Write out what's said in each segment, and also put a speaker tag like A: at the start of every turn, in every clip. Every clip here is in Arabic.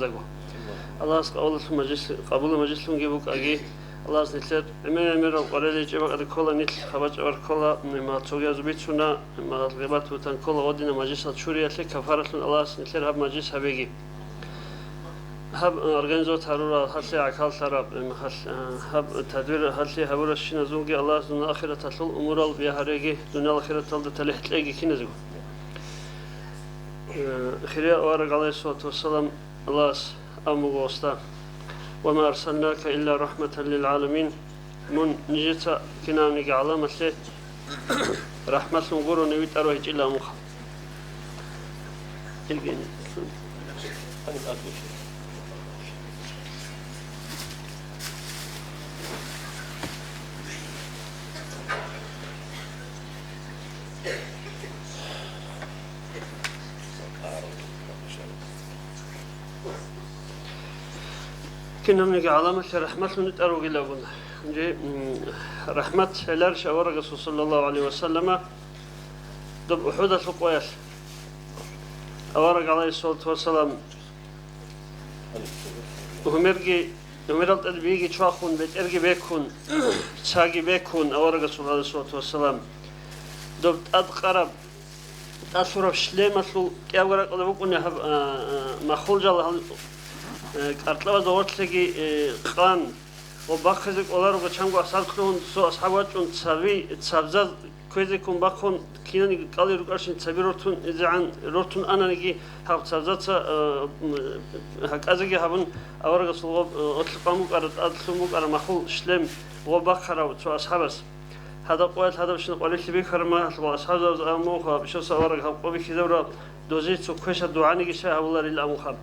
A: زغو الله قول مجلس قبول مجلس جيبوك اجي الله نتلت امير قرالي جبا قد كولا نتل خباج اور كولا ما توغا زبيتسونا ما غيبات وتن كولا ودينا مجلس شوريا لك كفاره الله نتلت هب مجلس هبيجي هب organizovat harura hasli akal tarab hab tadbir hasli habura shina zungi Allah zun akhirat atul umural bi haregi dunya akhirat al talihlegi kinezgo khiriya wa alayhi salatu wassalam Allah amugosta wa ma arsalnaka illa rahmatan lil alamin mun nijita kinani galama se rahmatun guru nevit aro ila mukha ilgin كنا من علامة رحمة نتأرو إلى قلنا رحمة الأرش ورق صلى الله عليه وسلم دب أحد الفقويات ورق عليه الصلاة والسلام ومرت أدبيجي شواخون بيت أرجي بيكون ساقي بيكون ورق صلى الله عليه وسلم دب أدقرب أصرف شليمة كي ورق على بكون مخول جل كارتلا زوجتي قان وباخذك ولا رجع شنقو أصحابكم سو أصحاباتكم تسابز كويزكم باخون كيناني قالي رجعشين تسابي روتون إذا عن روتون أنا نجي هاب تسابزات هك أزجي هابن أورج صلوب أطلقامك أطلقامك على مخول شلم وباخرة سو أصحابس هذا قوات هذا بشن قليل كبير خرما وأصحاب أموخا بشوس أورج هاب قبي كذا دوزيت سو كويش الدعاني جشة والله للأموخا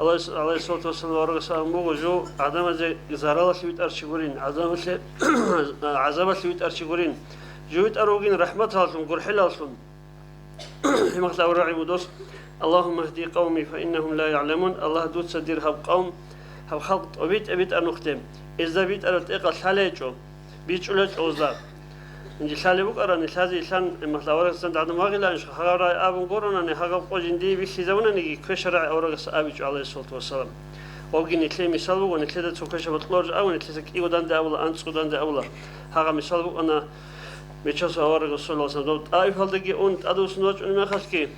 A: الله عليه الصلاة والسلام ورجع موجو عدم زرالة سويت أرشيغورين عذاب سويت أرشيغورين جويت أروجين رحمة هالسون قرحل هالسون همخلا ورعي ودوس اللهم اهدي قومي فإنهم لا يعلمون الله دوت سدير هب قوم هب خلق أبيت أنختم إذا بيت أرتقى حاليجو بيتشولج أوزار إنجي سالبوك أراني سازي إنسان مثلا ورقة سند عدم واقيلا إنش خارا أبو قرنا نهاجم قوجندي بيسيزونا نيجي كشرع ورقة أبيج عليه الصلاة والسلام وقي نتلي مثال بو نتلي تسوكش بطلوج أو نتلي كيو دان داولا أنت سودان داولا هذا مثال بو أنا بيتشوس ورقة صلى الله عليه وسلم أي فلدقي أنت أدوس نوج أنا ما خسكي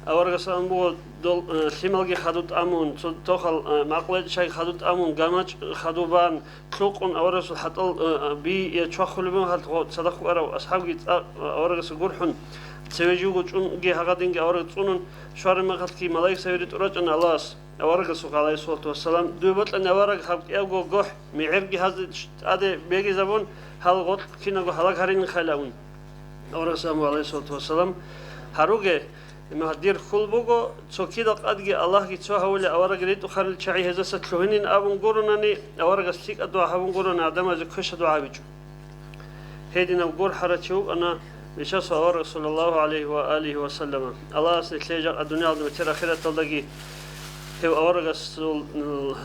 A: ورقة سلام بو دول سيمالجي خدوت أمون تخل معقولة شيء خدوت أمون جامج خدوبان تلقون ورقة حتى بي يتشخلوا بهم هل صدقوا أرو أصحابي ورقة سجورحون سويجوا جون جي هقدين ورقة صنون شهر ما خسكي ملاك سويت أرجع الله ورقة سوق عليه الصلاة والسلام دوبت أن ورقة خب يأجو جح معرج هذا بيجي زبون هل قط كنا جو هلاك هرين خلاون ورقة سلام عليه الصلاة والسلام هروجه مهدير خل بوجو تسوكيدا قدجي الله كي هولي أورق ريت وخرل شعي هذا ستلوهنين أبون قرناني أورق استيك أدوا أبون قرنا عدم أزك خش أدوا عبيجو هيدنا وقول حرتشو أنا بشاس أورق صلى الله عليه وآله وسلم الله سنتلجأ الدنيا عندما ترى خيرة تلقي هو أورق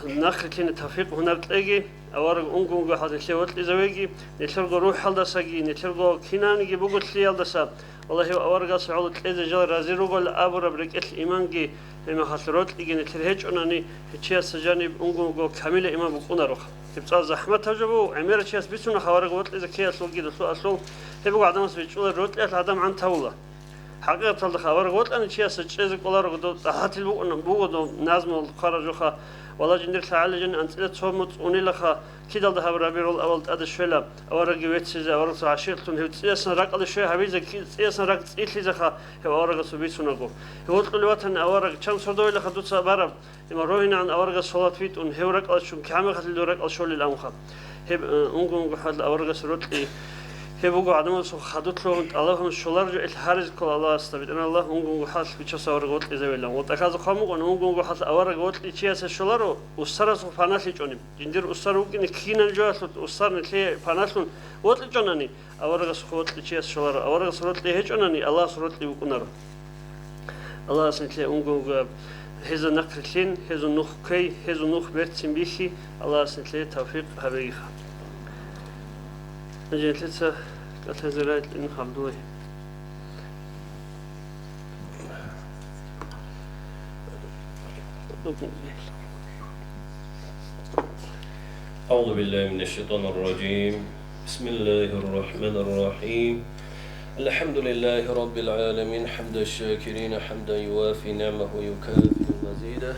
A: النخل كين تفيق هناك تلاقي أورق أنقو حد نتلوت لزواجي نتلقى روح هذا سجي نتلقى كناني بقول لي هذا سب والله هو أورق سعود إذا جل رازيرو قال أبو ربك الإيمان جي لما خسرت لقي نتلهج أنني هتشيا سجاني أنقو كامل إيمان بكون روح تبصر زحمة تجربه عمير هتشيا بيسون خوارق وقت إذا كيا سوق جد سوق أصل هبقى عدم سبيشول الروت العدم عن تولى حقيقة تلد خوارق وقت أنا هتشيا سجزك ولا رقدو تحت البوق نازم الخارج والله جندر تعالى جن أنت لا تصمت ونيلخا كده ده برابير الأول هذا الشلة أورق ويتسز أورق عشيرتون هو تيسن رق هذا الشيء حبيزك تيسن رق إيش زخا هو أورق سبيسونكو هو تقول وقتن أورق كم صدوي لخدوت سبارب إما روينا عن أورق الصلاة فيت ون هو رق شو كامل خد الورق الشول الأمخا هب أنقم حد الأورق سرتلي هبوجو عدم خدوت له اللهم الشولار جو الحارس كل الله استبد أن الله أنقم حد بيشوف أورق وقت إذا ولا وتأخذ خامو أن أنقم حد أورق وقت إيش الشولار وسر سبحانه لجانب جندير وسر وكن كينا الجوات وسر نتلي فناسون وقت لجانني أورق سخوت إيش الشولار أورق سرت له جانني الله سرت له وكنار الله سنتلي أنقم هذا نقلين هذا نخ كي هذا نخ بيت سنبيشي الله سنتلي توفيق حبيبها نجيت لسه قلت هزرات إن خبضوه
B: أعوذ بالله من الشيطان الرجيم بسم الله الرحمن الرحيم الحمد لله رب العالمين حمد الشاكرين حمدا يوافي نعمه يكافئ مزيده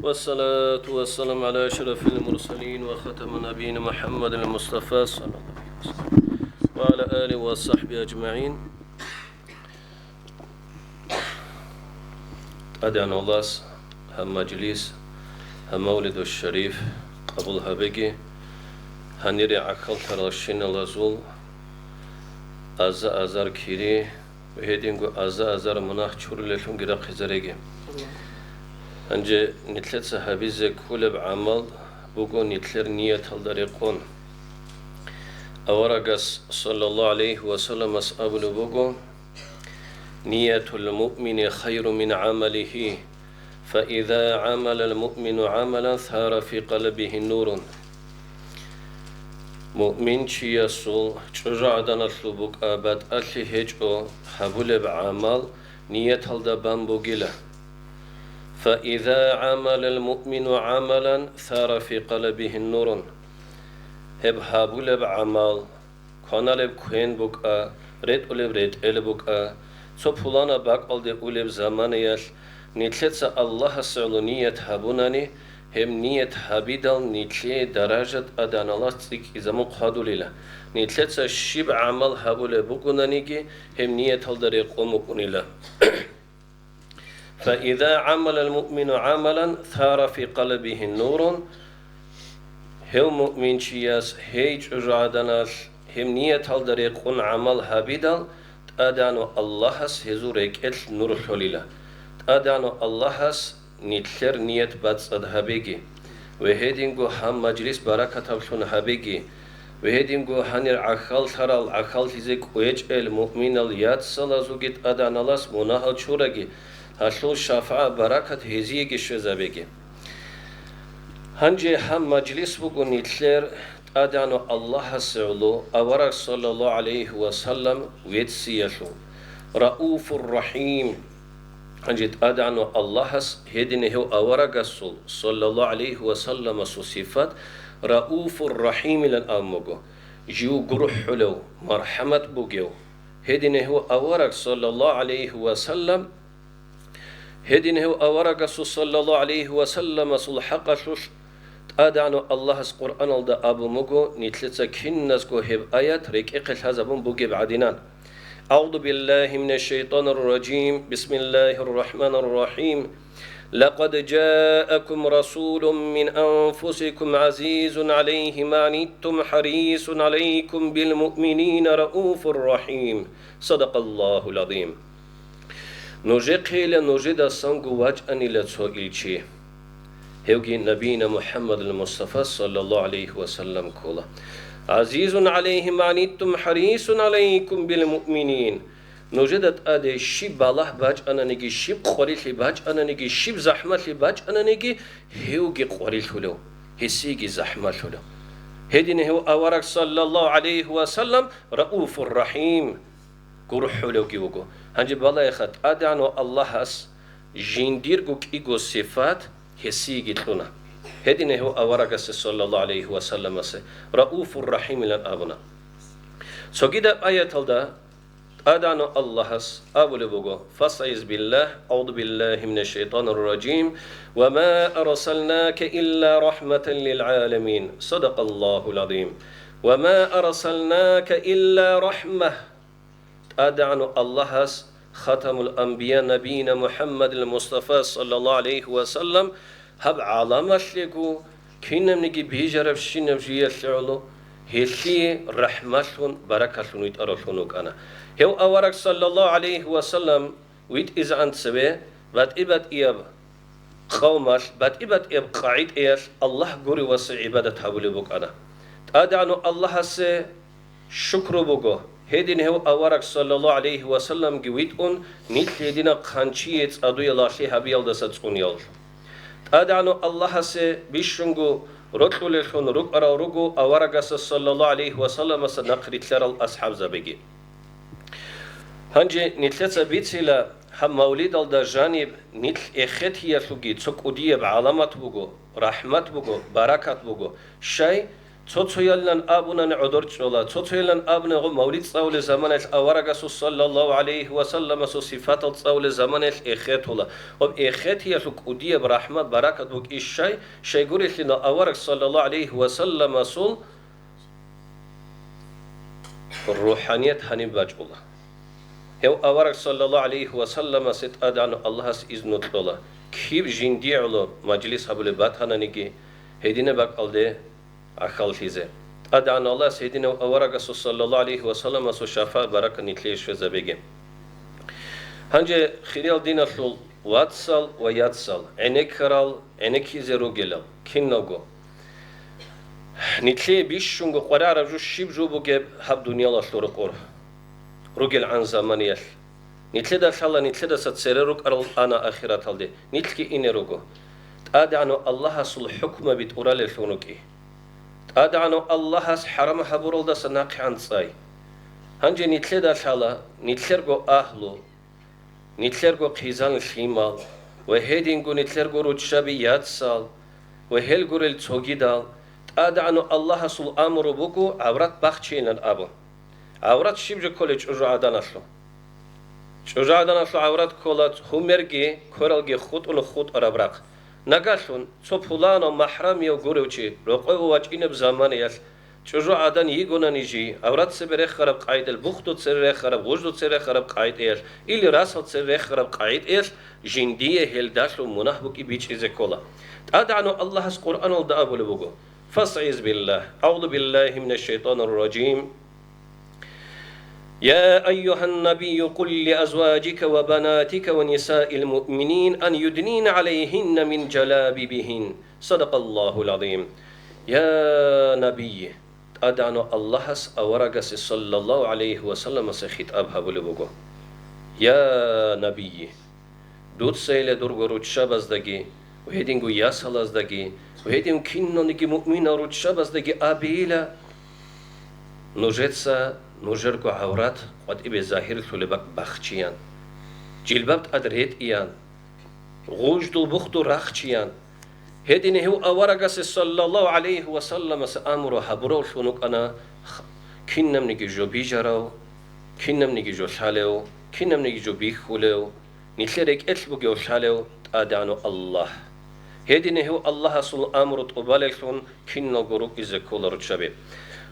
B: والصلاة والسلام على أشرف المرسلين وختم نبينا محمد المصطفى صلى الله عليه وسلم وعلى آله وصحبه أجمعين. أدعنا الله هم مجلس هم مولد الشريف قبول هبگی هنیری عقل تراشین لازول azar kiri ve hedingu azar munah çurulelun gira qizarege anje nitlet sahabize kuleb amal bugo nitler niyet aldariqon awaragas sallallahu aleyhi ve sellem ashabul bugo niyetul mu'mini khayru min amalihi فإذا عمل المؤمن عملا ثار في قلبه نور مؤمن چياسول چجعدان الثبوك آباد ألي هجو حبول بعمل نية هلدا بامبوغيلا فإذا عمل المؤمن عملا ثار في قلبه النور هب حبول بعمل كان لب كوين بوكا ريت أولب ريت إل بوكا سو فلانا باك ألدي أولب زمان يال نتلتسا الله سعلو نية حبوناني هم نية حبيدال نتلي درجة أدان الله تسيك إذا مقهدو لله نتلتسا شب عمل حبول بقنانيكي هم نية هلدري قومكوني له فإذا عمل المؤمن عملا ثار في قلبه النور هم مؤمن شياس هيج رعدانال هم نية هلدري قون عمل حبيدال أدانو الله سيزوريك إل نور حليله أدانو اللهس نتلر نيت باتسد هبيجي وهدينغو هم مجلس بركة تبلون هبيجي وهدينغو هنر عخال ترال عخال تزيك ويج المؤمن الياد سلازوغيت أدان الله مناهل شورجي هشلو شفاعة بركة هزيجي شزابيجي هنجي هم مجلس بقو نتلر أدانو الله سعلو أورك صلى الله عليه وسلم ويتسيشو رؤوف الرحيم أنجد أدعنو اللهس هدينه أورغسول صلى الله عليه وسلم صفات رؤوف الرحيم للأمغو جو جروح حلو مرحمة بوجو هدينه أورغ صلى الله عليه وسلم هدينه أورغسول صلى الله عليه وسلم صل حق شوش أدعنو اللهس قرآن الدا أبو مغو نتلتsa كنزكو هب آيات ريك إقل هزبون بوجي بعدينان أعوذ بالله من الشيطان الرجيم بسم الله الرحمن الرحيم لقد جاءكم رسول من أنفسكم عزيز عليه ما عنتم حريص عليكم بالمؤمنين رؤوف رحيم صدق الله العظيم نوجي قيل نوجي دا سنگو واجأني لتسو إلشي هوجي نبينا محمد المصطفى صلى الله عليه وسلم كولا عزيز عليه ما عنتم حريص عليكم بالمؤمنين نوجدت أدي شيب الله باج أنا نجي شيب قريل باج أنا نجي شيب زحمة باج أنا نجي هيوجي قريل له هسيجي زحمة له هدين هو أورك صلى الله عليه وسلم رؤوف الرحيم قروح له كيوجو هنجي بالله يخت أدعو الله هس جندير جوك إيجو صفات هسيجي لنا هدينه هو أورك صلى الله عليه وسلم رؤوف الرحيم للأبنا سجد آية الدا أدعو الله أبو لبوغو فاستعذ بالله أعوذ بالله من الشيطان الرجيم وما أرسلناك إلا رحمة للعالمين صدق الله العظيم وما أرسلناك إلا رحمة أدعو الله ختم الأنبياء نبينا محمد المصطفى صلى الله عليه وسلم هب علامة لكو كينم نجي بيجرب شينم جيال شعلو هيلي رحمتون بركتون ويتأرلونك أنا هو أورك صلى الله عليه وسلم ويت إذا أنت سبي بات إبات إياب قومش بات إبات إياب قاعد إيش الله قري وسع عبادة هبولي بوك أنا أدعنو الله سي شكر بوكو هيدين هو أورك صلى الله عليه وسلم جويتون نيت هيدينا قانشيت أدوية لاشي هبيال دستون يال أدعنو الله سي بيشنغو ركلو للخون رك أرى رجو أورك صلى الله عليه وسلم سنقري تلر الأصحاب زبيجي هنجي نتلتا بيتسلا هم مولد الدجانب نتل إخيتي يسوجي تسوك أديب علامات بوجو رحمت بوجو بركات بوجو شيء تطيلن أبونا نعذر جلا تطيلن أبونا مولد صول زمان الأورق صلى الله عليه وسلم صفات صول زمان الإخيت ولا وب إخيتي يسوك أديب رحمت بركات بوج الشيء شيء قريت لنا أورق صلى الله عليه وسلم صل الروحانية هنباج الله هو أورك صلى الله عليه وسلم ست أدعى الله إذن طلع كيف جندي على مجلس حبل باتنا نيجي هدينا بق على أخال فيزه أدعى الله سيدنا أورك صلى الله عليه وسلم سو شفاء بركة نتليش في زبيجه هنجي خيال دينا شل واتسال وياتسال عينك كرال عينك يزرو جلال كينوجو نتلي بيشونجو قرار جو شيب جو بوجب هب دنيا الله شلورق رجل عن زمانيل نتلدا شالا نتلدا ستسررك أرل أنا آخرة هالدي نتلكي إني رجو تأدعنو الله سل حكم بتورال الفونكي تأدعنو الله حرام حبورل دا سناقي عن صاي هنجي نتلدا شالا نتلرجو أهلو نتلرجو قيزان الشمال وهيدينجو نتلرجو رجشابي ياتسال وهلجو التوجيدال تأدعنو الله سل أمر بوكو عورات بخشين الأبو عورات شيبج كولج أجرادانشلو أجرادانشلو عورات كولات همرجي كورالجي خود خود أرابراق نقاشون صفولانو محرم يوغوروشي رقوا واجين بزمانيال أجرادان يجونا نيجي عورات سبرة خراب قايد البختو سبرة خراب وجدو سبرة خراب قايد إيش إلي راسه سبرة خراب قايد إيش جندية هلداشلو مناهبك بيج إزكولا أدعنو الله القرآن الدأب لبوجو فاستعيذ بالله أعوذ بالله من الشيطان الرجيم يا أيها النبي قل لأزواجك وبناتك ونساء المؤمنين أن يدنين عليهن من جلابيبهن صدق الله العظيم يا نبي أدعنا الله أورغس صلى الله عليه وسلم سخيت أبها بلبوغو يا نبي دوت سيلة درغو روتشابز دقي وهيدينغو ياسالز دقي وهيدينغو كينو نجي مؤمنة روتشابز دقي أبيلا نوجتسا نوجركو عورات قد إبي ظاهر ثلبك بخشيان جلبابت أدريت إيان غوجدو بختو راخشيان هديني هو أورغس صلى الله عليه وسلم سأمرو حبرو شنوك أنا كنم نيجي جو بيجراو كنم نيجي جو شاليو كنم نيجي جو بيخوليو نتلرك إتلبو جو شاليو تأدعنو الله هديني هو الله صلى أمرو تقبالشون كنو غروك إذا كل رجبه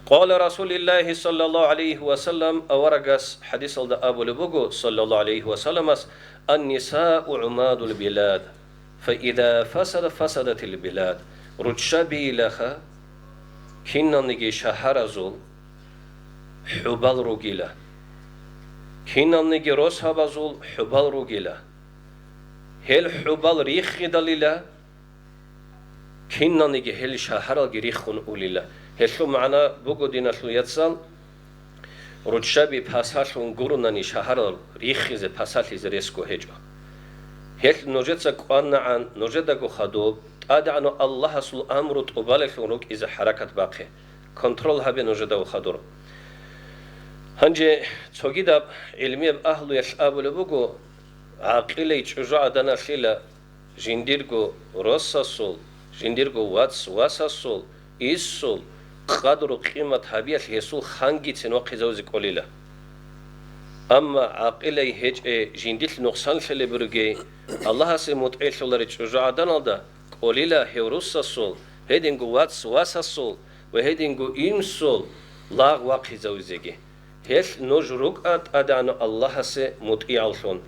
B: قال رسول الله صلى الله عليه وسلم أورغس حديث أبو لبوغو صلى الله عليه وسلم النساء عماد البلاد فإذا فسدت البلاد رجشبي لها كنا نجي شهر زول حبال رجيلة كنا نجي روسها بزول حبال رجيلة هل حبال ريخ دليلة كنا نجي هل شهر ريخون أوليلة هشلو معنا بوجو دينا شلو يتصل رجشبي بحساشون قرناني شهر ريخيز بحساشي زريسكو هجو هل نوجدك قوانا عن نوجدك خدوب أدعنو الله سل أمرو تقبالك لونوك إذا حركة باقي كنترول هبي نوجده خدور هنجي تقيدب علمي بأهلو يشعبو لبوجو عقيلي تشجع دانا شيلا جنديركو روسا سول جنديركو واسا سول إيسول قدر قيمة هبية يسول خانجي تنو قزوزي قليلة أما عقلي هج جنديل نقصان شلي برغي الله سيموت إيش الله رجع دانالدا قليلة هيروسا سول هيدينغو واسا سول وهيدينغو إيم سول لاغ واقي زوزيجي هل نجروك أدعنو الله سي متعالشون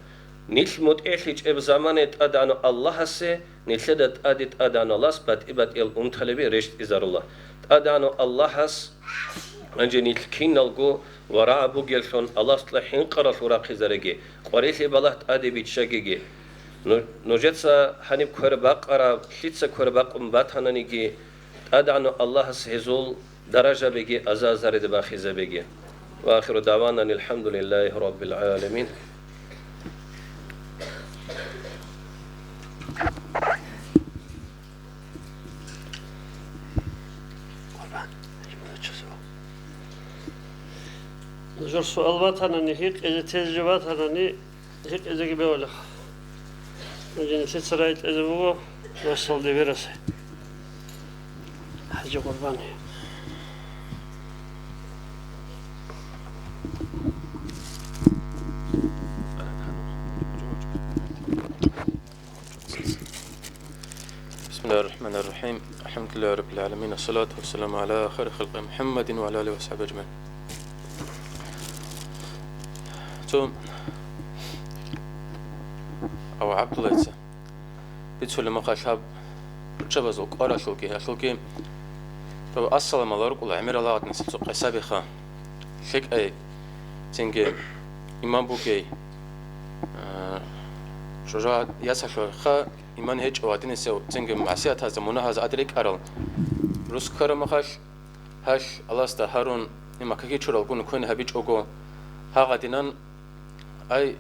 B: نيل متعالش إب زمانت أدعنو الله سي نيلدت أدت أدعنو الله سبت إبت الأمثلبي رشت إزار الله أدعنو الله هس أنجي نيل كينالغو وراء بوغيلشون الله صلحين قرش وراء خزرجي قريش بلغت أدي بيتشجيجي نوجتسا حنيب كورباق أرا شيتسا كورباق باتهانانيجي أدعنو الله سهزول درجة بيجي أزازر دباخيزة بيجي وآخر دعوانا الحمد لله رب العالمين
A: أزغر سؤال واتناني هيك إذا تيجي واتناني هيك إذا جبوا نجي نتسرعت إذا بقى وصل دي برسه حاجة قرباني
C: بسم الله الرحمن الرحيم الحمد لله رب العالمين الصلاة والسلام على خير خلق محمد وعلى آله وصحبه أجمعين. أو عبد الله يتسا بيتسول ما خشاب بتشبز وقارا شوكي تو السلام عليكم الله عمر الله نسل سوق سابخا شيك أي تنجي إمام بوكي شجاع ياسا شوخا إيمان هيج وادين سو تنجي معسيات هذا منها هذا أدريك أرل روس كرم خش هش الله استهارون إما كي تشرل كون هبيج أوجو ها دينان أي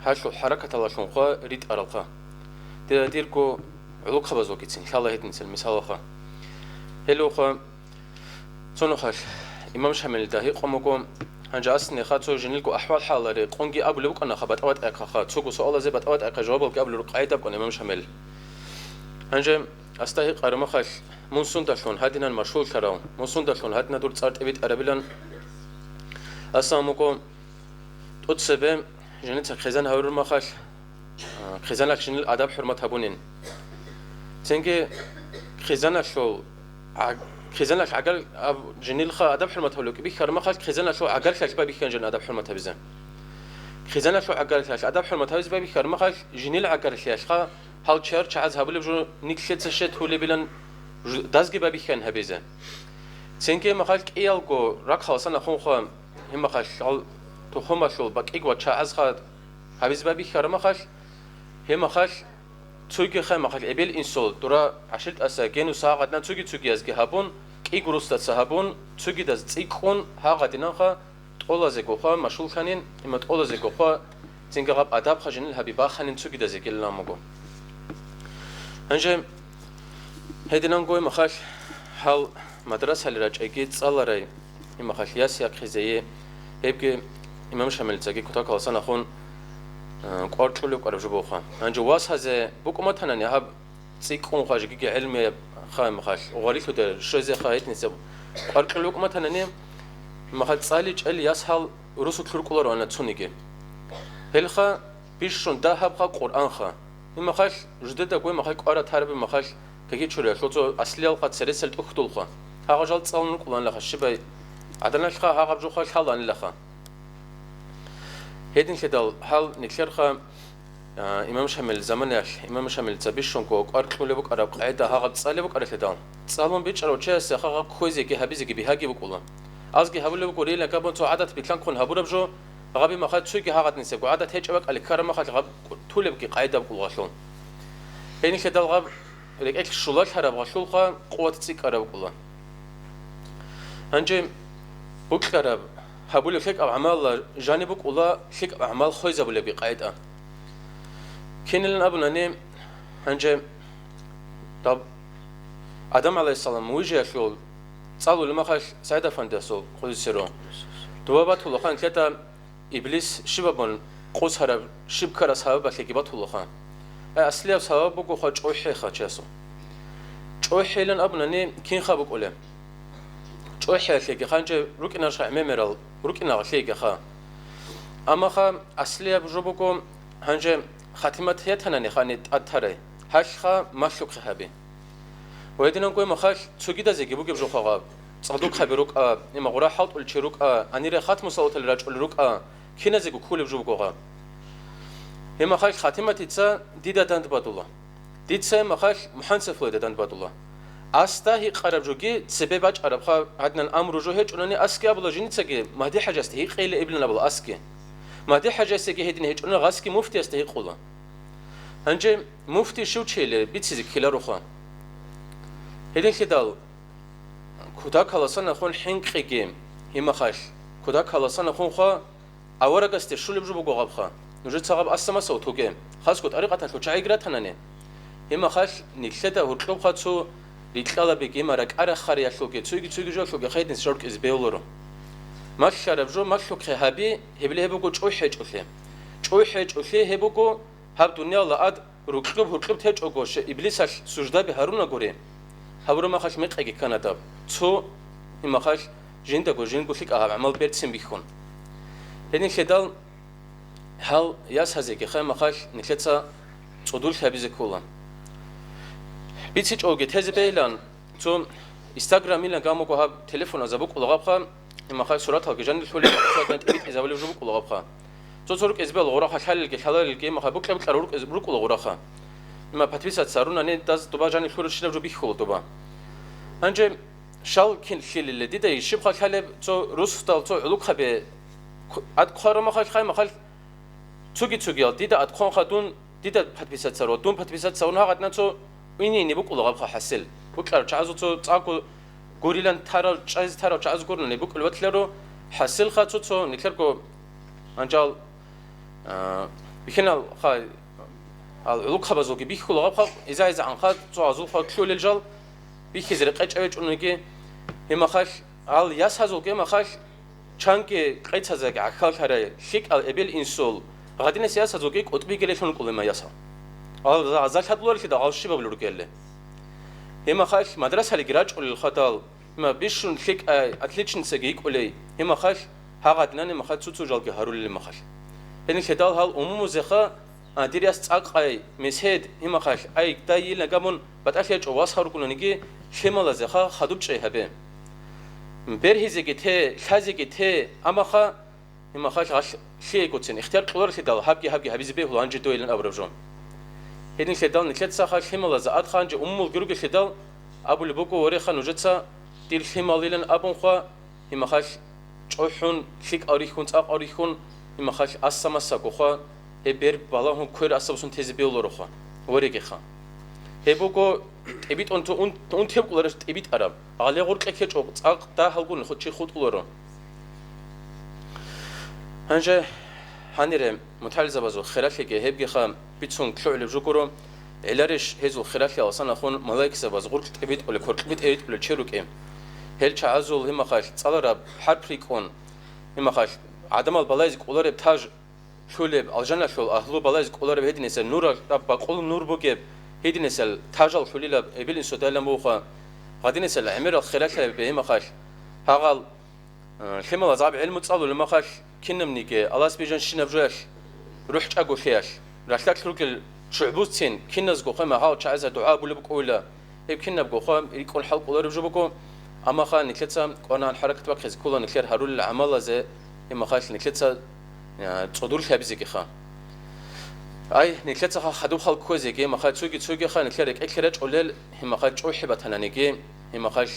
C: هاشو حركة الله شنقا ريد أرلقا ديركو علوق خبزو كيتسين إن شاء الله هيتن سلم مثال خا هلو خا صنو خش إمام شامل ده قومكم هنجا أصلا خاطر جنيلكو أحوال حالة قنجي أبو لبك أنا خبط أوت أكخا تسوق سؤال زي بتأوت أك جوابك قبل رقعيت بكون إمام شامل هنجا أستهيق أرما خش منصون دشون هادينا المشهور كراو منصون دشون هادنا دور تصارت أبيت أربيلان أسامكم تسبب جنيت خزان هور ما خش خزان لك جنيل أدب حرمة هبونين تنجي خزان شو خزان لك عقل جنيل خا أدب حرمة هولوك بيخر ما خش خزان شو عقل خش بيخن جن أدب حرمة هبزن خزان شو عقل خش أدب حرمة هبز بيخر ما خش جنيل عقل خش خا هال شرط عز هبول بجو نكشت سشت هولي بلن دزج بيخن هبزن تنجي ما خش إيالجو رك خالصنا خون خام هم ما خش تو هم شو بق إيجوا عز خا هبز بيخر ما خش هم خش توجي خم خل قبل إنسول دورا عشرة أساقين وساعدنا توجي از جهابون كي جروست سهابون توجي دز تيكون ها قدنا خا تقول زيكو خا مشغول خانين إما تقول زيكو خا تنقرب أدب خجنين الحبيبة خانين توجي دز يكيل نامجو هنجم هدينا نقول مخاش حال مدرسة اللي رجع جيت صالري إما خاش ياسيا خزيه هيبقى إمام شامل تجي كتاك خلصنا خون قارتلو قرب جبوخا أنجو واس هذا بكمة هنني هب تيكون خاش جيجي علمي خام خاش وغاليك ده شيء خايت نسب قارتلو كمة هنني ما خد صالج اللي يسهل رسول كلكولر أنا تونيجي هالخا بيشون ده هبقى قرآن خا إما خاش جدته قوي ما خاش قارة هرب ما خاش كي تشري شو أصلي القط سرسل أختول خا هذا جال تصالن كلان لخا شبي عدنا خا هذا بجو خاش حلان لخا هيدين كده حال نكسر خا إمام شامل زمانش إمام شامل تبيشون كوك أركلو لبوك أراب قاعدة هذا تصالي بوك أركل دان تصالون بيتش أرو شيء سخا خويزي كي هبيزي كي بيهاجي بقولن أزكي هبول بوك وريلا كابون تو عادة بيتلان كون هبورة بجو غبي ما خد شو كي هذا نسيب عادة هيج أبك على كرم ما خد غب تولب كي قاعدة بقول غشون هيدين كده غب لك أكل شلال هرب غشول خا قوة تسيك أراب بقولن هنجم بوك أراب هبول فيك أعمال جانبك ولا فيك أعمال خويزة بولا بقاعدة كين لنا أبونا نيم هنجم طب آدم عليه السلام ويجي شغل صاروا لما خش سعيد فندسول قل سيرو دوابات هلوخان كتا إبليس شبابون قوس هرب شب كراس هرب بس يجيبات هلوخان أصلي أصحاب بقول خج أوحي خجسو أوحي لنا أبونا نيم كين خابك ولا أوحي لكي خانجة ركنا شاع ممرال ركنا لكي خا أما خا أصلي بجوبكم هنجم خاتمة هيتنا نخاني أتري هش خا مشلوك خبي ويدنا نقول مخاش تسوقي زي جبوك بجو خا صدوق خبروك إما غرا حاط الشروك أني رخات مصوت الرجل الروك كنا زي كل بجوبك خا هم خاش خاتمة تيتسا ديدا دند بدولا ديتسا مخاش محنسف ويدا دند بدولا أستاهي قرب جوجي سبب أج عرب خا عدنا الأمر جو هيج أنني أسكي أبلا جنيت سجى ما دي حاجة استهي قيل إبلنا بلا أسكي ما دي حاجة سجى هيدين هيج أنا غاسكي مفتي استهي قولا هنجي مفتي شو تشيل بيتسيز كلا روخا هيدين كدال كودا كلاسنا خون حنق جيم هم خاش كودا كلاسنا خون خا أورق استشول بجو بقى خا نجد صعب أسمع صوته جيم خاص كود أريقة شو شيء قرأت هنني هم خاش نكشته هرقلب خاصو ليتلا بيجي مرق أرخ خريا شو كي تسوي جو شو كي خيد نسرق إزبيولورو ماشرب جو ماشو خهابي هبله هبوكو چوي هبوكو هاب دنيا الله اد ركب تچوغوش ابليساش سجدا به هارون غوري هارون ما خاش مقيگي كاندا تو ما خاش جندا گو جن گوشيك عمل بيرتسم بيخون هني خدال هل ياس هزيكي خا ما خاش نكلتا صدول خبيزه كولان بيتي چوگي تزبيلان تو انستغرام ميلان گاموكو هاب تليفون ازبوك قلغابخا ما خاش صورت هاگي جن خولي صورت تبيت ازول جوبوك قلغابخا زورك ازبل غوراخ حلل حلال ما خبوك لك قرورك ازبروك غوراخ ما باتويسات سارونا ني داز دوبا جاني خور شنو جو بيخول دوبا انجه شال كين خيل اللي دي يشب خلب تو روستال تو علوك خبي اد قرا ما خاش ما خال توغي دي اد خون خدون دي باتويسات سارو دون باتويسات ساونا غدنا تو ويني بوك لغاب حسل بوكار تعزو تو صاكو غوريلان تارا چاز غورن ني بوك لوتلرو حسل خاتو تو نيكلركو انجال بخنا خا علوك خبزوكي بيخول غاب إذا عنخا تعزو خا كل الجال بيخزر قچوي چونكي هما خاش al yas hazulke ma khash chanke qeitsazak akhal khare shik al ebil insul غادينا سياسة زوجي قطبي كله شون كل ما يسا al زال حدلور كده عالشي بقولوا كله هما خاش مدرسة الجراج ولا الخطال ما بيشون شيك أتليشن سجيك ولا هما خاش هغادنا ما خاش تسوتو جالك هارول اللي ما خاش هني خدال هال أمم زخا ديرياس تاق أي مسهد هما خاش أي تايي لقامون بتأشيج واس هارو كلنا نيجي شمال زخا خدوب شيء هبه برهزك ته خازك ته أما خا هما خاش عش شيء كوتشن اختيار قرار خدال هبكي زبيه هو عنج دويلن أبرجون هني خدال نكلت سخا شمال زعاد خانج أمم الجروج خدال أبو لبوكو وريخا نوجتسا دير شماليلن أبون خا هما خاش چوحون شيك أريخون تاق أريخون هما خاش أسمى ساقوخا هبير بالاهم كور أسبسون تزبيل لروخا وريجخا هبوكو تبيت أنتو تبقى لرش تبيت أراب على غور كيتش أو تاق تا هالقون خد شيء خد لورو هنجا هنيرم متحلزة بازو خلاف يجي هبجخا بيتسون كلو اللي بجوكرو إلارش هزو خلاف يا أصلا أخون ملاك سباز غور تبيت ولا كور تبيت أيت ولا تشيروك هل تعزول هما خاش تصالر حربريكون هما خاش عدم البلايز قولار بتاج شولب الجنة شول أهلو بلايز قولار بهدي نسل نور بقول نور بوجب هدي نسل تاجل شوليلا إبل إنسودالا موخا هدي نسل عمر الخلاف بهما خاش هقال خمل عذاب علم تصالو لما خاش كنم نيجي الله سبحانه شنبجاش روح أقول خياش رحلك روكل شعبوتين كنز قوخما هاو تعز دعاء بلبك أولا هيك كنا بقوخام يكون حلق قولار بجوبكم أما خان نكلتها قانا الحركة تبقى كلها نكلر هارول العمل زي إما خاش نكلتها تصدور خبزك خا أي نكلتها خدوب خلق كوزك إما خاش تسوقي خا نكلرك أكلرج قليل إما خاش أحبت هنانيجي إما خاش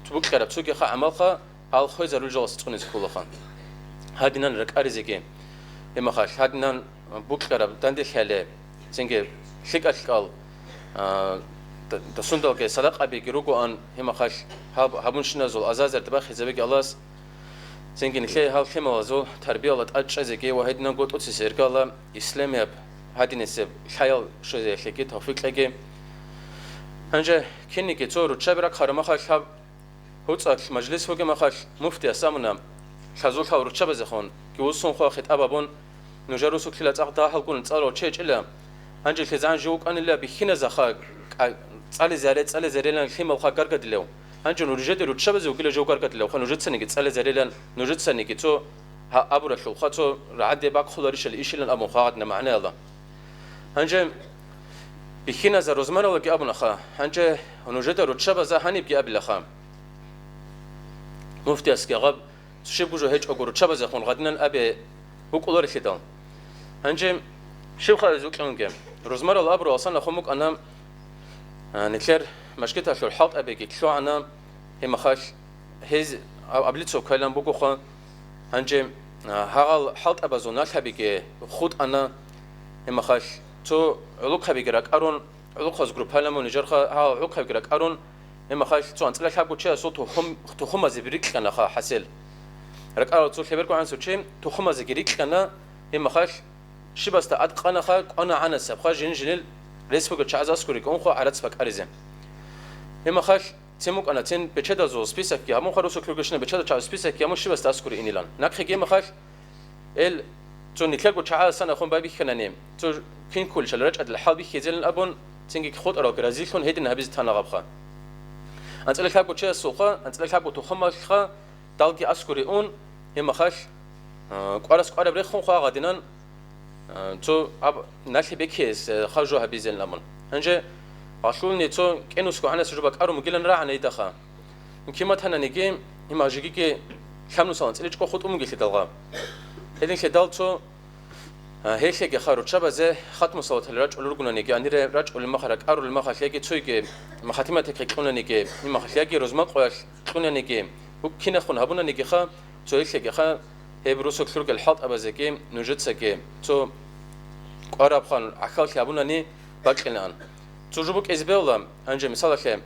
C: تبوك كرب تسوقي خا عمل خا هال خويز الرجال تكونز كلها خان هادينا نرك أرزقي إما خاش هادينا بوك كرب تندي خاله زنجة شيك أشكال دسوندال که صدق ابی گروگو آن هم خش هبونش نزول عزاز ارتباط خزبی الله زنگین خیلی حال خیلی مازو تربیت الله أجزای که واحد نگوت أتسی سرگالا إسلامی اب هادی نسب خیال شده خیلی توفیق لگه هنجه کنی که تو روچه برای خارم خش هب هوت مجلس هوگه مخش مفتی اسمونم خزول خا روچه بزخون که وسون خو خط ابابون نجارو سکلت أقدا حلقون تصالو چه إلا هنجه خزان جوک آن الله بخینه زخاک على زاريلان خيمة الخاكر كدلو هنجو نرجع درو تشابز وكل جو كار كدلو خا نرجع سنة على زاريلان نرجع سنة كتو ها أبورة شو خاتو رعد باق خلاريش الإيش لان أبو خاطنا معنا الله هنجو بخينا زروزمان ولا كأبو نخا هنجو نرجع درو تشابز هني بكي أبي لخام مفتي أسكاب شبكو جو هيج أقول تشابز خون غدنا أبي وكلاري خدام هنجو شو خالد زوجهم كم روزمان الله أبو أصلا خمك أنا نكلر مشكلة شو الحط أبيك شو أنا هم خاش هز قبلت كلام بقول خان هنجم هقال حط أبازونات أبيك خود أنا هم خاش تو علوق أبيك رك أرون علوق خاص جروب هلا من نجار خا علوق أبيك رك أرون هم خاش تو أنت لك حبوا شيء صوت تو هم زبريك كنا خا حسل رك أرون تو خبركم عن سوتشيم تو هم زبريك كنا هم خاش شو بس تأد أنا خا أنا عنس خاش جنجل رئيس فوق الشعب أذكر يكون خو عرض فك أرزم هم خاش تيموك أنا تين بتشدا زو سبيسك يا مو خروسو كلوكشنا بتشدا تشاو سبيسك يا مو شبه تذكر إنيلان ناخي جيم خال تو نتلاقوا تشعال سنة خون بابي خنانيم تو كين كل شلرج أدل الحال بيخزين الأبون تيجي خود أراك رازيل خون هيدن هبيز تانا غبخا أنت لك هابو تشا سوقا أنت لك هابو تخمة خا دالجي أسكري أون هم خاش قارس قارب بري خون خا غادينان تو أب نالي بكيس خرجوا هبيزين لامون هنجي عشلوني تو كأنه سكوا عنا سجبك أرو مجيلن راعنا يدخا كيما تهنا نجيم هم أجيكي خمسة سنة إليش كو خود أمجيل تدلغا هذين كدال تو هيك يا خارو تشابه زي ختم صوت الرج ولرجونا نيجي أني رج ولمخرج أرو المخرج يجي تسويجي مخاتمة تكيكونا نيجي مخرج يجي رزمق قوي كونا نيجي وكنا خون هبونا نيجي خا تو هيك يا خا هي بروسو كلوج الحط أبازكي نوجد سكي تو قارب خان عكال كابونا ني باكلنا تو جبوك إزبيولا أنجي مثال خيم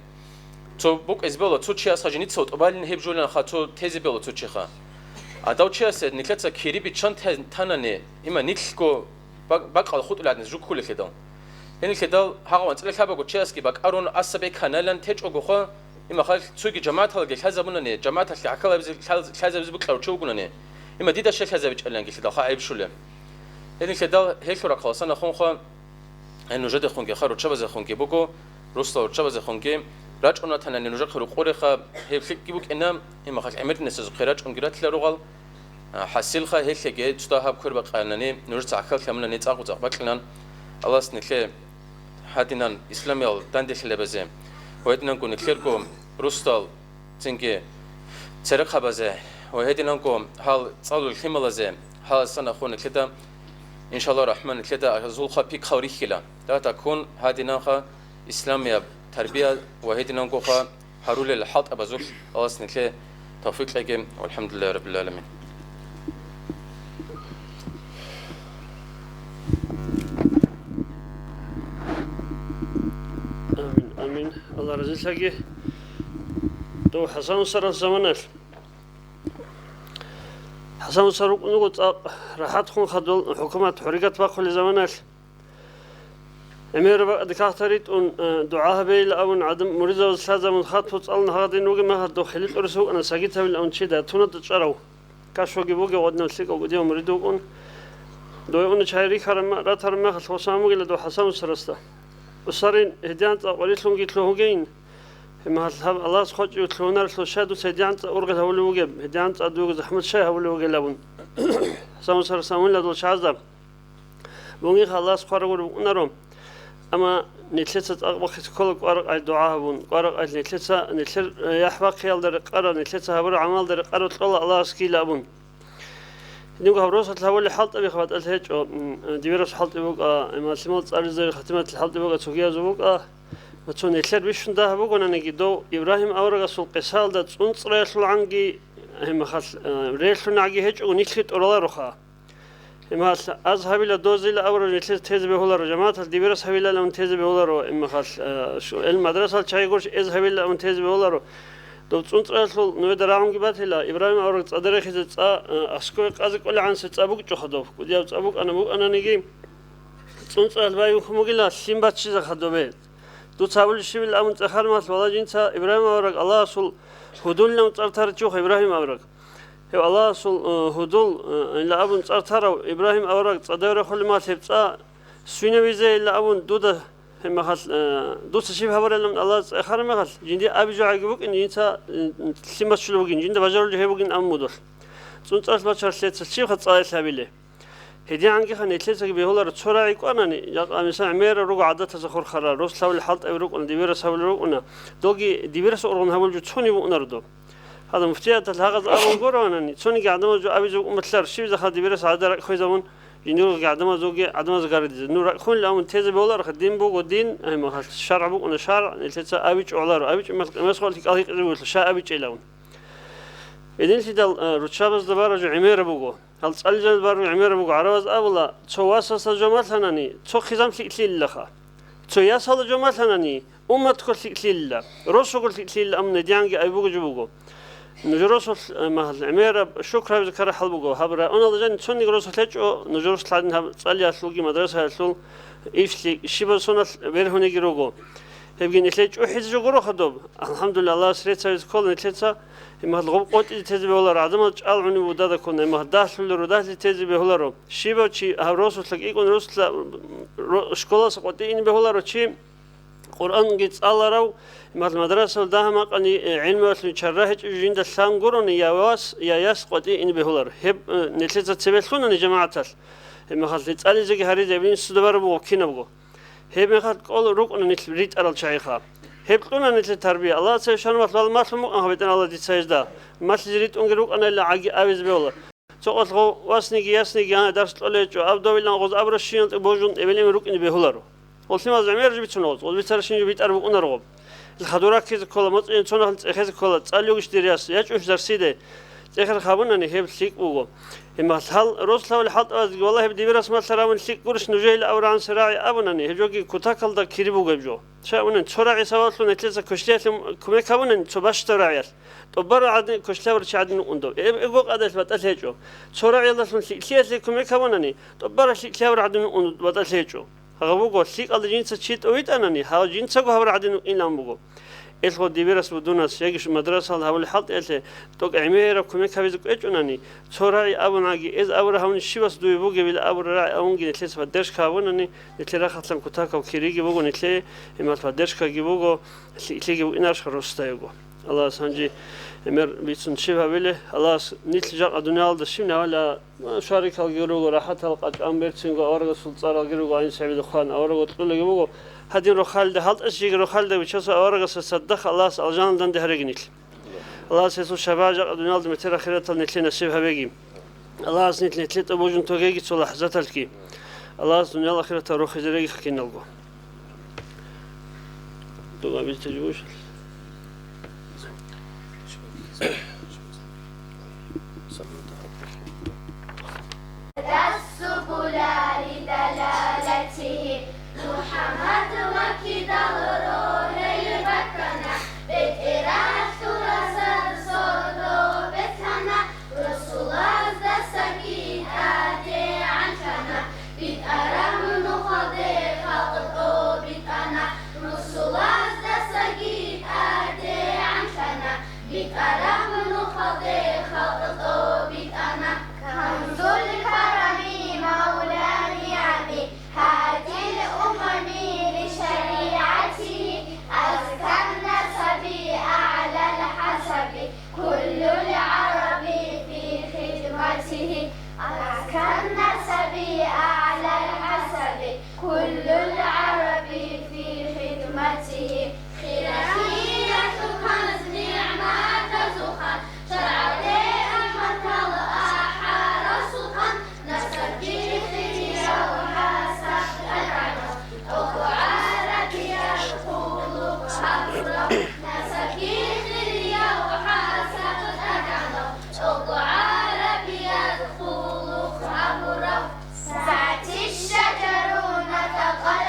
C: تو بوك إزبيولا تو شيء أصلا جنيت صوت أبالين هيبجولنا خا تو تيزبيولا تو شيء خا أداو شيء أسد نكلتها كيري بتشان تانني إما نيكلكو باق على خط ولادنا جو كل كده يعني كده هاو أنت لك هبقول شيء أسكي باق أرون أسبك خنالن تيج أقوخا إما خال تسوي جماعة هالجي خزبونني جماعة اللي عقل خزب بكلو شو قلني إما ديدا شيء خزب يتقلن كده خا عيب شوله يعني كده هيك ورا خلاصنا خونخا إنه جد خونكي خارو تشابز خونكي بوكو روستا تشابز خونكي راج أنا تناني نرجع خلو قورخا هي فيك بوك إنام إما خال عمرت نسز خيراج أنجرات لرغال حسيل خا هيك جد تستاهب كرب قانني نرجع عقل كملنا نتاقو تقبلنا الله سنكلي هادينا إسلامي داندي خلبزه وهدنا نكون كليركم روستا تنكي ترك خبزه وهدنا نكون حال صالو الخملزه حال سنة خون كده إن شاء الله الرحمن كده زول خبيك خوري خلا لا تكون هادينا خا إسلامي تربية وهدنا نكون خا هرول الحط أبزول الله سنكلي توفيق لكم والحمد لله رب العالمين.
A: آمين الله رزق لك تو حسن صار الزمان حسن صار نقول راحت خون خدول حكومة حرقت باقي زمانات أمير بعد كاختريت أن دعاء بيل أو عدم مريض وسلازم من خاط فصلنا هذا نوجي ما هاد دخلت أرسو أنا ساقيتها بالأون شيء تونا تشرو كاشوا جيبوجي ودنا نسيق وقديم مريضون دوي أن شايري خرم لا ترمى خصوصا إلى دو حسن سرسته وصارين هديان تقولت لهم قلت له جين ما الله سخج يطلعون رسل شادو سيديان أورجه هو اللي وجب هديان أدوج زحمة شيء هو اللي وجب لون حسن سرسامون لدول شازم بوني خلاص قارئ ونرم أما نتلتة وقت كل قارئ الدعاء بون قارئ نتلتة يحبق خيال در قارئ نتلتة هبر عمل در قارئ الله سكيل أبون نيجو هبروس هتلاقوا اللي حلط أبي خبط الهج ديفيرس حلط يبقى ما سمعت أرز ختمة الحلط يبقى تسوقيا زبقى وتسون يتلر بيشون ده بقى أنا نجي دو إبراهيم أورجا سوق قسال ده تونس ريسل عنجي هم خاص ريسل نعجي هج ونيتلت أورلا رخا هم خاص أذهب إلى دوزيل أورجا نيتلت تهز بهولار جماعة الديفيرس هبي إلى لون تهز بهولار هم خاص شو المدرسة الشاي قرش أذهب إلى لون تهز بهولار دو تونس ريسل نودر عم جبت هلا إبراهيم أورجا أدري خذت أسكوك أزك ولا عن ست أبوك جحدوف ودي أبوك أنا نجي تونس البايو خموجلا سيمبات شيء خدوبه دو تابل شيء بالأمن تأخر ما والله جنسا إبراهيم أورق الله رسول هدول لم ترتر تشوخ إبراهيم أورق هو الله رسول هدول إلا أبن ترتر إبراهيم أورق صدور خل ما تبصا سوينا بيزه إلا أبن دوده هم خاص دو تشيب هبر لم الله تأخر ما خاص جندي أبي جو عجبك إن جنسا سيمبات شلو بقين جند بجرل جه بقين أم مدل تونس أصلا شرسيت تشيب خد صاير سبيله هدي عنك خن يتلسك بهولار تصوري كونني يا مثلا عمير روق عادة زخور خرا روس لو الحلط أو أن ديفيرس هول روقنا دوجي ديفيرس أورون هول جو توني بونردو هذا مفتيات الهاغز أبو قرانني توني قاعد ما جو أبي جو مثلر شيء زخ ديفيرس عادة خوي زمان ينور قاعد ما زوجي عاد ما زقارد نور خون لهم تيز بهولار خدين بوق ودين هم خاص الشرع بوق أنا شرع نتلسك أبي جو علار أبي ما سقول لك أهيك زوج شاء أبي جيلون إذن في دل رتشابز دبارة جو عمير بوقو هل تسأل بارو عمير بوق عرواز أولا تواصل الجماعة هناني تو خزام تقتيل لخا تو ياسال الجماعة هناني تكل تقتيل لا رسول تقتيل أمن ديانج أي بوق جبوقو نجرس ما العمير شكرا بذكر حل بوقو هبرة أنا ضجن توني جرس تلج نجرس لعدين تسأل يا سلوكي مدرسة سلول إيش شيء شبه سنة بيرهوني جروقو هبجين إثليج أحد جورو خدوب الحمد لله الله سريت سايز كل إثليتها إما الغب قط إتجي بهولر عدم تجعل عني ودا كنا إما داخل الرودات إتجي بهولر شيبة شيء هروس وسلك يكون روس لا شكولا سقطين بهولر شيء قرآن جت الله رو إما المدرسة وده ما قني علم وسلم شرحه جند السام قرون يا ياس قطين بهولر هب نتلت تبلخون جماعة إما خلت على زي هاري زبين سدبر بوكينا بقو هب ما خلت قول ركن نتل ريت على الشيخة هب قلنا نتل التربية الله سيشان مثل ما سمو هبتنا الله تساجدا ما تجريت أنجروك أنا اللي عاجي أبيز بهولر سقط غو واسنيجي ياسنيجي أنا درس طلعت جو أبدو ولا غوز أبرشين بوجون إبليم ركن بهولر قلت ما زعمير جبت شنوز والبيترشين جبت أربع أنرغب الخدورة كذا كله مت إن شلون هالت كله تسألوش درياس يجوش درسيده تأخر خابون أني هي بسيك بوجو إما هل رسل ولا حط والله بدي برس ما ترى من سيك قرش نجيل أو عن سراعي أبونني هجوكي كتاكل دا كيري بوجو بجو شاونن سراعي سوات لون تلزا كشليات كم كابونن تباش سراعي تبرر عدن كشلا ورش عدن أندو إيجوك عدل بتأثيرجو سراعي الله لون سيات كم كابونني تبرر كشلا ور عدن أندو بتأثيرجو هغبوجو سيك على جنس شيت أويت أنني ها جنسه هو عدن إن لام بوجو إلخو ديبرس بدونس يجيش مدرسة هذا حط إلته توك عميرة كم كابيزك إجناني سراعي أبو ناجي إذ أبو رهون الشيبس دوي بوجي بلا أبو راعي أونجي نتلس فدرش كابونني نتلي راح تلم كتاكا وكيريجي بوجو نتلي إما فدرش كاجي بوجو نتلي إنارش خروستا يجو الله سانجي إمر بيتون شبه بله الله نتلي جاء الدنيا على الشيء ولا شارك الجروج راحت القط أمبر تسنجو أورج سلطان الجروج عين سعيد الخان أورج تقول لي بوجو هدين روخال ده هالت أشياء روخال ده بيشوف أورج صدق الله الجان دن ده هرجنيل الله سيسو شباب جاء الدنيا ده متر خيرت نتلي نسيبها بيجي الله سنتلي نتلي تبوجن توجي تصلح حزت الكي الله الدنيا الأخيرة تروح يجري خكين الجو دوما بيتجوش
D: السبل لدلالته محمد وكيد الروح البكنا بإراث رسل صدو بتنا رسول الله سكين آدي عنكنا بتأرم نخضي خلقه بتنا رسول الله سكين آدي عنكنا بتأرم نخضي خلقه بتنا كنز الكرم مولاني عمي هادي الأمم لشريعته أزكى النسب أعلى الحسب كل العرب في خدمته أزكى النسب أعلى الحسب كل العرب في خدمته خيرخيرة كنز نعمة زخان شرعتي أحمد الأحار سخان نسبي خيرية وحاسب العنو أخو عربي الخلق أبرو نسبي خيرية وحاسب العنو أخو عربي الخلق أبرو ساعة الشجر نتقل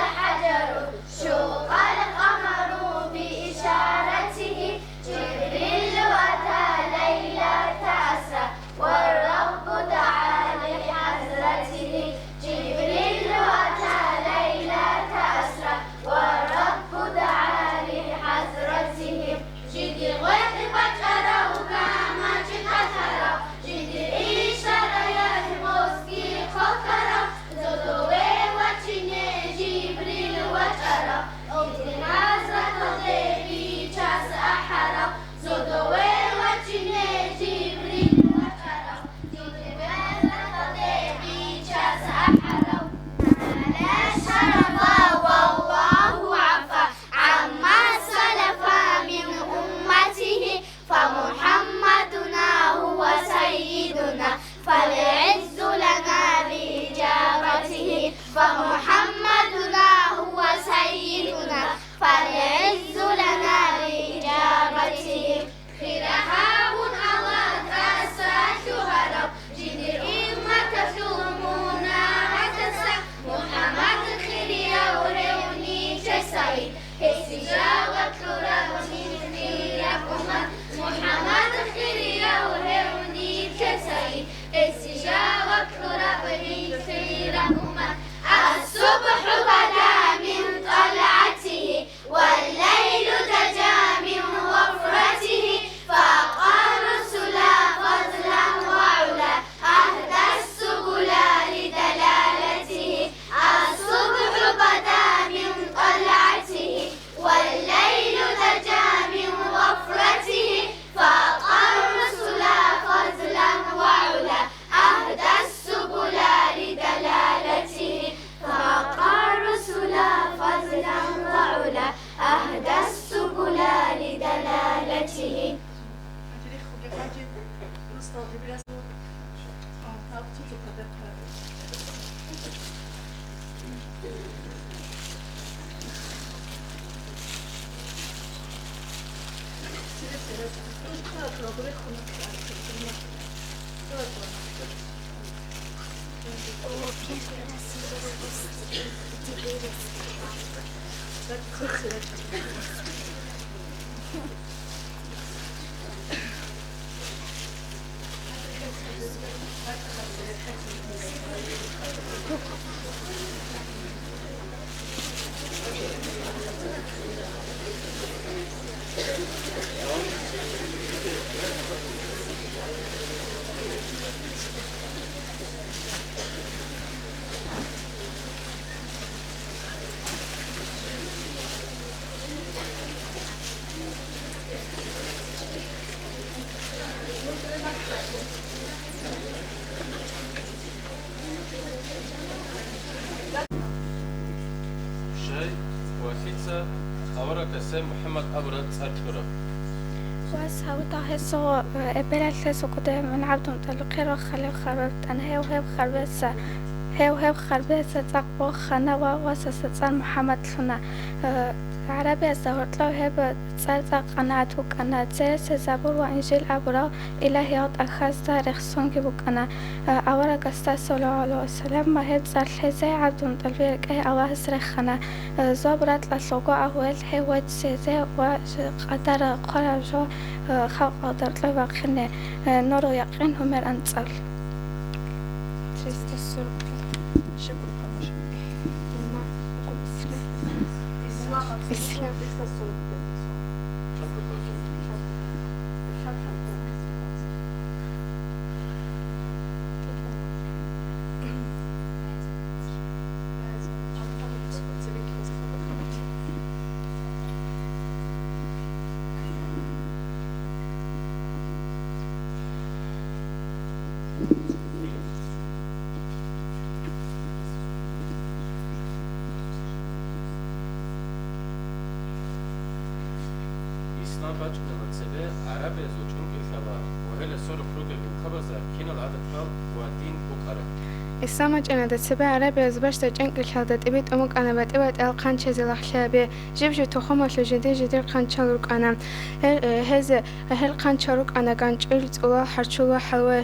C: شاي وفيتزا أورا كسام محمد أبرد أركرة
E: واسهوتا هسو ابلال سقطه من عبد مطلق خلي خربت انا هيو خربسه هيو خربسه تقبو خنا واسسان محمد لنا عربي استهرت له هب تصدق قناعت وقناعت زيس زبور وانجيل عبرا الهيات اخذ تاريخ سونك بقنا اورا قستا صلى الله عليه وسلم ما هب زرحزي عبد مطلق اي الله سرخنا زبرت لسوقو اول هيوت سيزي وقدر قرجو خلق قدرت له وقخنه نور يقين همر انصل İslam.
C: إسلام باج نمتسبة عربي زوجون كالخبا وهلا سور خروج الخبزة كنا العدد خال ودين بكرة
F: إسلام جانا دتسبة عربي زبش تجنك الخلدة إبيت أمك أنا بتبعت القان شذي الأخشابة جيب تخم الجديد جديد قان شلوك أنا هذا قان شلوك أنا قان شلت الله حرشوا حلوة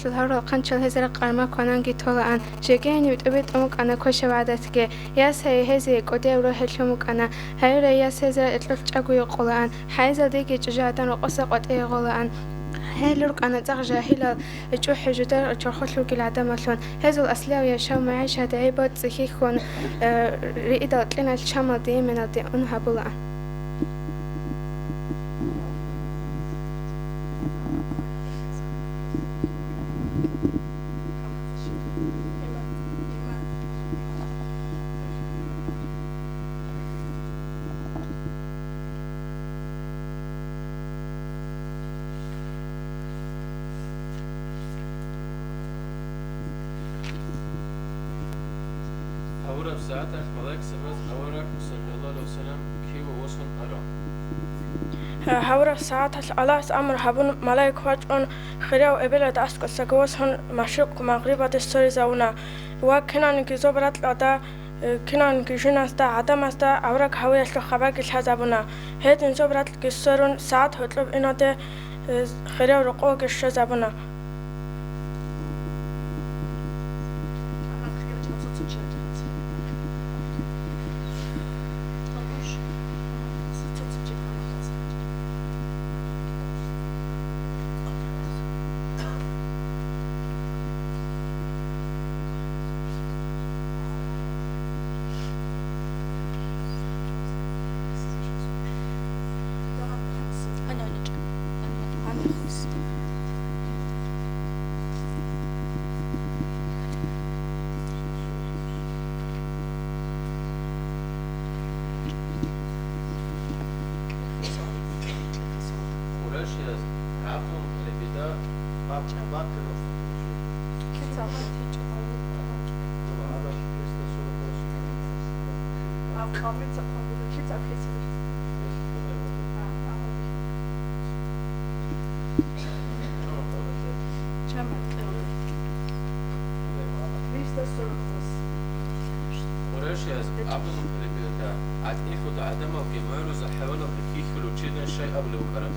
F: هذا قان شل هذا القرما كنا جيتولا أن جيجاني بتبعت أمك أنا كوش بعدتك ياس هذا قدي وروح الشمك أنا هاي ياس هذا إطلق أقوي قلان هذا ديك جاءتنا وقصة قطعي قلان هلوك أنا تغجى هلا تشوح جدار تشرخش لك العدم مثلاً هذا الأصل يا شو معيش هذا عيبات زكيكون رئيدة لنا الشمال دي من الديانها بلا
C: أورا بساعتك ملاك سبز أورا صلى الله عليه وسلم كيو وصن أرى
G: هورا ساعات الله أمر هبون ملاك وجون خيرو إبلة أسق سجوس هن مشرق مغربة السوري زونا وكنا نكذب برات لدا كنا نكجنا ستا عدم ستا أورا هوي أسلو خباك الحزبنا هاد نجوب برات الكسرون ساعات هطلب إنه ده خيرو رقوق الشزبنا
C: ورشيا عبد البداء باب ورشيا عبد البداء عاد إخو عدم وجمال وزحوله بكيخ ولو تشيل شيء قبل وكرم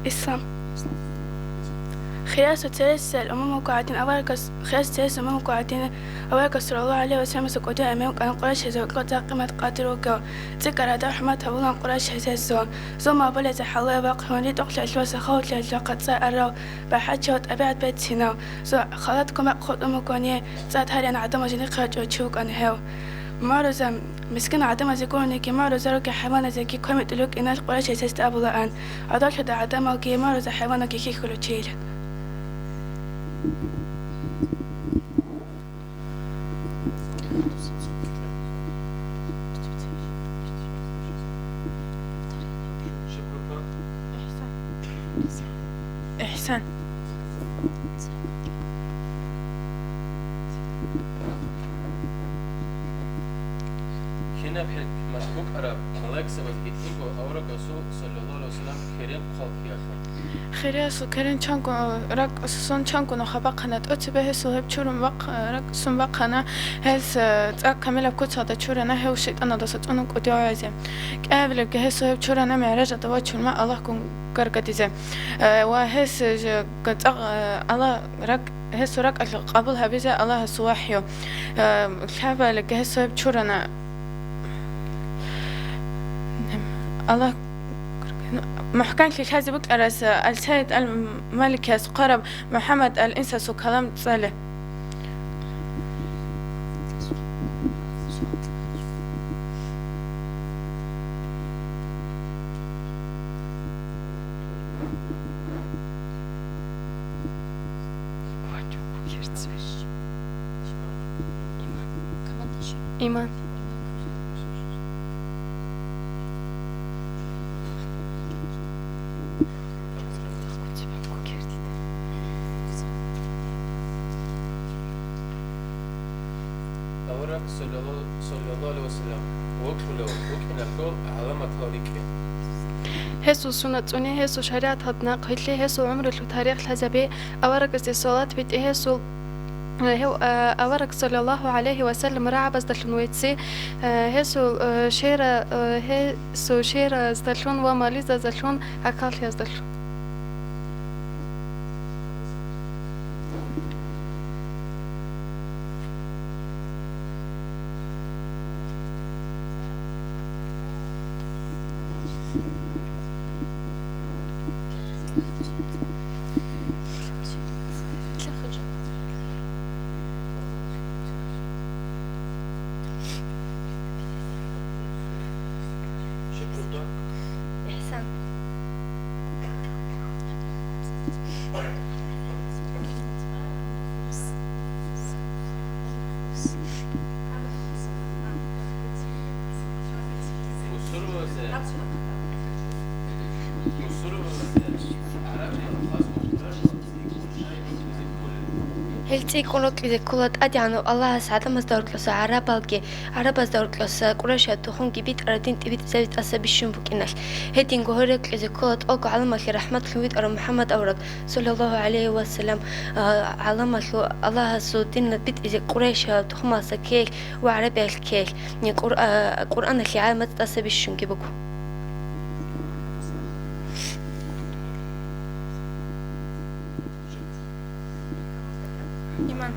F: إسلام خلاص تلس الأمم قاعدين أولكس خلاص تلس الأمم قاعدين أولكس صلى الله عليه وسلم سقوط أمام كان قريش زوجات قيمة قاتلوا جو ذكر هذا حماة هؤلاء قريش هزوا ثم بلز حلا باق هوني دخل الجواز خوت للجاقة صار بحاجة أبعد بيت هنا خلاتكم أخذ أمكانية زاد هذه أنا عدم جني خرج وشوك أنا هاو معرض مسكين عدم زكوني كي معرض زرق حيوان زكي كم تلوك إن القريش هزستقبل الآن عدل هذا عدم كي معرض حيوان كي كله تشيل إحسان
C: هنا بحق مسبوق عرب ملاك سبب إتنكو أورا قصو صلى الله عليه وسلم كريم خالقي آخر
F: خيرياسو كرين چانكو رك اساسون چانكو نخبقنا اتبه سوهب چورم وق رك سون وقنا هز تا كامل كوتا دا چورنا هو شيطان دا سطونو قديو عايزه قبل که سوهب چورنا معراج دا چورما الله كون قرقديزه وهس قطع الله رك هس رك قبل هبيزه الله سواحيو خبل که سوهب چورنا الله محكان في هذا بك أرس السيد الملك قرب محمد الإنساس وكلام صالح إيمان
C: صلى الله عليه وسلم وكله وكنا كل علامة تاريخه
F: هسو سنة سنة هسو شريعة هدنا قيل هسو عمر التاريخ الحزبي أورق الصلاة بيت هسو هو أورق صلى الله عليه وسلم رعب زدلنويتسي هسو شيرة هسو شيرة زدلون وماليزة زدلون أكال يزدلون
D: إحسان هلتي كولوت لي كولات أديانو الله سعادة مصدركلوس عربالكي عربازدركلوس قراشة تخون جبيت أردين تبيت زبيت أسبي شنبوك إناش هدين جوهرك لي كولات أوك علمك رحمة الويد أرى محمد أورك صلى الله عليه وسلم علمك الله سودين بيت إذا قراشة تخون سكيل وعربي الكيل قرآن اللي عامة أسبي شنبوك إيمان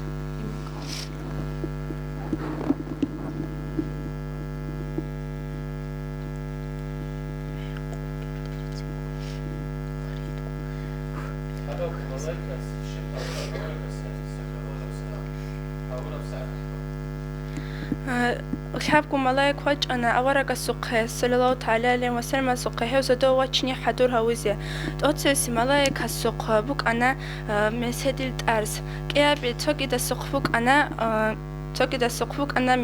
D: أصحابكم ملاك وجه أنا أورق السقه صلى الله تعالى عليه وسلم سقه وزدوا وجهني حضور هوزية تأتي ملاك السقه بك أنا مسدل أرز كيا بتوجد السقه بك أنا توجد السقه بك أنا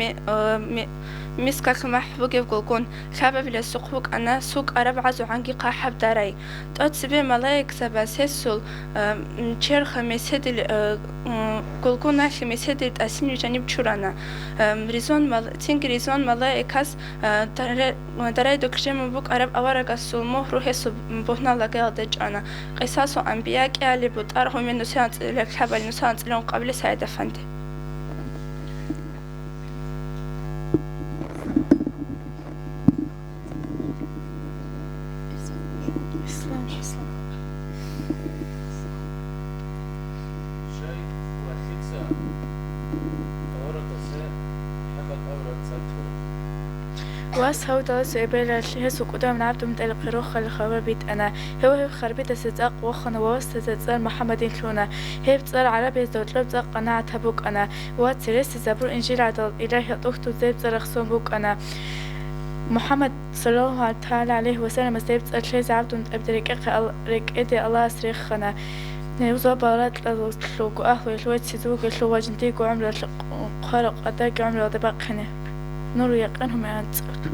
D: مسكك محبوك يقولون خابب للسقوك أنا سوق أربع عزو عنقي قاحب داري تأتي ملاك سباس هسول مشير خمسة قولون ناخي مسدل أسني جانب شرانا ريزون تينك ريزون ملاكاس داري دكشم بوك أرب أورق السول مهرو هسو بوهنا لقال دجانا قصاصو أنبياء اللي بطارهم من نسانت لكحب النسانت لهم قبل سعيد فندي واس هو داس إبرة هس وقدام نعبد من القروخ الخبر بيت أنا هو خربيت ستاق وخنا ووست تتصل محمد كلونا هي بتصل عربي دوتلب تاق قناع تبوك أنا واتسرس زبور إنجيل عدل إلهي أختو زيب زرخصون بوك أنا محمد صلى الله تعالى عليه وسلم زيب تلشيز عبد من أبدرك إدي الله سريخنا نيوزا بارات للوك أهوي شوية سيزوك شو وجنتيك وعمل خارق أداك عمل دبقني نور يقينهم عن تصوت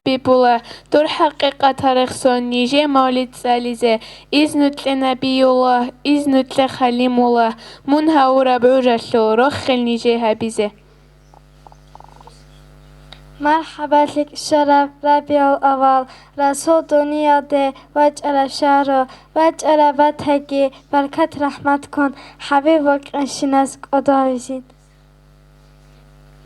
F: بيبولا دور حقيقة تاريخ سون نيجي مولد ساليزة إذنت لنبي الله إذنت لخليم الله منها وربع رشلو رخل نيجي هبيزة
E: مرحبا لك شرف ربيع الأول رسول دنیا ده وجعل شهر وجعل وطهگی برکت رحمت کن حبیب و قنشناس قداویزید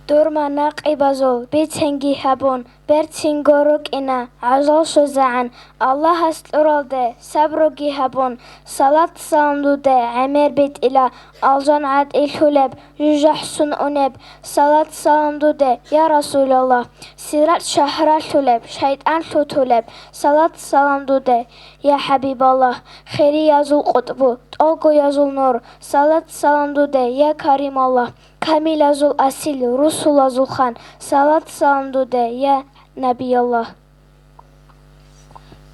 E: دورما ناقی بازول بیتنگی هبون برتنگوروک اینا عزال شزعن الله استرال ده صبروگی هبون صلاة سلام دو ده عمر بیت إلى الجان عد الحلب جحسن أنب صلاة سلام دو ده يا رسول الله سيرات شهر الحلب شيطان الحلب صلاة سلام دو ده يا حبيب الله خيري يزول قطبو تولقو يزول نور صلاة سلام دو ده يا كريم الله كامل يزول أسيل رسول يزول خان صلاة سلام دو ده يا نبي الله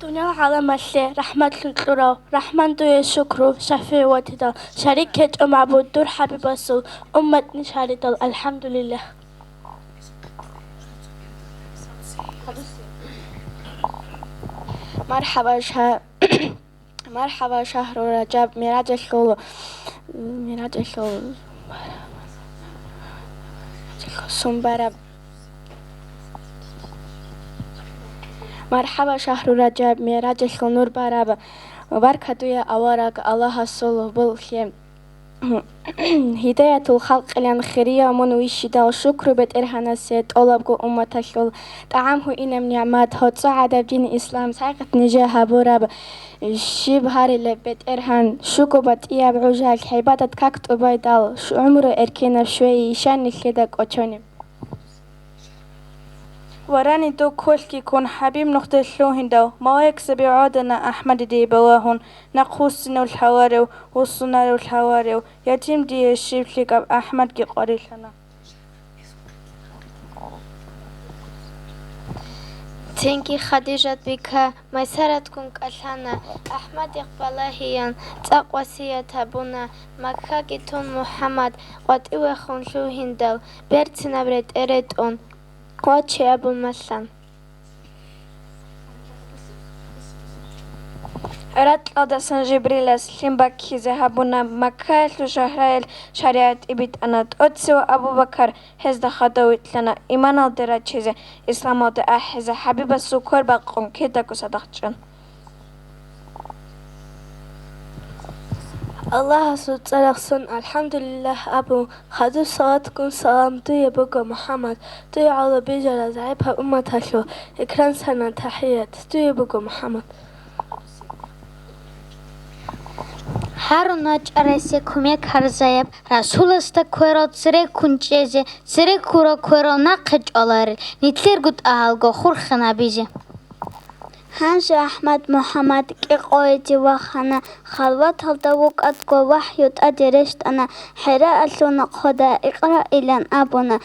E: دنيا على مشي رحمة الكرة رحمن دو شكر شفيع وتدال شركة معبود دور حبيب رسول أمة نشارد الحمد لله مرحبا مرحبا شهر رجب ميراج الشغل سنبرب مرحبا شهر رجب ميراج النور برابا وبركة أوارق الله الصلو بالخيم هداية الخلق لأن خيرية من ويشدا وشكر بيت إرهانا سيد أولابقو أمة الشغل طعامه إنم نعمات هو تصعد بدين إسلام ساقت نجاها بورابا شيب هاري لبيت إرهان شكو بات إياب عجال حيباتة كاكت أبايدال شو عمره إركينا شوي يشان نخيدك أتشوني
G: وراني دو كلكي كون حبيب نقطة شلوهن دو ما يكسب عادنا أحمد دي بواهن نقوسنا الحواري وصلنا الحواري يتم دي الشيب لك أحمد كي قريشنا
E: تنكي خديجة بك ميسرتكم كالحنا أحمد إقبالهيان تقوى سياتبونا مكاكتون محمد قد إوخون شوهن دو بيرتنا بريد إريدون قوتشي أبو المسلم
G: رات أدسن جبريل سليم بكي ذهبنا مكة شهرائل شريعة إبيت أنا أتسوى أبو بكر هزد خدويت لنا إيمان الدرا چيزة إسلام الدرا أحزة حبيب السكر بقوم كده كصدقشن
E: الله سلام الحمد لله أبو خذوا صلاتكم سلام دي بقى محمد دي على بيجا زعيبها أمة شو إكرام سنة تحيات دي بقى محمد
H: هر ناچ ارسه کمیک هر زیب رسول است کویرات سری کنچیزه سری کورا کویرا نقج آلار نیتلر گود اهلگا خور خنا بیزه
E: هنش أحمد محمد كقايتي وخنا خلوات هلدوك أتقو وحيوت أدرشت أنا حراء لنا قدا إقرأ إلى أبونا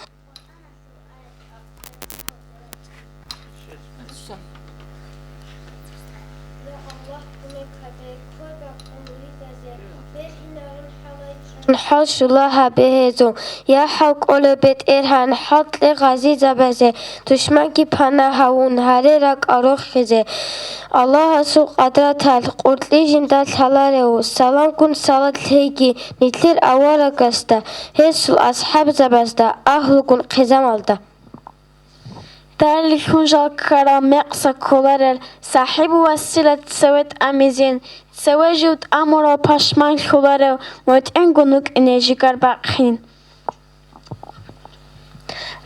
I: الحش الله بهزو يا حق أول بيت إرهان حط لغازي زبزه دشمن کی پناه هون هره رک آروخ خزه الله سو قدرت هل قرطلی جندل تلاره و سلام کن سالت هیگی نیتلر اوارا گسته هسو اصحاب زبزده اهل کن قزم الده دارل کنجال کرا مقصا کولارل صاحب وسیلت سویت امیزین سویجود امورا پشمان کولارل موت انگونوک انرژی گر بقین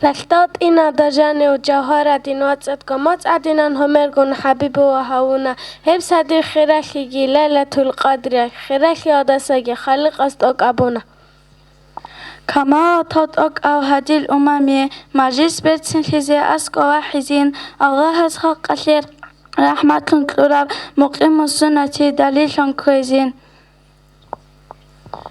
I: رفتات إنا دجاني وجوهرة واتسات كمات عدنا همرقون حبيب وهاونا هبس هدي خيراشي ليلة القدر خيراشي عدساقي خالق أستوك أبونا
D: كما تطق أو هدي الأمم مجلس بيتسن حزي أسكو وحزين الله خلق الخير رحمة تلوراب مقيم السنة دليل كويزين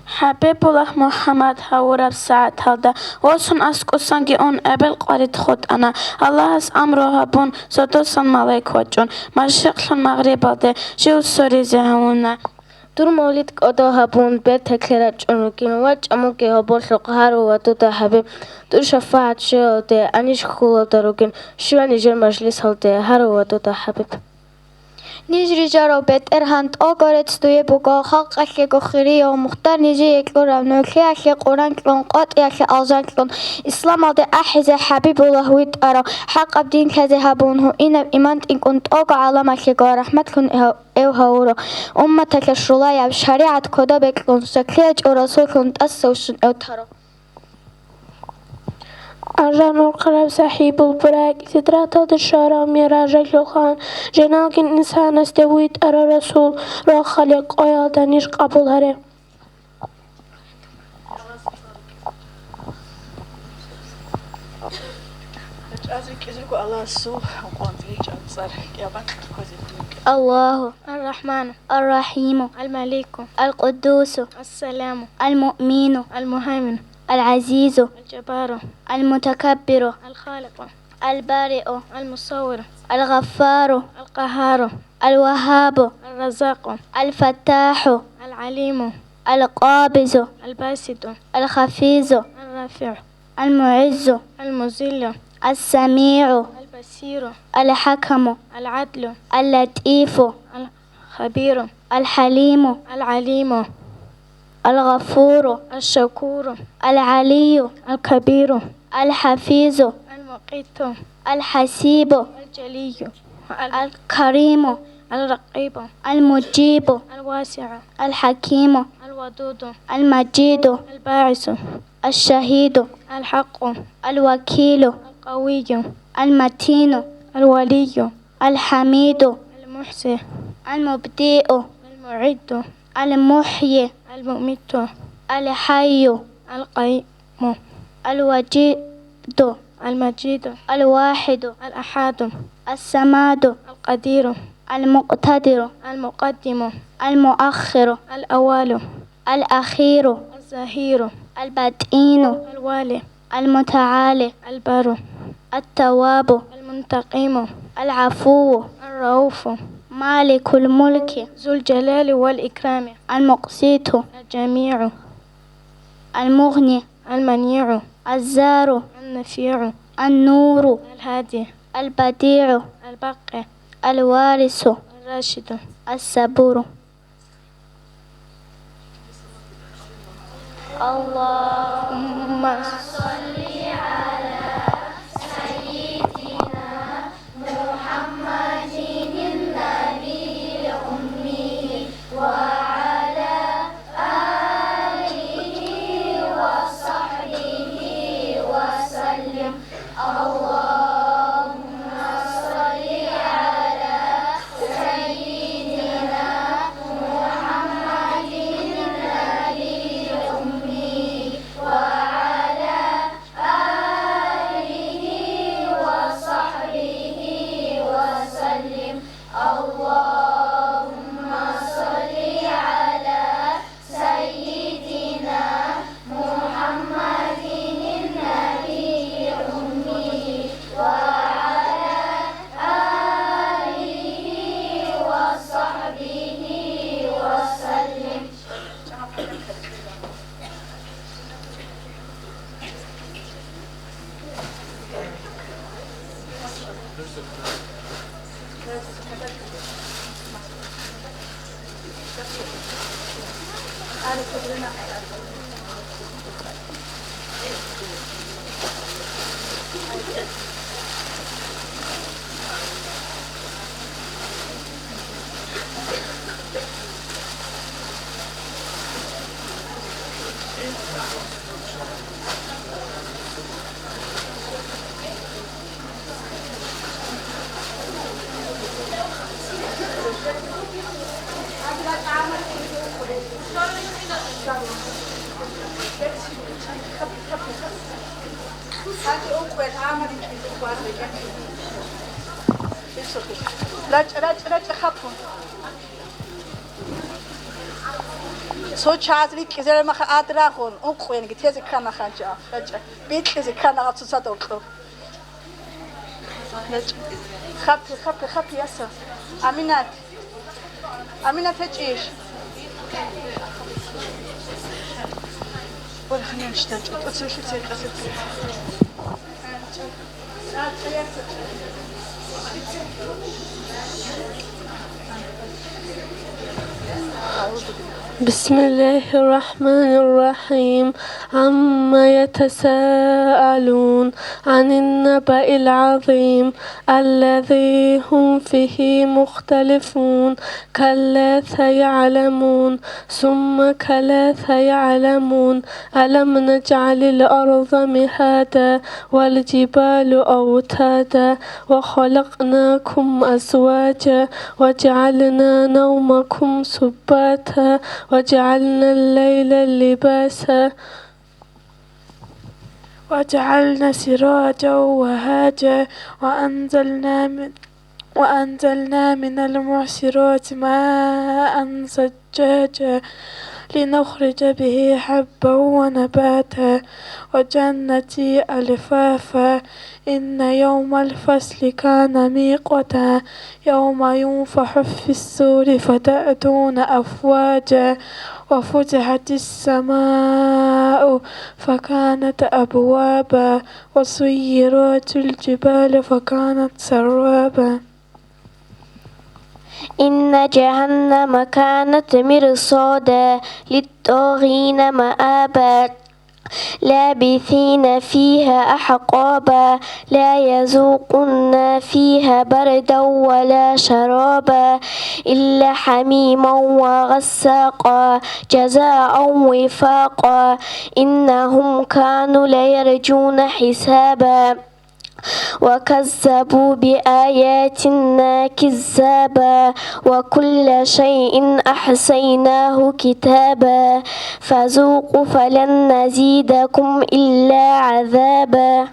D: حبيب الله محمد هورب ساعت هذا وصن أسكو سانجي أون أبل قريت خود أنا الله اس أمره بون سدوسن ملاك وجون مشرق المغرب هذا جو سوري زهونا
I: دور مولد قدوها بون بيت كيرج أنوكين وجه أموكي هبول شقهار وتوتا حبيب دور شفاعة شو ده أنيش خلا دروكين شو نيجر مجلس هالده هار وتوتا حبيب
H: نيجري جارو بيت إرهانت أو قريت دوي بوغا خلق أشي قخيري ومختار نيجي يكلو رمنوكي أشي قران كلون قط أشي ألزان كلون إسلام هذا أحزة حبيب الله ويت أرى حق أبدين كذي هبونه إن إيمانت إن كنت أوقع على مشي رحمة كلون إيو هورو أمتك الشلايا بشريعة كدا بكلون سكريج ورسول كنت أسوشن إيو ترى
I: أرجان القرب سحيب البراك سترات الشارع ميراج الخان جنالك الإنسان استويت أرى رسول را خلق آيا دانيش قبول هره
H: الله الرحمن الرحيم الملك القدوس السلام المؤمن المهيمن العزيز الجبار المتكبر الخالق البارئ المصور الغفار القهار الوهاب الرزاق الفتاح العليم القابض الباسط الخفيض الرافع المعز المذل السميع البصير الحكم العدل اللطيف الخبير الحليم العليم الغفور الشكور العلي الكبير الحفيظ المقيت الحسيب الجلي الكريم الرقيب المجيب الواسع الحكيم الودود المجيد الباعث الشهيد الحق الوكيل القوي المتين الولي الحميد المحسن المبدئ المعد المحيي المميت الحي القيوم الوجيد المجيد الواحد الأحد الصمد القدير المقتدر المقدم المؤخر الأول الأخير الظهير البدين الوالي المتعالي البر التواب المنتقم العفو الرؤوف مالك الملك ذو الجلال والإكرام المقسط الجميع المغني المنيع الزار النفيع النور الهادي البديع الباقي الوارث الراشد الصبور اللهم صل على سيدنا محمد النبي الأمي وعلى آله وصحبه وسلم اللهم صل على سيدنا محمد النبي الأمي وعلى آله وصحبه وسلم اللهم صل على سيدنا محمد النبي الأمي وعلى آله وصحبه وسلم
J: راج خطون صوت عازلي كذا ما أدراغون أقوين قلت هذا كان خانجا راج بيت هذا كان غطس صدقه راج خبي ياسر أمينات هجيش ولا خلينا نشتغل أتصل شو تسوي قصدي
K: بسم الله الرحمن الرحيم عما يتساءلون عن النبأ العظيم الذي هم فيه مختلفون كلا سيعلمون ثم كلا سيعلمون ألم نجعل الأرض مهادا والجبال أوتادا وخلقناكم أزواجا وجعلنا نومكم سباتا وجعلنا الليل لباسا
F: وجعلنا سراجا وهاجا وأنزلنا من المعصرات ماء ثجاجا لنخرج به حبا ونباتا وجنة ألفافا إن يوم الفصل كان ميقاتا يوم ينفخ في الصور فتأتون أفواجا وفتحت السماء فكانت أبوابا وسيرت الجبال فكانت سرابا
I: إن جهنم كانت مرصادا للطاغين مآبا لابثين فيها أحقابا لا يذوقون فيها بردا ولا شرابا إلا حميما وغساقا جزاء وفاقا إنهم كانوا لا يرجون حسابا وكذبوا بآياتنا كذابا وكل شيء أحصيناه كتابا فذوقوا فلن نزيدكم إلا عذابا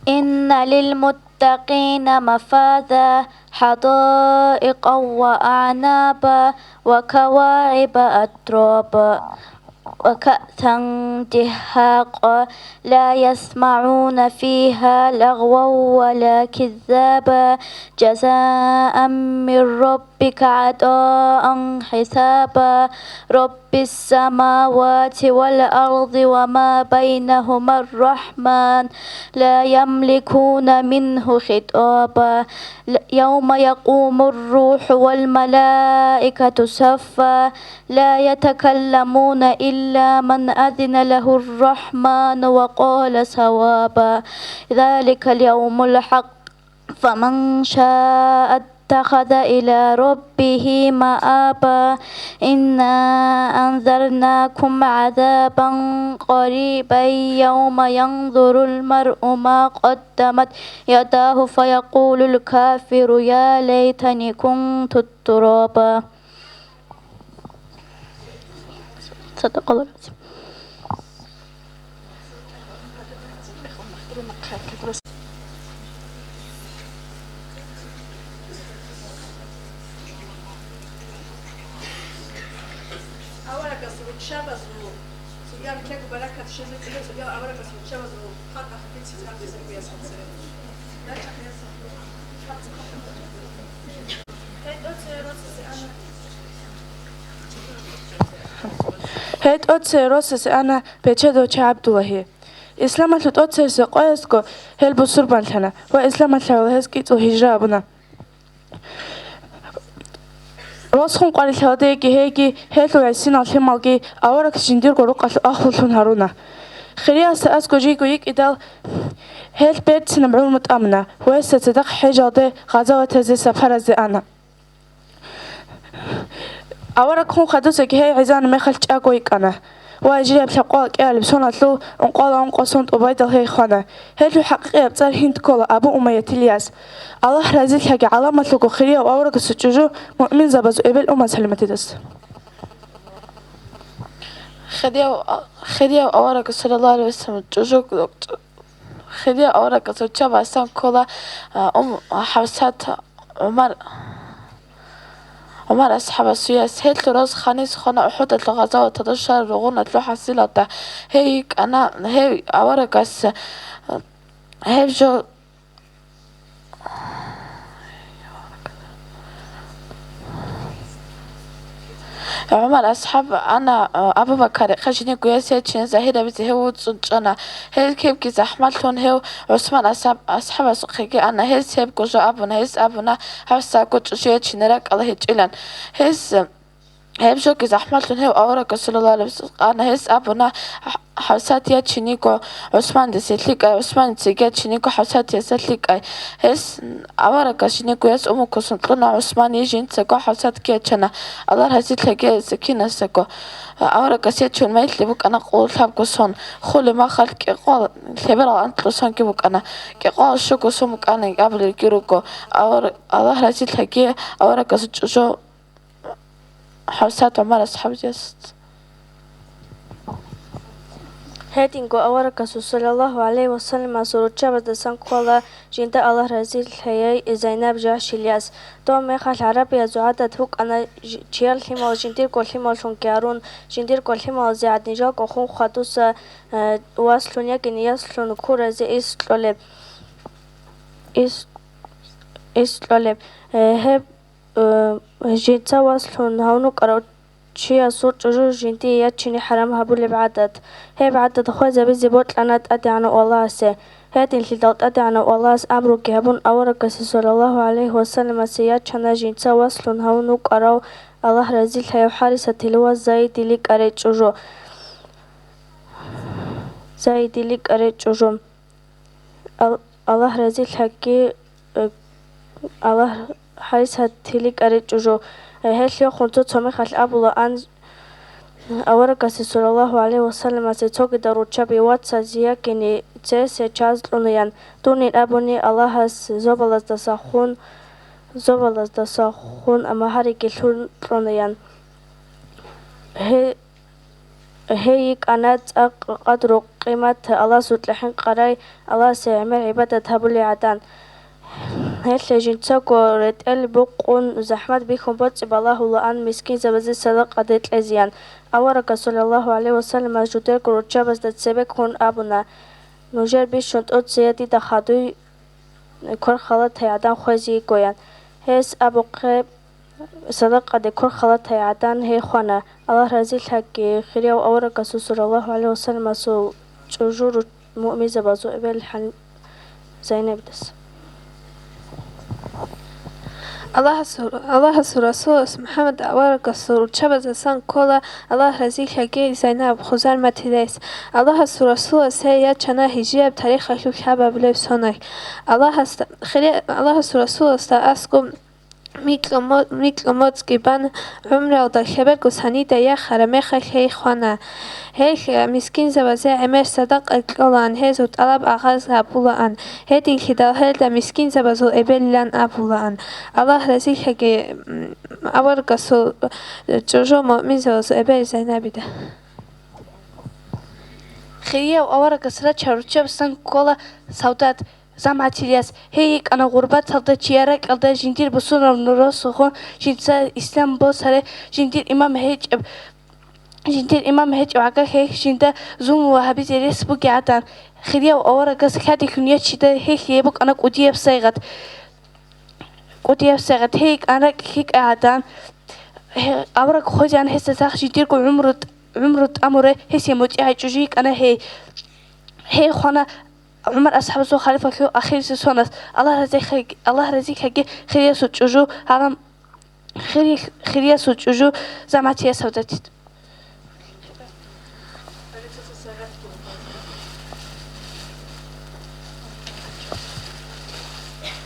H: إن للمتقين مفازا حدائق وأعنابا وكواعب أترابا وكأسا دهاقا لا يسمعون فيها لغوا ولا كذابا جزاء من ربك عطاء حسابا رب السماوات والأرض وما بينهما الرحمن لا يملكون منه خطابا يوم يقوم الروح والملائكة صفا لا يتكلمون إلا من أذن له الرحمن وقال صوابا ذلك اليوم الحق فمن شاء اتخذ إلى ربه مآبا إنا أنذرناكم عذابا قريبا يوم ينظر المرء ما قدمت يداه فيقول الكافر يا ليتني كنت الترابا صدق الله العظيم.
F: هيت أتسي روسس أنا بيتشدو عبد الله إسلام أتلت أتسي قيسكو هل بصور بانتنا وإسلام أتلو هسكيت وهجرابنا روسخون قال الهديكي هيكي هيتو عسين الحمالكي أورك جندير قروق أخلصون هارونا خليها سأسكو جيكو يك إدال هل بيت سنبعون متأمنة ويستدق حجادي غزوة زي سفر زي أنا أورك هون خدوسك هي عزان ما خلت أقويك أنا واجي بشقاق قال بسونتلو انقال انقصنت وبيد هي خانة هل حقيقة بصير هند كولا أبو أمية الياس الله رزق حاجة علامة لكو خليه وأورك السجوجو مؤمن زبز قبل أمة سلمة تدس خديه وأورك صلى الله عليه وسلم جوجو
K: خیلی آوره کسو چه باستم کلا حوست عمر أصحاب السياس هيل تراز خانيس خنا أحد الغزاة وتدشر رغونة لو حصيلة هيك أنا هي أوركس هي جو عمر أصحاب أنا أبو بكر خشني قياسية تشين زهيرة بزي هو تسجنا هي كيف كي زحمتون هو عثمان أصحاب سقيقي أنا هي سيب كوجو أبونا هيس أبونا هفسا كوجو شوية تشينراك الله يجيلان هيس هيب شو كي زحمتون هو أورك صلى الله عليه وسلم أنا هيس أبونا حوسات يا تشينيكو عثمان دسيتليك عثمان تيجي تشينيكو حوسات يسيتليك هيس أورك شينيكو يس أمك سنتلنا عثمان يجين تسكو حوسات كي تشنا الله هزيت لقي سكينة سكو أورك سيتشون ما يتلبك أنا قول ثابكو صن خل ما خلك قال ثبرا أنت لصان كيبك أنا كقال شو كسمك أنا قبل الكيروكو أور الله هزيت لقي أورك سجو حوسات عمر أصحاب جست
L: هاتينكو أورك صلى الله عليه وسلم سورتشا بدسان كولا جنت الله رزيل هي زينب جاش الياس تو ما خال عربي زعادة هوك أنا جيال حمال جنتير كل حمال شون كارون جنتير كل حمال زعاد نجاك وخون خاتوس واصلون يكن يصلون كورة زي إسلولب هب جنتا واصلون هونو كارو شيء صوت جوجو جنتي ياتشني حرام هبول بعدد هي بعدد خوازة بزبوت لنا أدعنا والله سه هاتين اللي دلت أدعنا والله أمرو كهبون أورك صلى الله عليه وسلم سياتشنا جنتا واصلون هونو كارو الله رزيل هي حارسة تلوا زايد لك أريد جوجو زايد لك أريد جوجو الله رزيل هكي الله حارسة تلك أريد جوجو هل خنتو تسمي خل أبو لأن أورك صلى الله عليه وسلم سيتوك دروتشا بواتسا زيا كني تسي جاز لونيان دوني أبوني الله زوبلاز دساخون أما هاري كيلون لونيان هيك أنا قدر قيمة الله سوتلحين قراي الله سيعمل عبادة هبولي عدان هل جنتك ورد البقون زحمت بكم بطب الله لأن مسكين زبزي صدق ديت لزيان أورك صلى الله عليه وسلم جدرك رجابز دت سبك هون أبونا نجار بيشونت أد زيادي دخادوي كل خلط هيعدان خوزي قويان هيس أبو قيب صدق دي كل خلط هيعدان هي خوانا الله رزيل حقي خيريو أورك صلى الله عليه وسلم سو جوجور مؤمن زبازو إبال حن زينب دس الله رسول محمد أورك السور شبز سان كولا الله رزيل حقي زينب خزار متليس الله رسول سيا چنا هجيب تاريخ خلو حبا بليف سونك الله رسول است اسكم میکلموت گیبان عمره و در خبر گسانی دیا خرمه خیلی خانه هیچ مسکین زبازه امر صدق اکلان هزو طلب آغاز ابولان هدین خدال هر مسکین زبازو ابلان ابولان الله رزق هگی آور گسو جوجو مؤمن زبازو ابل زینبیده
M: خیلی آور گسلا چروچه بسن کولا سودات زماتيلياس هيك أنا غربت صدق شيارك على جندير بسون النراس خون جنسا إسلام بوسره جندير إمام هيج وعكا هيك جندا زوم وهابي زيرس بوكي عتان خديا وأورا قص كادي كنيا شدا هيك يبوك أنا قديا بسيغت هيك أنا هيك عتان أورا خوجان هسه ساخ جندير كو عمرت أمره هسه موتي هيجوجيك أنا هي خنا عمر أصحاب سو خليفة كيو أخير سونس الله رزق حقي خير سوتشوجو هرم خير سوتشوجو زماتيا سودتيت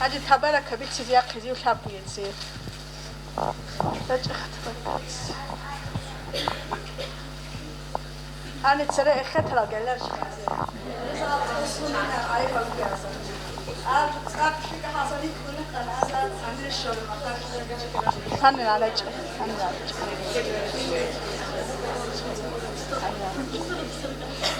J: هذه تبارك كبير تزيا قزي وشاب يتصير أنا ترى أخذت لا قلنا شو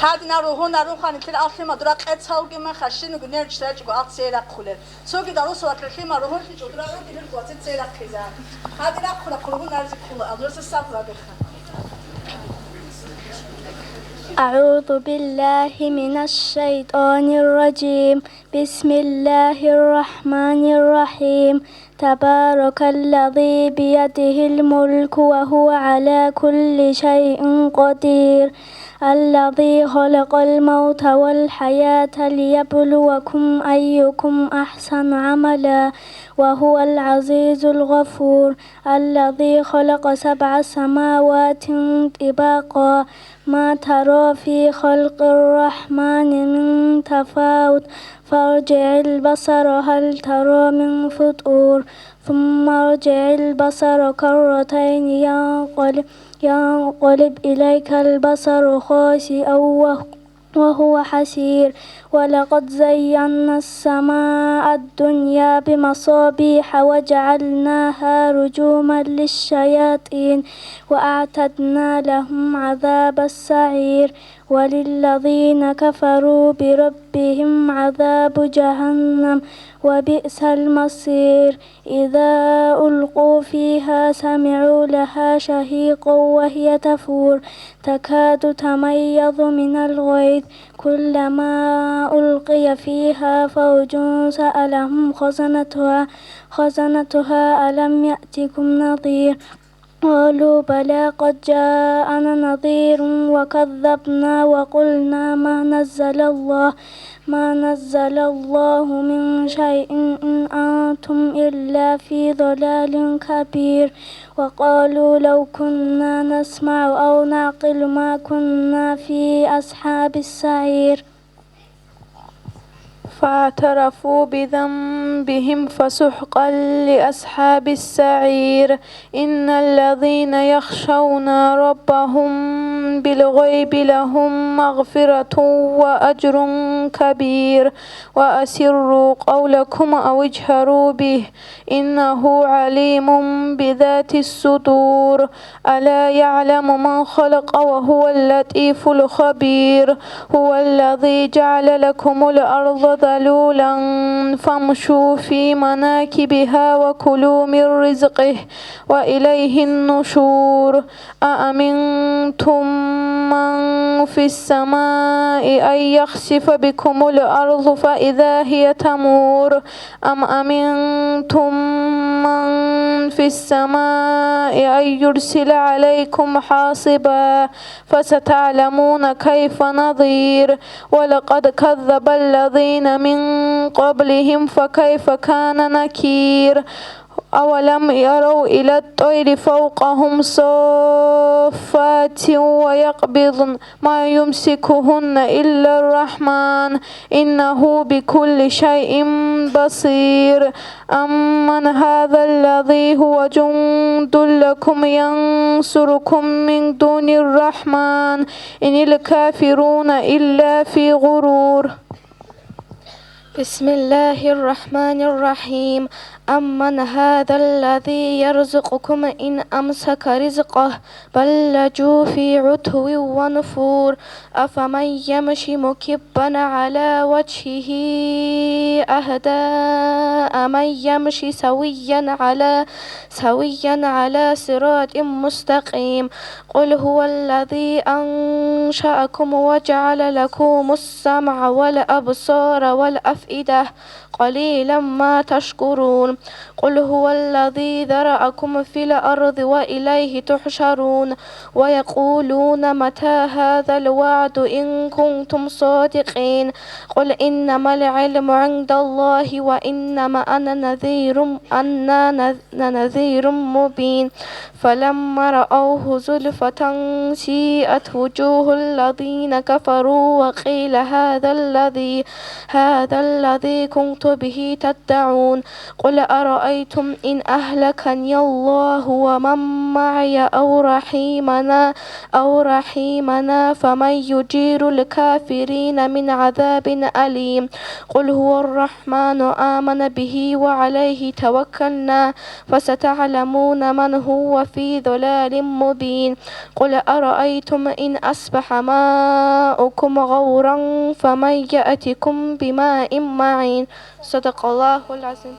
J: هادي نارو خاني كل أصلي ما دراك أتصاوج ما خشين وقنير جتاج وقعد سيرك خلل سوقي دارو سوات الخيم ما روحش جدرا ودي القوات سيرك خزان هادي لا خلا كلهم نارزك خلا أدرس السافر بخن
H: أعوذ بالله من الشيطان الرجيم بسم الله الرحمن الرحيم تبارك الذي بيده الملك وهو على كل شيء قدير الذي خلق الموت والحياة ليبلوكم أيكم أحسن عملا وهو العزيز الغفور الذي خلق 7 سماوات طباقا ما ترى في خلق الرحمن من تفاوت فارجع البصر هل ترى من فطور ثم ارجع البصر كرتين ينقلب إليك البصر خاسئا وهو حسير ولقد زينا السماء الدنيا بمصابيح وجعلناها رجوما للشياطين وأعتدنا لهم عذاب السعير وللذين كفروا بربهم عذاب جهنم وبئس المصير إذا ألقوا فيها سمعوا لها شهيقا وهي تفور تكاد تميز من الغيظ كلما ألقي فيها فوج سألهم خزنتها ألم يأتكم نذير قالوا بلى قد جاءنا نذير وكذبنا وقلنا ما نزل الله من شيء إن أنتم إلا في ضلال كبير وقالوا لو كنا نسمع أو نعقل ما كنا في أصحاب السعير
K: فاعترفوا بذنبهم فسحقا لأصحاب السعير إن الذين يخشون ربهم بالغيب لهم مغفرة وأجر كبير وأسروا قولكم أو اجهروا به إنه عليم بذات الصدور ألا يعلم من خلق وهو اللطيف الخبير هو الذي جعل لكم الأرض ذلولا فامشوا في مناكبها وكلوا من رزقه وإليه النشور أأمنتم من في السماء أن يخسف بكم الأرض فإذا هي تمور أم أمنتم من في السماء أن يرسل عليكم حاصبا فستعلمون كيف نظير ولقد كذب الذين من قبلهم فكيف كان نكير أولم يروا إلى الطير فوقهم صافات ويقبضن ما يمسكهن إلا الرحمن إنه بكل شيء بصير أمن هذا الذي هو جند لكم ينصركم من دون الرحمن إن الكافرون إلا في غرور
N: بسم الله الرحمن الرحيم أمن هذا الذي يرزقكم إن أمسك رزقه بل لجوا في عتو ونفور أفمن يمشي مكبا على وجهه أهدى أمن يمشي سويا على صراط مستقيم قل هو الذي أنشأكم وجعل لكم السمع والأبصار والأفئدة قليلا ما تشكرون قل هو الذي ذرأكم في الأرض وإليه تحشرون ويقولون متى هذا الوعد إن كنتم صادقين قل إنما العلم عند الله وإنما أنا نذير مبين فلما رأوه زلفة سيئت وجوه الذين كفروا وقيل هذا الذي كنت به تدعون قل أرأيتم إن أهلكني الله ومن معي أو رحيمنا فمن يجير الكافرين من عذاب أليم قل هو الرحمن آمن به وعليه توكلنا فستعلمون من هو في ضلال مبين قل أرأيتم إن أصبح ماؤكم غورا فمن يأتكم بماء معين صدق الله العظيم.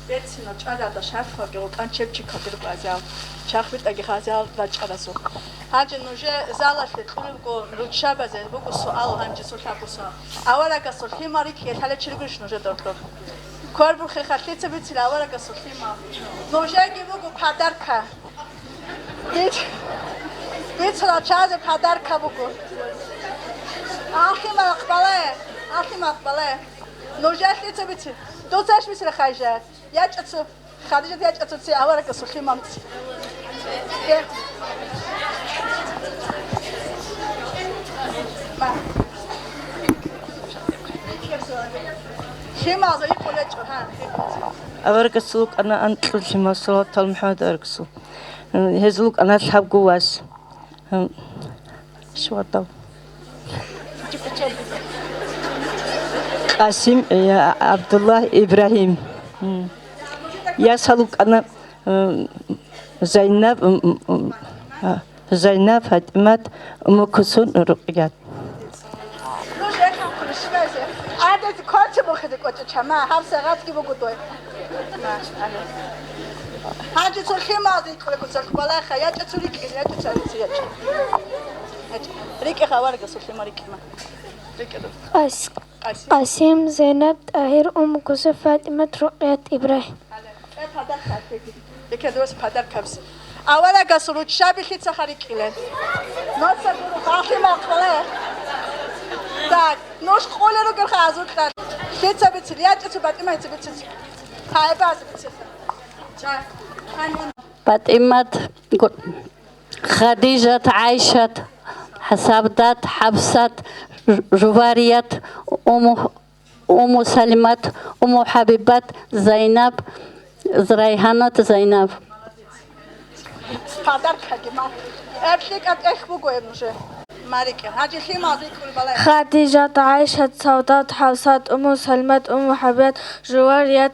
J: بيتنا جالا دا شافا جو كان شبشي كاتر بازاو شاخبت اگه خازال دا جالاسو هاج نوجه زالا فيتلو جو روتشا بازن بوكو سؤال هانج سولتا بوسا اولا کا سولتي ماري كي حاله چرگش نوجه دكتور کار بر خخاطی تبیت اولا کا سولتي ما نوجه گي بوكو پادر کا بیت را چاز پادر کا بوكو آخی مقبله نوجه لی تبیت دو تاش میسر خایجه یاج اتو خدیجه یاج اتو تی اولا کا سولتي مامت
O: أوركسلوك أنا أنتظر شما صلاة المحمد أوركسو هزلوك أنا أصحاب جواز شو أطاو قاسم يا عبد الله إبراهيم يا سلوك أنا زينب فاطمة أم كلثوم رقيات
J: عادت کارت بخده کوچه چما هم ساعت کی بگویی هاجی تو خیلی مازی کلی کوچه بالا خیاط چطوری کی یا تو چطوری سیاچ ریک خوار که سوخی ماری کی ما
H: قاسم زينب طاهر أم كلثوم فاطمة رقية إبراهيم
J: یکی دوست پدر کبس اولا که سرود شبی خیلی سخری کیله ناصر برو خیلی مقبله так نوش خوله رو گل خازوق کرد خیلی تبیت لیات تو فاطمه تبیت های باز بتیخ
P: فاطمة خديجة عائشة حسابدات حفصة جوارية أم سلمة أم حبيبة زينب ريحانة زينب
J: پدر کردیم افشیک ات اخ بگویم نوشه ماريكا هاجي خيمة ذيك بالبلاء
N: خديجة عائشة سودات حفصة أم سلمة أم حبيبة جوارية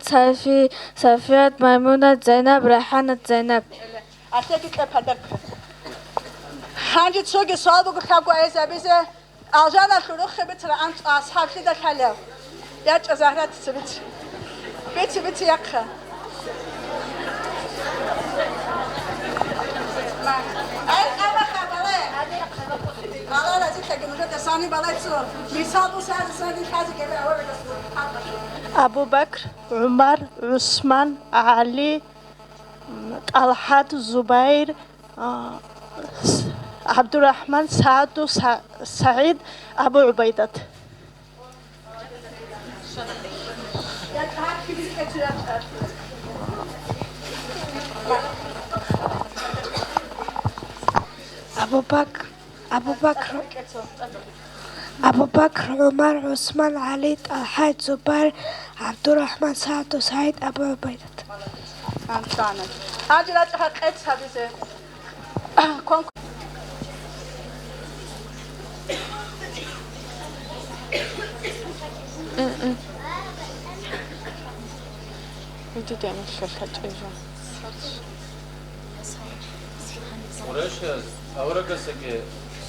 N: صفية ميمونة زينب ريحانة زينب
J: أشتكي كبدر هاجي تسوق صادق وخاقو عيسى بيزة أجانا خلوخ بتر أنت أصحاب كده خلاو ياج زهرات تبت بيتي يقخا
Q: أبو بكر عمر عثمان علي طلحة زبير عبد الرحمن سعد سعيد أبو عبيدة
R: أبو بكر عمر عثمان علي طلحة زبير عبد الرحمن سعد سعيد أبو عبيدة
J: هاجي لا تحققت هذه كون
K: انت تعمل شركة ايجا
C: ورش اورقسك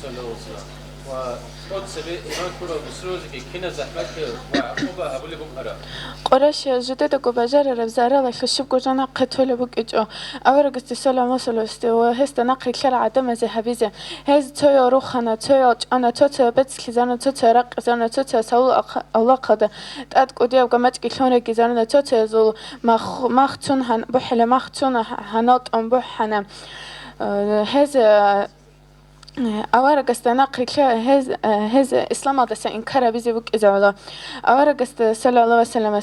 C: سلوسلا وقد سبي إيمان كورا بسروزك كنا زحمك وعقوبة هبولي بمهرة
K: قرش جدد كوباجر ربزارة لخشب كوجانا قتول بوك إجو أورق استسلام وصل وهست نقل كلا عدم زي حبيزة هز توي روخنا توي أنا توي بس كزانا توي رق زانا توي سول الله قد تأد كودي وقامت كلون كزانا توي زول مختون هن بحلا مختون هنات أم بحنا هز أوارق استناقي هز إسلام هذا سإنكر بيزبك إذا ولا أوارق صلى الله عليه وسلم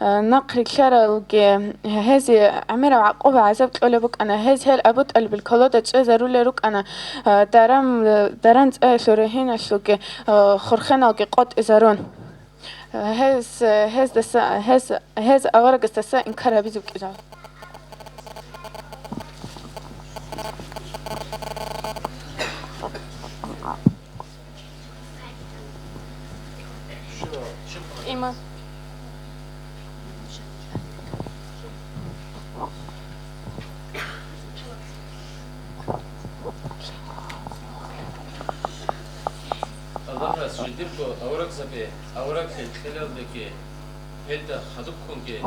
K: نقري كلارا هز عمر عقوبة عذاب كل بك أنا هز هل أبوت قلب الكلودة زرول رك أنا دران شرهين شوك خرخنا قط إزارون هز أوارق استنكر بيزبك إذا إيمان
C: الله سجديركو أورك زبي أورك الخلال دكي هيدا خدوكم كي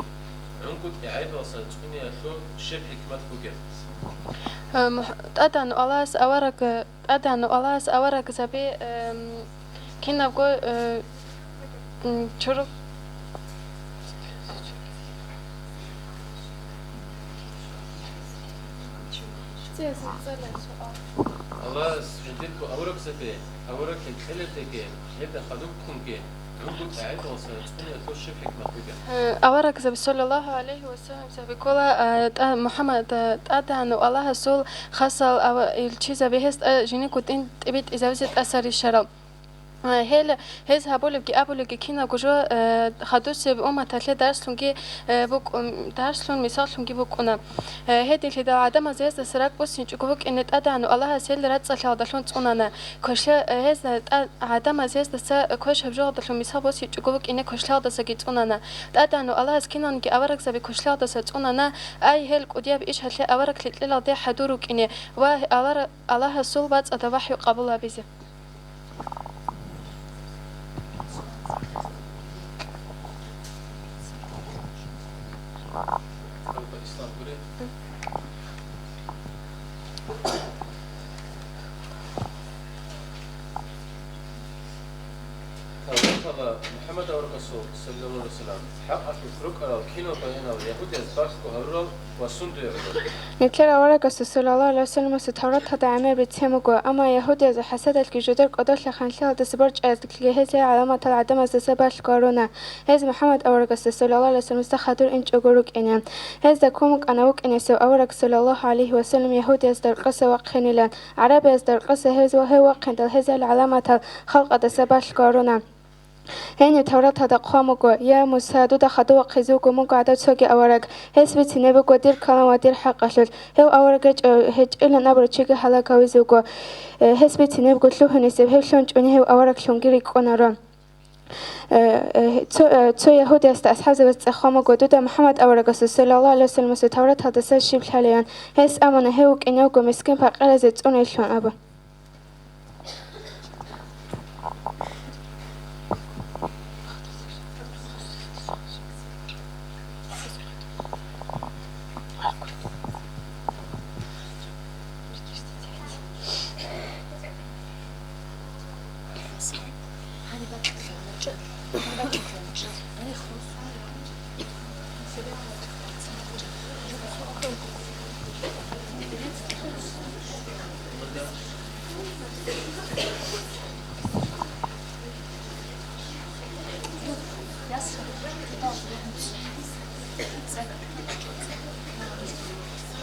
C: عنكم إعادة وصل تقني شو شبه حكمة فوقه
D: أدان الله أورك زبي كنا بقول شرب
C: الله سجديركو أورك زبي أورك الخلال دكي هيدا خدوكم كي عنكم إعادة وصل تقني شو شبه حكمة فوقه
D: أورك زبي صلى الله عليه وسلم زبي كلا محمد أدان الله سول خاصة أو الشيء زبي هست جيني كنت تبيت إذا بزت أثر الشراب هز هابولك أبولك كنا كجوا خدوس بأمة تلي درس لونكي بوك درس لون مثال لونكي بوك أنا هدي اللي دا عدم زيز سرق بس نجوك إن تأدى إنه الله سيل رد صلى دلون تقولنا كش هز عدم زيز دس كش بجوا دلون مثال بس نجوك إن كش لا دس جيت تقولنا تأدى إنه الله سكينا إنك أورك زبي كش لا دس تقولنا أي هل قديا بإيش هل أورك لتلا ده حدورك إنه الله سول بس أتوحي قبولها بيزه
C: محمد ورسول صلى الله عليه وسلم حق الفرق على كينو بيننا واليهود يزبط وهرب وسند
F: نتلر أورك صلى الله عليه وسلم ستورات هذا عمل بتسمعه أما يهود إذا حسد الكجودر قدرت لخنشل دسبرج هذه علامة العدم السبب كورونا هذا محمد أورك صلى الله عليه وسلم استخدر إنج أجورك إنهم هذا كومك أنا وك إن سو أورك صلى الله عليه وسلم يهود يصدر قصة وقنيلا عرب يصدر قصة هذا وهو وقندل هذه العلامة خلق السبب كورونا هني تورات هذا قامكو يا مساعدو دخدو وقزوكو مكو عدد سوكي أورك هسبت نبكو دير كلام ودير حقشل هو أورك هج إلا نبرو تشيكي حلاكا ويزوكو هسبت نبكو تلوه نسيب هل شون جوني هو أورك شونجيري كونارون تو يهود است أصحاب بس قامكو دودا محمد أورك صلى الله عليه وسلم ستورات هذا سشيب حاليا هس أمانة هوك إنوكو مسكين فقال زت أونيشون أبا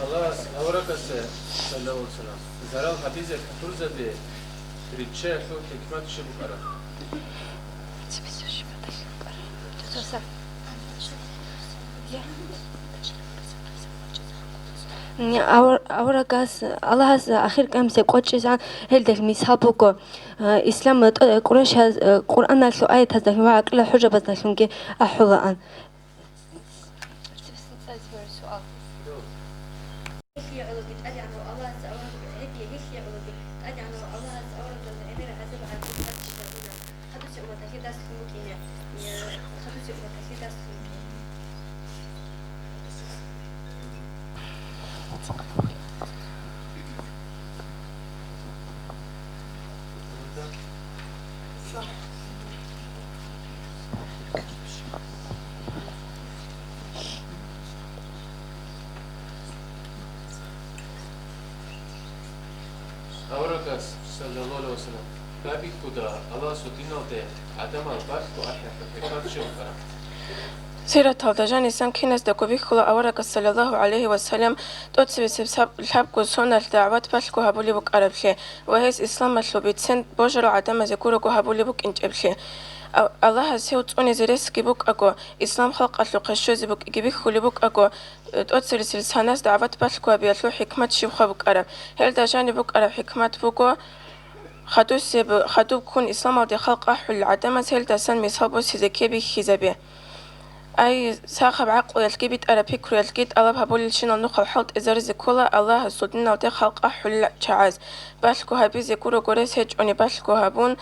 C: خلاص أورك صلى الله عليه وسلم زرال حديث كترزة بريتشة شو حكمة شو بكرة
R: أوركاس الله آخر كم سقطشان هل ده مثال بقول إسلام قريش قرآن شو آية هذا هو أكل حجة بس لكن كي أحلان
C: أورك أوركاس صلى الله عليه وسلم بابي كودا الله سودينو ده عدم البال وأحيا فكرة شوفرا
G: سيرة الدجان سانكينس دكوبيكولا أورك صلى الله عليه وسلم توتسبي سبسب الحبكو سونا الدعوات باشكو هابولي بوك أربشي وهيس إسلام مطلوبي تسن بوجرو عدم زكورو هابولي بوك إنج أبشي الله سيوت أوني زريسكي بوك أكو إسلام خلق أتلو قشوزي بوك إجيبيك خولي بوك أكو توتسبي سلساناس دعوات باشكو هابيتلو حكمة شيوخا بوك أرب هل دجاني بوك أرب حكمة بوكو خدو كون إسلام أو دي خلق أحو العدم هل دسان مصابو سيزكي بي خيزابي أي ساخب عقل يلقيت أنا بيكرو يلقيت الله هبول شنو نخل حلت إزار زكولا الله سودنا وده خلق أحل شعاز باشكو هبي زكورو قريس هج أني باشكو هبون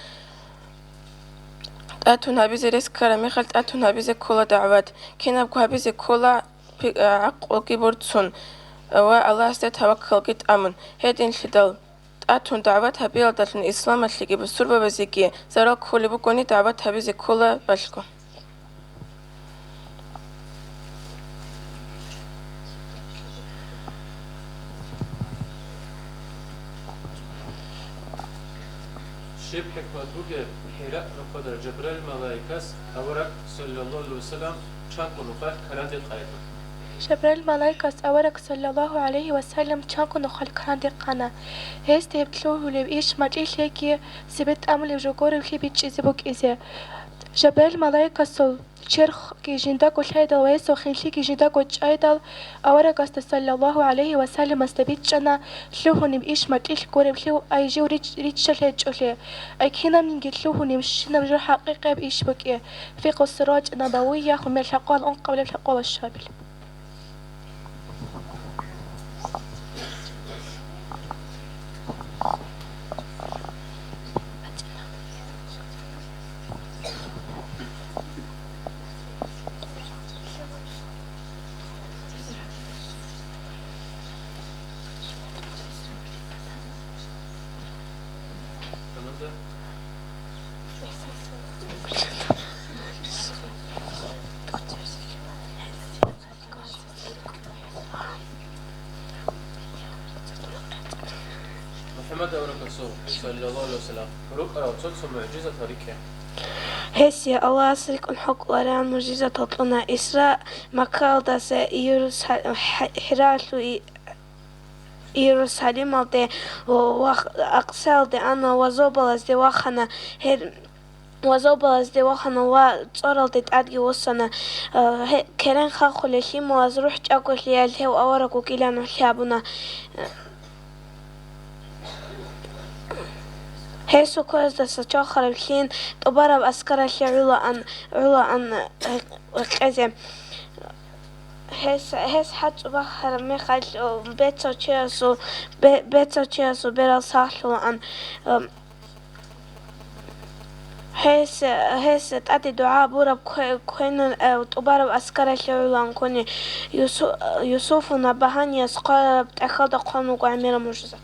G: أتون هبي زريس كرامي خلت أتون هبي زكولا دعوات كنا بكو هبي زكولا عقل كيبورتسون والله استت هوكل قيت أمن هيدين شدال أتون دعوات هبي لدلن إسلام اللي بسربة بزيكي زراك خولي بكوني دعوات هبي زكولا باشكو
C: شب حكمة بوجه حراء نقدر جبريل ملايكاس أورك صلى الله عليه وسلم شانكو نقاط كراندي قايد
M: جبريل ملايكاس أورك صلى الله عليه وسلم شانكو نخل كراندي قانا هست يبتلوه لبيش مجيش لكي سبت أمل وجوكور وكي بيتش إزبوك إزي جبريل ملايكاس شرخ كي جندك وشايدل ويسو خنشي كي جندك وشايدل أورك صلى الله عليه وسلم استبيتش أنا شلوه نبيش مجيش كوري بشلو أي جو ريتش شلي أي كنا من قتلوه نمشينا بجو حقيقة بإيش بكي في قصراج نبوية هم يلحقوا الأنقى ولا يلحقوا الشابل
C: محمد أورك صلى الله عليه وسلم روك أو تصل معجزة طريقة
M: هسي الله أسرق الحق وران معجزة تطلنا إسراء مكال داس حراسو يروساليم ده وأقسال ده أنا وزوبلاس ده وخنا هر وزوبلاس ده وخنا وصارل ده أدي وصنا كرن خاخل شيء موازروح جاكو ليالته وأوركو كلا نحيابنا هسه كوز ده سجاخر الحين تبارب أسكر الشيء علا أن كذا هس حد بخر مخال بيتو تشيسو بيرا صاحلو أن هس تأتي دعاء بورب كوين تبارب أسكر الشيء علا كوني يوسف نبهان يسقى بتأخذ قانون وعمير معجزة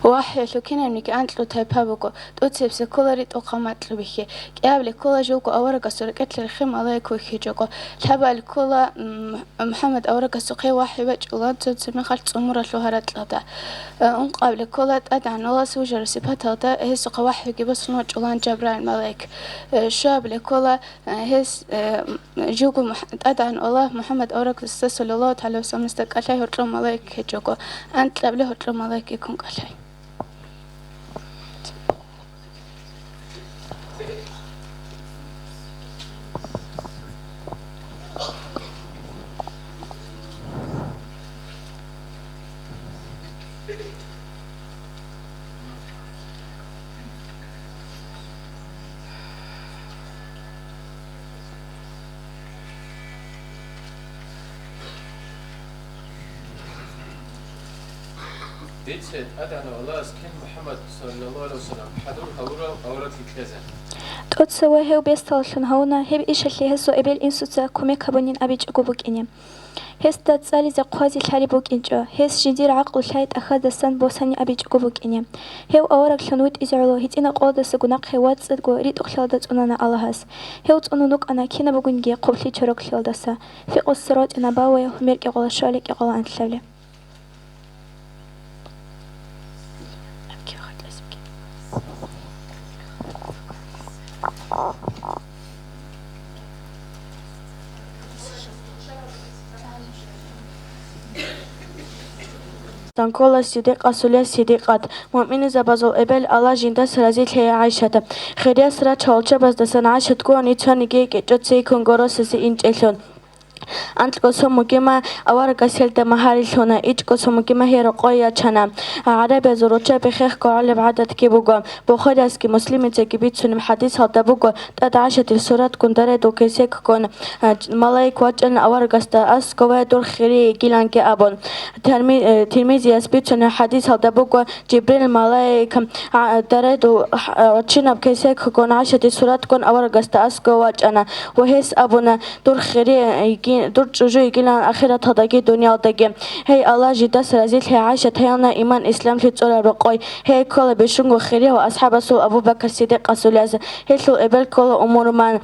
F: واحد لو كنا منك أنت لو تبابكو توتسب سكولاري توقامات لبيخي قبل كل جوكو أورك سرقت الخيم الله يكوي جوكو تبع الكل محمد أورك سقي واحد بجولان توتسب نخلت أمور شهرات لهذا قبل كل أدعى الله سوجر سبات هذا هي سق واحد جبس نوع جولان جبران ملاك شاب لكل هس جوكو أدعى الله محمد أورك صلى الله عليه وسلم استقال له رحم ملاك جوكو أنت قبله رحم ملاك يكون قلعي
C: أدعنا الله أسكن محمد صلى الله عليه وسلم حضور أورات الكذا
D: تسوي هو بيستلشن هونا هب إيش اللي هسو إبل إنسوتا كومي كابونين أبيج أقوبك إني هس تتصالي زي قوازي الحالي بوك إنجا هس جدير عقل شايت أخذ السن بوساني أبيج أقوبك إني هو أورك شنوت إزعلو هيتينا قوضة سقناق هوات صدقو ريد أخلادت أنانا اللهس هو تأنونك أنا كينا بقنجي قبلي شرق خلادسا في قصرات أنا باوي هميرك يقول شالك يقول عن شالي
L: تنقل صديق سولي صديقات مؤمن زبازل إبل الله جندا سرازيل هي عايشة خيريا سرا تشالچه بس دسن عايشة كوني تانيجي كجت سي كونغورس سي إنجلون أنت قسم مجمع أوار قسيل تمهاري لهنا إيش قسم مجمع هي رقية شنا عربي زروجة بخير قال بعدد كيبوجا بخير أسكي مسلم تجيبيت سنم حديث هذا بوجا تدعشة السورة كندرة دوكسيك كون ملاك وجن أوار قستا أس قوي دور خيري جيلان كأبون تلميذ يثبت سنم حديث هذا بوجا جبريل ملاك درة دو وجن بكسيك كون عشة السورة كون أوار قستا أس قوي جنا وهس أبونا دور خيري دور جوجو يجيلان آخرة هداقي دنيا هداقي هي الله جدا سرازيل هي عاشت هيانا إيمان إسلام في تورا رقاي هي كل بشنغ خيري وأصحاب سو أبو بكر الصديق أسولياز هي لو إبل كل أمور من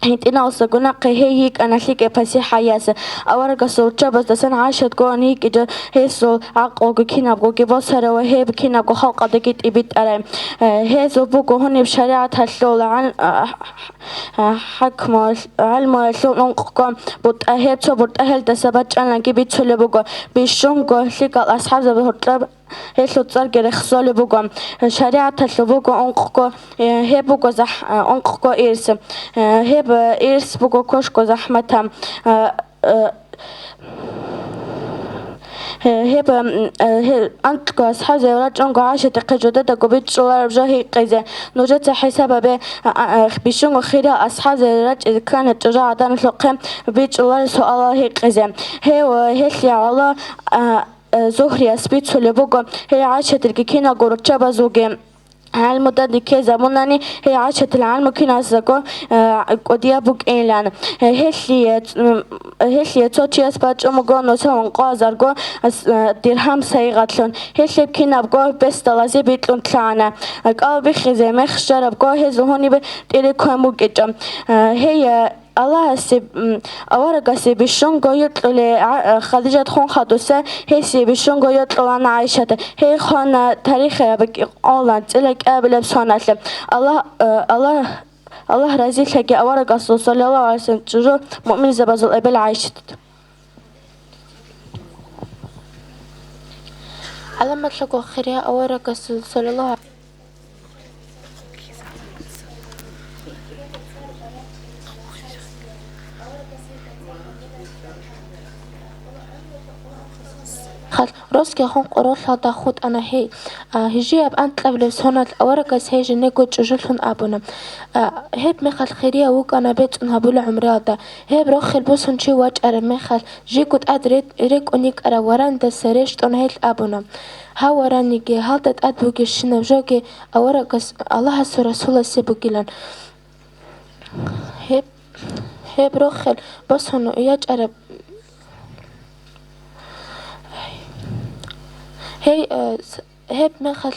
L: هيتنا أصدقنا هيك أنا ليك بس حياس أورق الصوت بس دسن عاشت قان هيك جا هيسو عقو كنا بقو كبصر وهي بكنا بقو حق دقيت إبيت أرام هيسو بقو هني بشريعة هالشغل عن حكم علم الشغل نققم بتأهل بتأهل تثبت أنا كبيت شل بقو بيشونقو ليك الأصحاب زبهرت هيسو تصير خصال بقو شريعة هالشبقو أنققو هي بقو زح أنققو إيرس هي إيرس بقو كوشكو زحمتها هب أنت أصحاب زوجات أنقى عاشة قجودة قبيت شوار بجاه قيزة نوجت حساب به بيشون خيرا أصحاب زوجات إذا كانت تجاه عدم القيم بيت شوار سؤال قيزة هي وهي على زهري أسبيت سلبوجا هي عاشة الكينا قرطة بزوجين علم ده كذا مناني هي عاشت العلم كنا زكو قديا بوك إيلان هي توتشي أسبات أمغو نسون قازرغو درهم سيغتلون هي كنا بقو بس لازم بيتلون تلانا قلبي خزي مخشر بقو هي زهوني بتيري كومو جم هي الله سب أورق سب الشنقة يطلع خديجة خون خدوسة هي سب الشنقة يطلع أنا عايشة هي خان تاريخها بك أولان تلك قبل بسنة الله رزق لك أورق صلى الله عليه وسلم تجو مؤمن زبازل قبل عايشة
K: على تلقوا خيرها أورق صلى الله عليه خل روسكي هون قروش هذا خود أنا هي هجي أب أنت قبل سنة أورقس هي جنيكو تجلهم أبونا هي بمخل خيرية وك أنا بيت أنها بول عمري هذا هي بروخ البوسن شي واج أرى مخل جي كنت أدريت ريك أنيك أرى وران دسريشت أنا هي أبونا ها وراني جي هذا أدبوك الشنا بجوكي أورقس الله سورة رسول سبوكيلان هي بروخ البوسن ياج أرى هي بمخل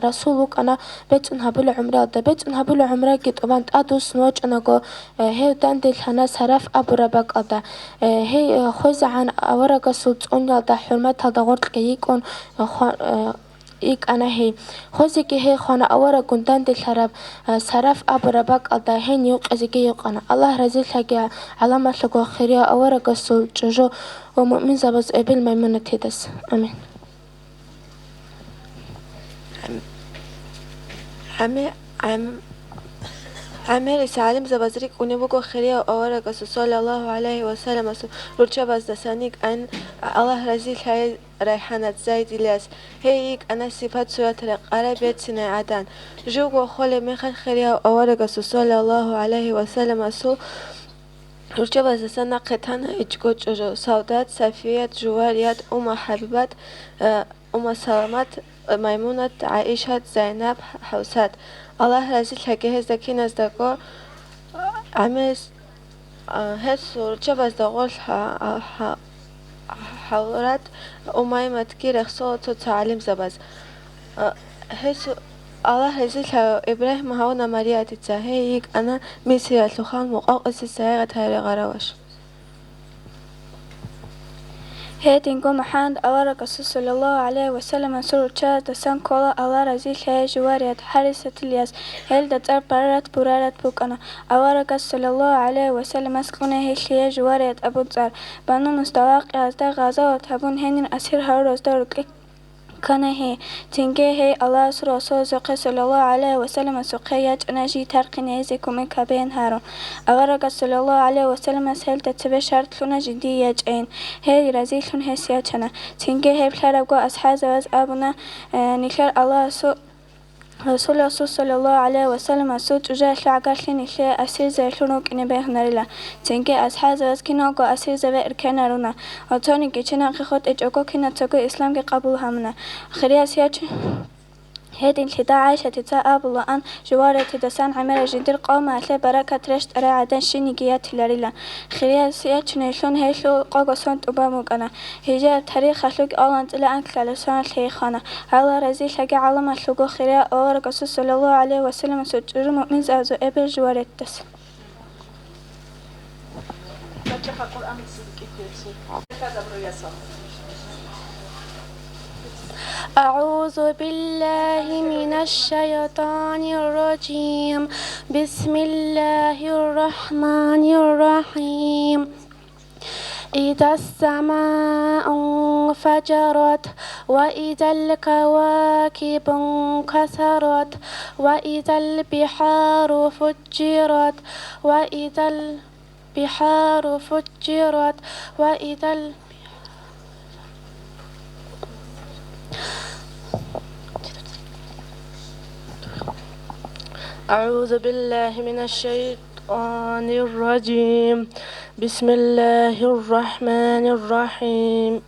K: رسولك أنا بيت أنها بول عمره ده بيت أنها بول عمره جد وبنت أدوس نوج أنا جو هي داند الحناس هرف أبو ربك أدا هي خوز عن أورق صوت أنيا ده حرمتها ده غرت كيكون إيك أنا هي خوزك هي خانة أورق كندان الحرب سرف أبو ربك أدا هي نيوك أزكي يوك أنا الله رزق لك علامة لك خيرية أورق صوت جو ومؤمن زبز قبل ميمونة هدس آمين
F: عمل سالم زبازريك ونبوكو خيريا أورق صلى الله عليه وسلم رجع بس دسانيك أن الله رزيل هاي ريحانة زايد الياس هيك أنا صفات سورة العربية سنة عدن جوجو خولي مخل خيريا أورق صلى الله عليه وسلم رجع بس دسانا قطعنا إجكو جو سودات سفيات جواريات حبيبات سلامات
R: ميمونة عائشة زينب حوسات الله رزق هجهز دكينز دكو عمس هسور جبز دغول حورات أميمة كيرخ صوت تعليم زبز هسو الله رزق إبراهيم هاونا ماريا تتزاهيك أنا ميسي الخان مقاقس السايغة هاري غراوش
D: هيدينغو محاند أورا قصص صلى الله عليه وسلم سورو تشاد دسان كولا أورا رزيل هاي جواريات حارسة الياس هيل دتار برارات برارات بوكنا أورا قصص صلى الله عليه وسلم أسقنا هيل هاي جواريات أبو تزار بانون استواق يازدا غازا وتابون هنين أسير هاروز دارك كان هي تنجي هي الله رسول زق صلى الله عليه وسلم سقيا جناجي ترقين يزيكم كبين هارون أغرق صلى الله عليه وسلم سهل تتبع شرط لنا جدية جين هي رزيل هي سياتنا تنجي هي بحرقو أصحاب زواز أبونا نكر الله رسول الله صلى الله عليه وسلم سوت جاء لعقلين إخلاء أسير زيلونو كني بهنرلا تنجي أصحاب زواج كنا قو أسير زوائر كنارونا وتوني كنا خد إجوكو كنا تقو إسلام قبول همنا خريا سياج هيدين حدا عايشة تتاقب الله أن جوارة تدسان عمر جدير قوم أثلي بركة رشت أرى عدن شينيجيات لاريلا خريا سياج نيشون هيشلو قاقو سونت أباموك أنا هجاء تاريخ أخلوك أولانت إلا أنك لسان الحيخانة على رزيل حقا علم أخلوكو خريا أور قصص صلى الله عليه وسلم سجر مؤمن زازو إبل جوارة تس
F: أعوذ بالله من الشيطان الرجيم بسم الله الرحمن الرحيم إذا السماء انفجرت وإذا الكواكب انكسرت وإذا البحار فجرت وإذا البحار فجرت وإذا أعوذ بالله من الشيطان الرجيم بسم الله الرحمن الرحيم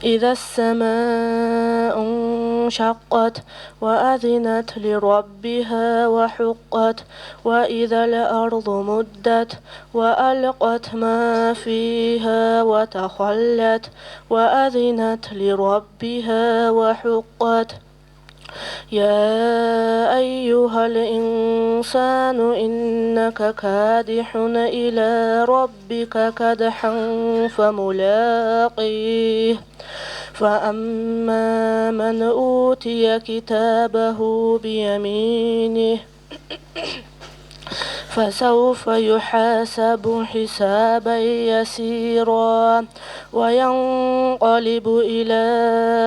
F: إذا السماء انشقت وأذنت لربها وحقت وإذا الأرض مدت وألقت ما فيها وتخلت وأذنت لربها وحقت يا أيها الإنسان إنك كادح إلى ربك كدحا فملاقيه فأما من أوتي كتابه بيمينه فسوف يحاسب حسابا يسيرا وينقلب إلى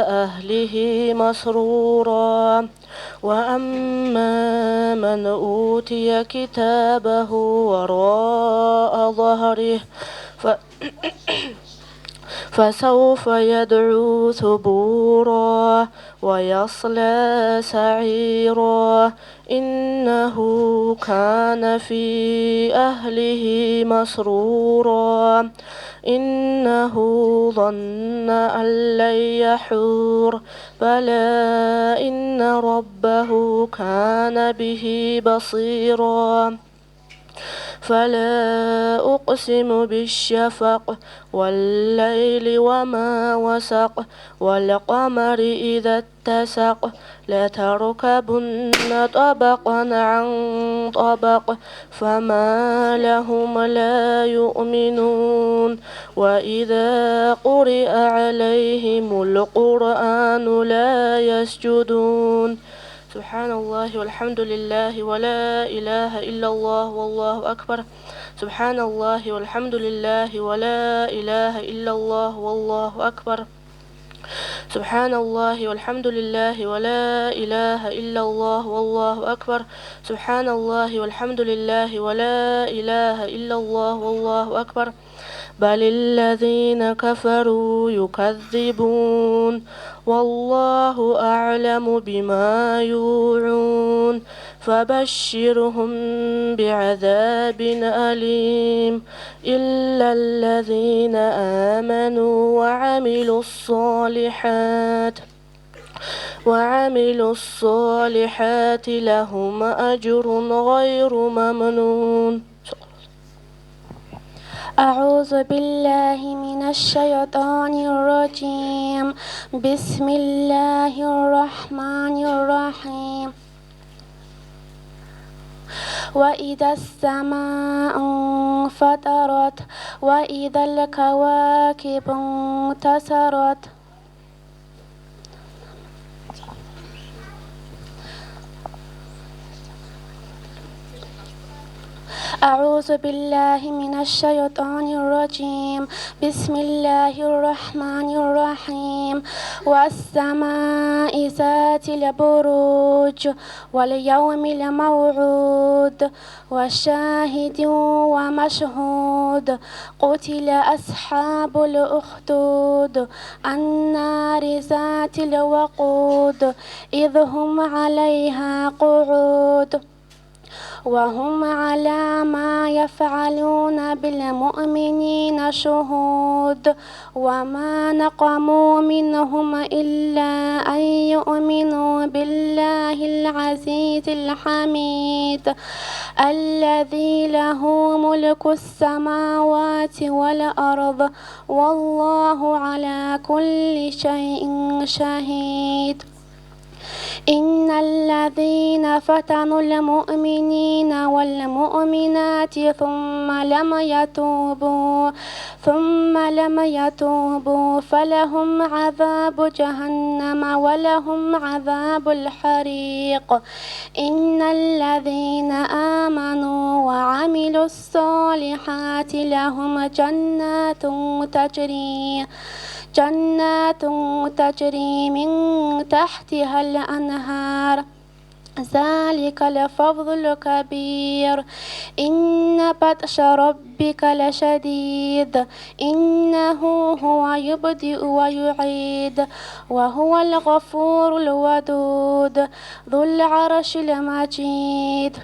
F: أهله مسرورا وأما من أوتي كتابه وراء ظهره فسوف يدعو ثبورا ويصلى سعيرا إنه كان في أهله مسرورا إنه ظن أن لن يحور بلى إن ربه كان به بصيرا فلا أقسم بالشفق والليل وما وسق والقمر إذا اتسق لتركبن طبقا عن طبق فما لهم لا يؤمنون وإذا قرئ عليهم القرآن لا يسجدون سبحان الله والحمد لله ولا إله إلا الله والله أكبر سبحان الله والحمد لله ولا إله إلا الله والله أكبر سبحان الله والحمد لله ولا إله إلا الله والله أكبر سبحان الله والحمد لله ولا إله إلا الله والله أكبر بل الذين كفروا يكذبون والله أعلم بما يوعون فبشرهم بعذاب أليم إلا الذين آمنوا وعملوا الصالحات
M: وعملوا الصالحات لهم أجر غير ممنون.
S: أعوذ بالله من الشيطان الرجيم. بسم الله الرحمن الرحيم. وإذا السماء انفطرت وإذا الكواكب انتثرت أعوذ بالله من الشيطان الرجيم. بسم الله الرحمن الرحيم. والسماء ذات البروج واليوم الموعود وشاهد ومشهود. قتل أصحاب الأخدود النار ذات الوقود إذ هم عليها قعود وهم على ما يفعلون بالمؤمنين شهود. وما نقموا منهم إلا أن يؤمنوا بالله العزيز الحميد الذي له ملك السماوات والأرض والله على كل شيء شهيد. إن الذين فتنوا المؤمنين والمؤمنات ثم لم يتوبوا فلهم عذاب جهنم ولهم عذاب الحريق. إن الذين آمنوا وعملوا الصالحات لهم جنات تجري من تحتها الأنهار ذلك الفضل الكبير. إن بطش ربك لشديد إنه هو يبدئ ويعيد وهو الغفور الودود ذو العرش المجيد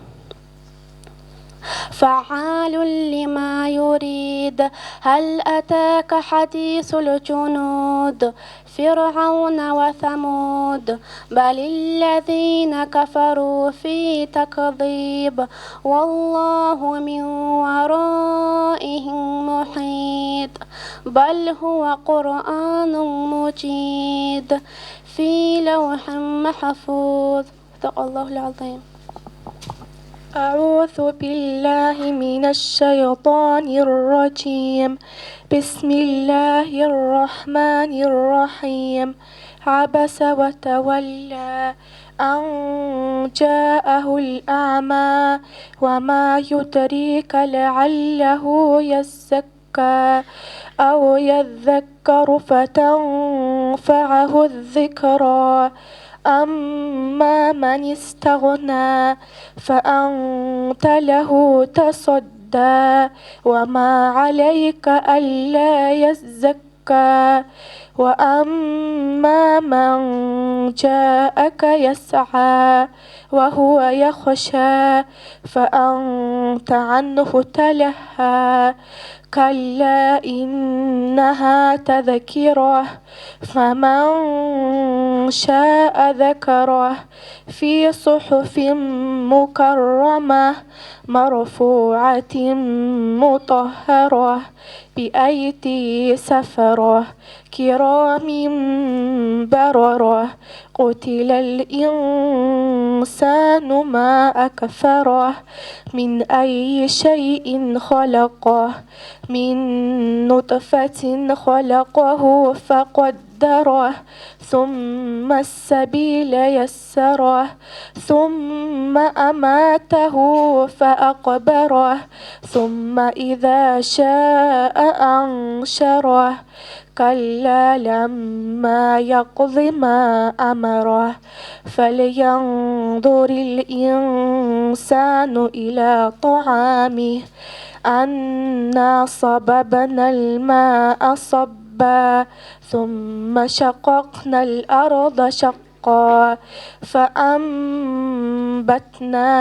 S: فعال لما يريد. هل أتاك حديث الجنود فرعون وثمود بل الذين كفروا في تكذيب والله من ورائهم محيط. بل هو قرآن مجيد في لوح محفوظ. صدق الله العظيم.
M: أعوذ بالله من الشيطان الرجيم. بسم الله الرحمن الرحيم. عبس وتولى أن جاءه الأعمى وما يدريك لعله يزكى أو يذكر فتنفعه الذكرى. أما من استغنى فأنت له تصدى وما عليك ألا يزكى. وأما من جاءك يسعى وهو يخشى فأنت عنه تلهى. كلا إنها تذكرة فمن شاء ذكره في صحف مكرمة مرفوعة مطهرة بأيدي سفرة كرام بررة. قتل الإنسان ما أكفره من أي شيء خلقه من نطفة خلقه فقدره ثم السبيل يسره ثم أماته فأقبره ثم إذا شاء أنشره. كلا لما يقض ما أمره فلينظر الإنسان إلى طعامه أنا صببنا الماء صبا ثم شققنا الأرض شقا
G: حقا فأنبتنا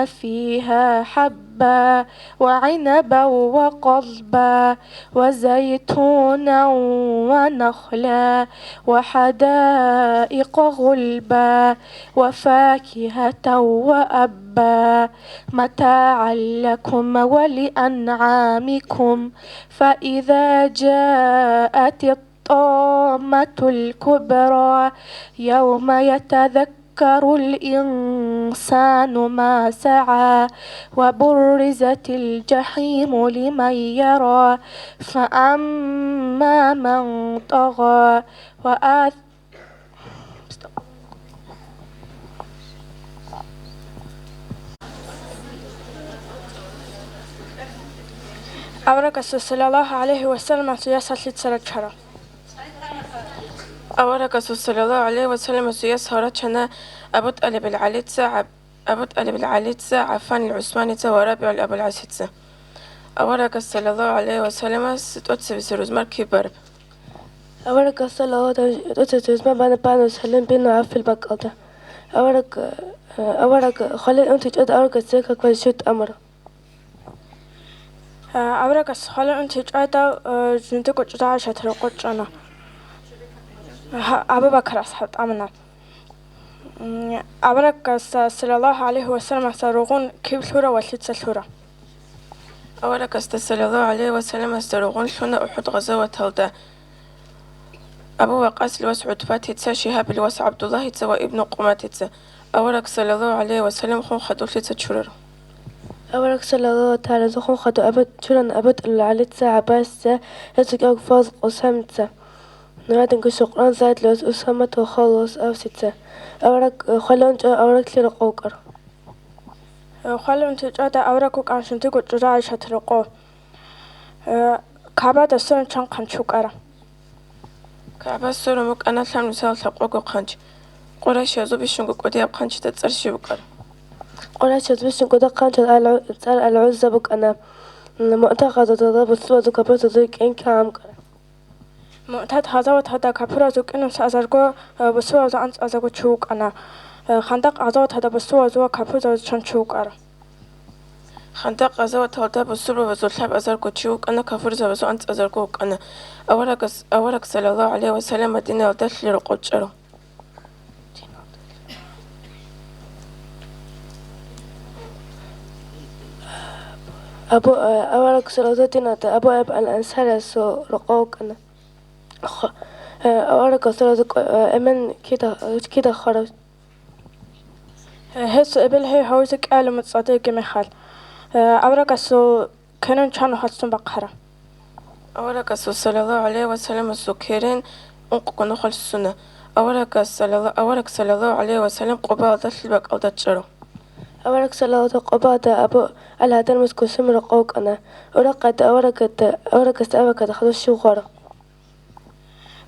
G: فيها حبا وعنبا وقضبا وزيتونا ونخلا وحدائق غلبا وفاكهة وأبا متاعا لكم ولأنعامكم فإذا جاءت الطامة الكبرى يوم يتذكر الإنسان ما سعى وبرزت الجحيم لمن يرى فأما من طغى أورك صلى الله عليه وسلم سياسة لتسرچرا
C: أورك صلى الله عليه وسلم سياسة هرچنا أبوت ألي بالعلي عفان العثماني ورابع الأبو العسيد أورك صلى الله عليه وسلم ستوتس بسروز مركي برب
M: أورك صلى الله عليه وسلم بنا سلم بينو عف البقالة أورك خلي أنت تجد أورك سيكا كويشوت أمر
G: أورك خلي أنت تجد جنتك وجدها شترقوش أنا أبو بكر أصحاب أمنا أورك صلى الله عليه وسلم سرغون كيف ثورة وثلث ثورة
C: أورك صلى الله عليه وسلم سرغون شنا أحد غزوة هلدا أبو وقاص الوسعود فاتت شهاب الوسع عبد الله تسوى ابن قمات أورك صلى الله عليه وسلم خون خدو ثلاثة شرر
M: أورك صلى الله تعالى خون خدو أبد شرن أبد العلي تسا عباس هسك أقفاز قسامتسا نراد نقول شقران زايد لوز أسامة وخلص أو ستة أورك خلون أورك لي رقوقر
G: خلون تجد أورك عشان تقول جراي شترقو كعبة السنة كان قنشوكرا
C: كعبة السنة مك أنا ثام نسال ثقوق قنش قريش يزوب الشنق قديم قنش تتصرش بكر
M: قريش يزوب الشنق قديم قنش تسأل العزة بك أنا معتقد تضرب السوى ذكبرت ذيك إن كام كرا
G: معتاد هذا وهذا كبر زوج إنه سأزرقو بسوا زو أنت أزرقو تشوك أنا خندق أزوت هذا بسوا زو كبر زو تشوك أنا
C: خندق أزوت هذا بسوا زو الحب أزرقو تشوك أنا كبر زو أنت أزرقوك أنا أورك صلى الله عليه وسلم مدينة ودش لرقود شرو
M: أورك صلى الله عليه وسلم أبو الأنصار سو رقوك أنا أورك صلى الله عليه أمن كده خرج
G: هس قبل هي هوزك قال متصدق مخال أورك سو كانوا كانوا حسن بقرة
C: أورك صلى الله عليه وسلم السكرين أنقق نخل السنة أورك صلى الله عليه وسلم قبادة البق أو تجرو
M: أورك صلى الله عليه قبادة أبو على هذا المسكو سمر قوك أنا أورك استأبك خذ الشغورة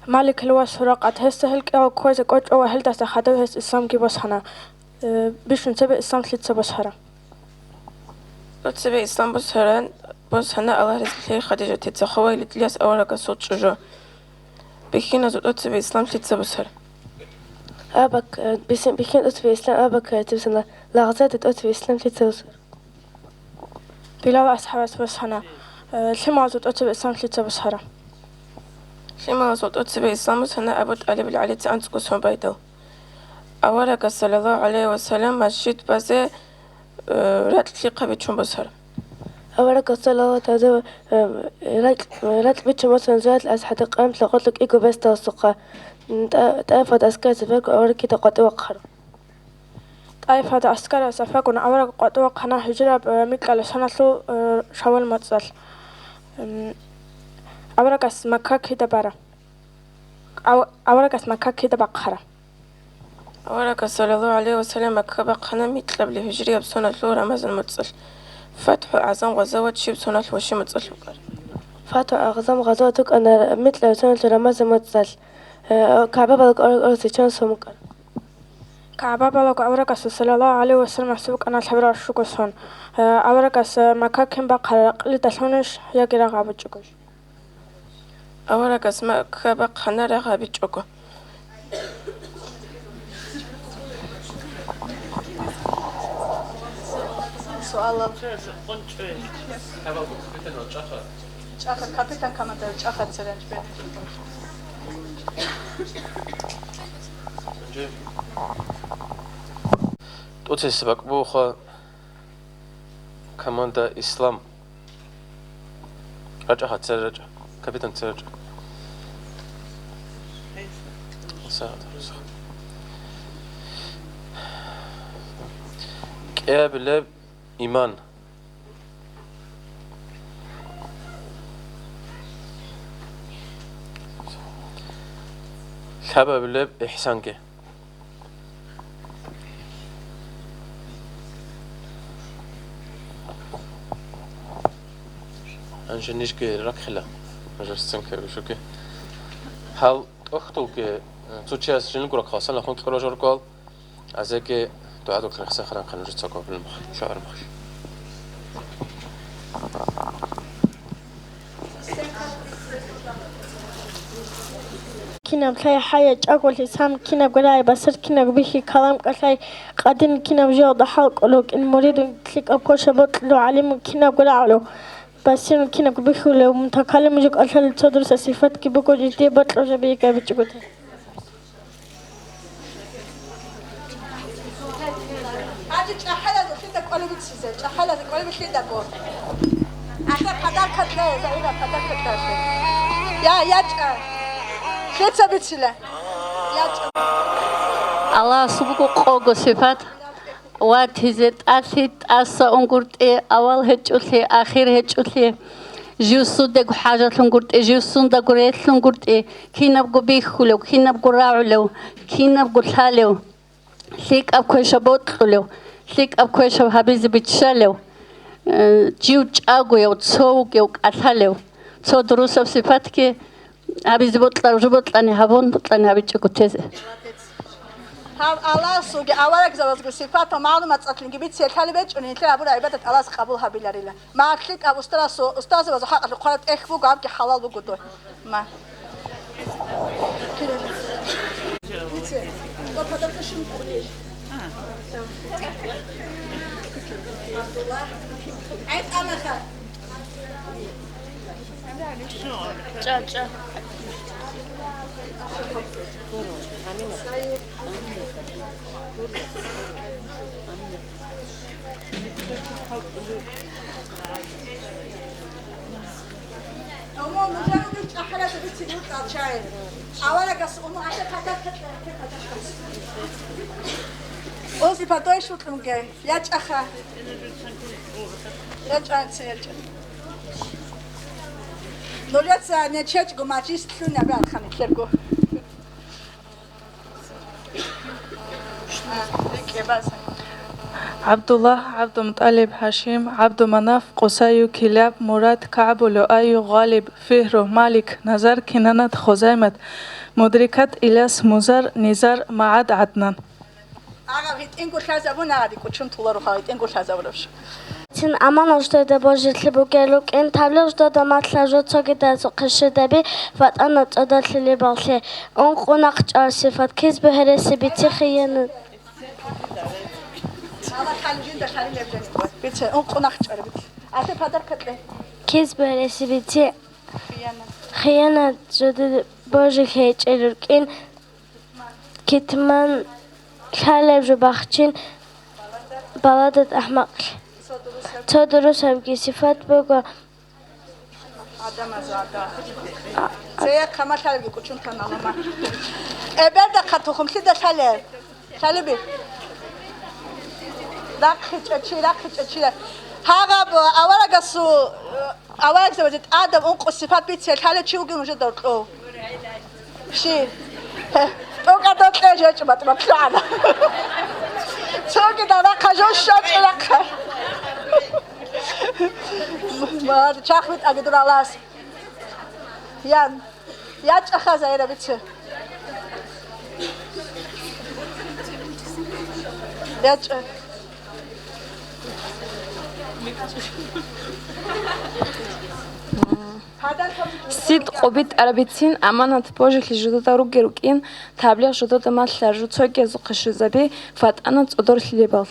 G: مالك الواس رقعت هستهلك أو كويس قوج أو هل تستخدمه هس إسلام كي بس هنا بيش نتبع إسلام كليت بس هرا
C: تتبع إسلام بس هنا الله رزقه خديجة تتخوي لتلياس أورك صوت شجاع بكينا زود تتبع إسلام كليت بس هرا
M: أبك بكين أتبع إسلام أبك تبسنا لغزات تتبع إسلام كليت بس
G: بلا أصحاب بس هنا لما زود تتبع إسلام كليت بس هرا
C: لما زود تتبع إسلام بس هنا أبد علي بالعلي تأنت قسم بيدو أورك صلى الله عليه وسلم مسجد بزه رات لقى بيتشون بسهر
M: أورك صلى الله عليه وسلم رات بيتشون مثلا زاد الأسحة قامت لقلت لك إيكو بس توسقة تأفد أسكار سفاك أورك كده قد وقر
G: تأفد أسكار سفاك أورك قد وقنا هجرة بمكة لسنة لو شوال متصل أورك اسمك كده برا أورك اسمك كده بقرة
C: أورك صلى الله عليه وسلم كبقنا مثل بالهجرية بسنة لو رمضان متصل فتح أعظم غزوات شي بسنة وشي متصل
M: فتح أعظم غزواتك أنا مثل سنة رمضان متصل كعبة بالك أرسي كان سمك
G: كعبة بالك أورك صلى الله عليه وسلم سبق أنا الحبر الشكوسون أورك مكاكين بقرة لتسونش يجرى غابة شكوش
C: أورك اسمك بقنا رغابة شكو
J: سؤال
A: قنچه
J: چاخت کاپیتان کاماندر چاخت سرنج به
C: توت سبق بوخ كماندا اسلام رجع هتسرج كابتن تسرج قبل ايمان سبب احسانك انجنيش كي ركخلا مجرستن كي وشوكي هل اختوك توتشاس جنكو ركخاسن لخون كرو جوركول ازكي دعادو كرخسا خران خنوج تساكو بالمخ شعر مخ
N: كنا بخير حياة أقول لسام كنا بقولي بس كنا بيحكي كلام كشيء قادين كنا بجود حلق لوك المريض كليك أبكر شبط لو علم كنا بقول على بس كنا بيحكي لو متكلم جوك أشل تدرس صفات كي بقول جدي بطل جبي كي بتجود
J: أجي أحلى ذلك قلبي تسيز أحلى ذلك قلبي شيء دكوا أحنا قدر كتله زعيم قدر كتله يا كيف بتسيله
P: الله سبحانه قوغو صفات واتهزت أثيت أسا أنقرت أول هجولي آخر هجولي جوسو دق حاجة لنقرت جوسو دق ريت لنقرت كينا بقو بيخولو كينا بقو راعولو كينا بقو ثالو ليك أبكو شبوتلو ليك أبكو شبهابيز بتشالو جيوج أغو يو تسوق يو أثالو تسو دروس صفاتك أبيز بطلع جبطلعني هبون بطلعني هبيتشكو تيزي
J: الله سوق أولك زوج صفات معلومات أكلين جبت سيركالي بيج ونحن أبو عبادة الله قبولها بالله ما أكلك أبو أستاذ وزحق القرآن إخفو قام كحلال بقدوه ما عيد أمخا
D: جا
J: أمو مجرد أحلى تبتي نوت أشاعر أولا قص أمو أحلى كذا أوزي بدوي شو تلون جاي ياج أخا ياج أنت ياج نوليت نتشج قماجيس تلون نبي أخاني كيرجو
T: عبد الله عبد مطلب هاشم عبد مناف قصي كلاب مراد كعب لؤي غالب فهر مالك نزار كنانة خزيمة مدركة إلياس مزار نزار معاد عدنان
N: Чин аман ождода божитли бугелук ин тавле ождода матла жоцоги да зукшедаби фат ана цодатли балхе он қонақ чарси фат киз бехереси бити хиен киз бехереси бити хиена жода божи хечелук ин китман خالب جو بخشين بلادت أحمق تدرس هم كي صفات بقى
J: زي كمان خالب يكون كان نعلم أبدا خطوهم كده خالب خالبي لا خش هذا أولا قصو أولا زوجة آدم أنق الصفات بيت خالد شو يقول مجد دكتور شيء وقعدت تلاقي ما تطلعنا سوق ده راح شات لك ما تشاخد أقدر على يا تأخذ زينا بتشي يا
U: سيد قبيت أربعين أمانة بوجه لجدة روجين تابلغ جدة ما تلاجو تسوق يزقش زبي فات أنا تقدر تلبال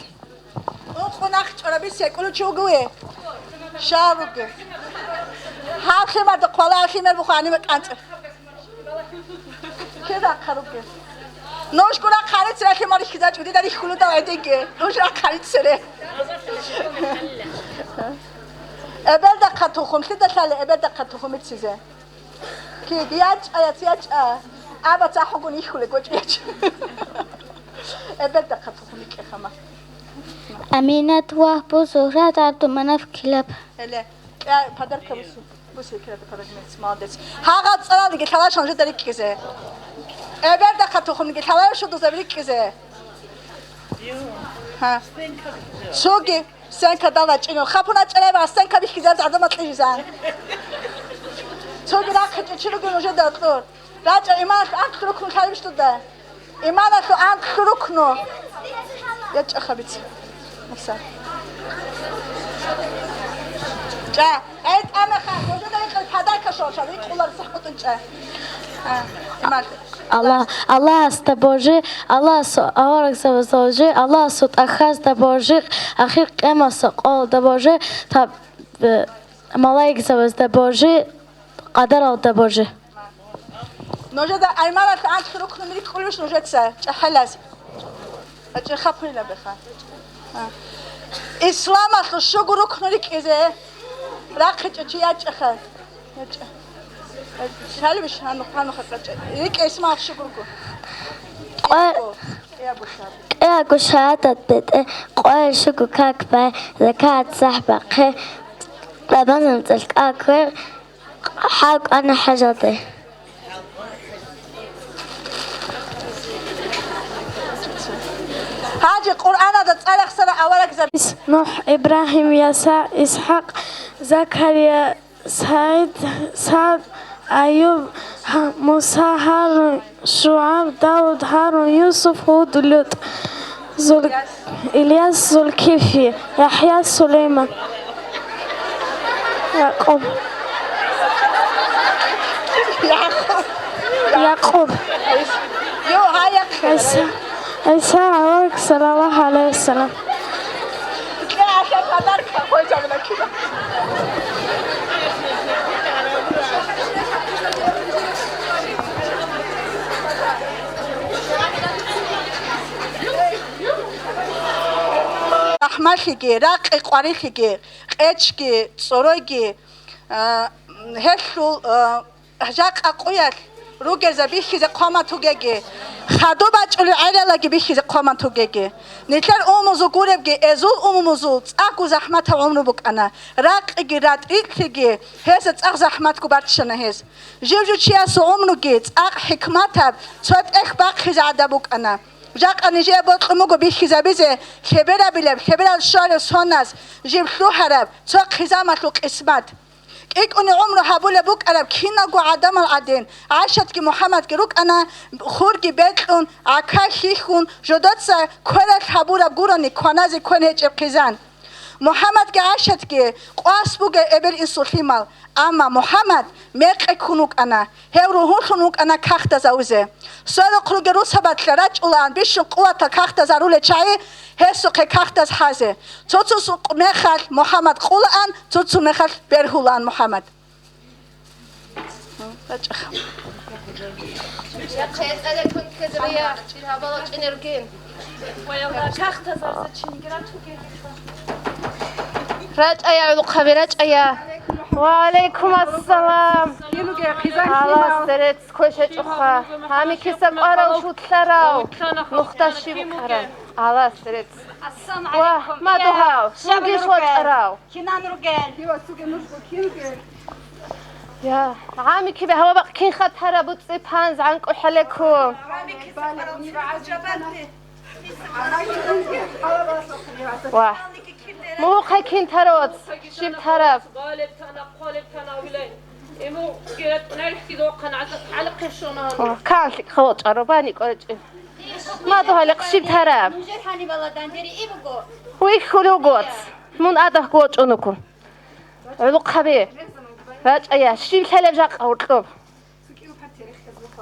J: قناخ چرا بیسی کلو چوگویه شاروگه هاخی مرد قلا هاخی مرد بخوانی مکانت که دکاروگه نوش کلا خرید سر که ماریش کجا چودی داری خلو دویده که نوش را خرید سره ابل دکات توخم خیلی دشاله ابل دکات توخم چیزه که بیاج آیاتیاج آبا تاخونی خلو گوش بیاج ابل دکات توخمی که خما
H: امینت وحب زهرت عبد مناف کلاب
J: هلا پدر که بوسی کلاب پدر میت مادرس هاگات سال دیگه تلاش آنجا داری کیزه ابل دکات توخم دیگه تلاش شد دوزاری کیزه ها سوگی sen kadar çino kapına çelebe sen kabi kizer zaten matlayacağız çok rahat çino günüce dağıtıyor rahat iman an kurukun kalmıştı da iman an kurukunu yaç akabit mesela ja et ama ha hoca da kadar kaşoşa bir kullar sıhhatın ça iman
H: Allah hasta Bože, Allah su avarek sa Bože, Allah su takhas da Bože, akhir qiyama sa qol da Bože, tab malaik sa da Bože, qadar da Bože.
J: Noja da ayman at ant khuruknu milik kullush noja tsa, halas. Acha khapila bekha. İslam aslı şu guruknu ize, raqch çiyach kha. شالبش هنقطع خطرت يك اسمع شكركو يا ابو شاب
H: يا قشات بت قال شكو كاكبا زكاة صاحبة خي لبنان تلك اكل حق انا حاجتي
J: هاجي قرآن هذا تصالح سنة أولك زبيس
F: نوح إبراهيم يسوع إسحاق زكريا سعد أيوب موسى هارون شعيب داود هارون يوسف هود لوط إلياس ذوالكفل يحيى سليمان يعقوب عيسى عليه صلى الله عليه وسلم
J: رحمتيكي راق قواريكي قچكي صوروكي هشو هجاق اقوياك روغ زبيخي ز قامتوگي خدو بچلو علالاگي بيخي ز قامتوگي نيتلر اوموزو گوربگي ازو اوموزو اقو زحمت عمرو بك انا راقگي راتيكي هز اق زحمت کو بچنه هز جوجو چياسو عمروگي اق حكمت صوت اخ باق زاده بك انا جاك أنا جاي بطلمو جو بيخزا بيزه خبرة بلب خبرة الشارع سوناس جيب شو هرب ساق خزامة لو قسمت إيك أنا عمره هبول بوك أرب كينا جو عدم العدين عاشت كي محمد كروك أنا خور كي بيتلون عكاخيخون جدات سا كورك هبورا جوراني كونازي كونهج بقزان محمد كي عاشت كي قاس بوك إبر إنسوليمال أما محمد ميق كونوك أنا هيروهون كونوك أنا كخت زوزه سر قلوجروس هبت لرج أولان بيشون قوة كخت زارول شيء هسوق كخت حازه توتسو مخال محمد قولان توتسو مخال برهولان محمد
B: يا خير أنا كنت كذريا فيها بلش إنرجين ويلا كخت زارت شنيجراتوكي رج أيا خبرج أيا وعليكم السلام الله سرت كوشة أخا همي كسب أرى وشوت ثراو مختشي بكرة الله سرت واه ما دوهاو سوقي شوت أراو يا عامي كي بهوا بق كين خد هربوت زي بانز عنك وحلكم واه مو خاكين تروت شيب ترف
V: قالب تنا ولاي إمو قلت نرحكي دوقنا على قشونا
B: كان لك خوت عرباني قلت ما دوها شيب ترف ويك كلو قوت من أده قوت أنكم علوق خبي راج أيه شيب كلب جاق أو طلب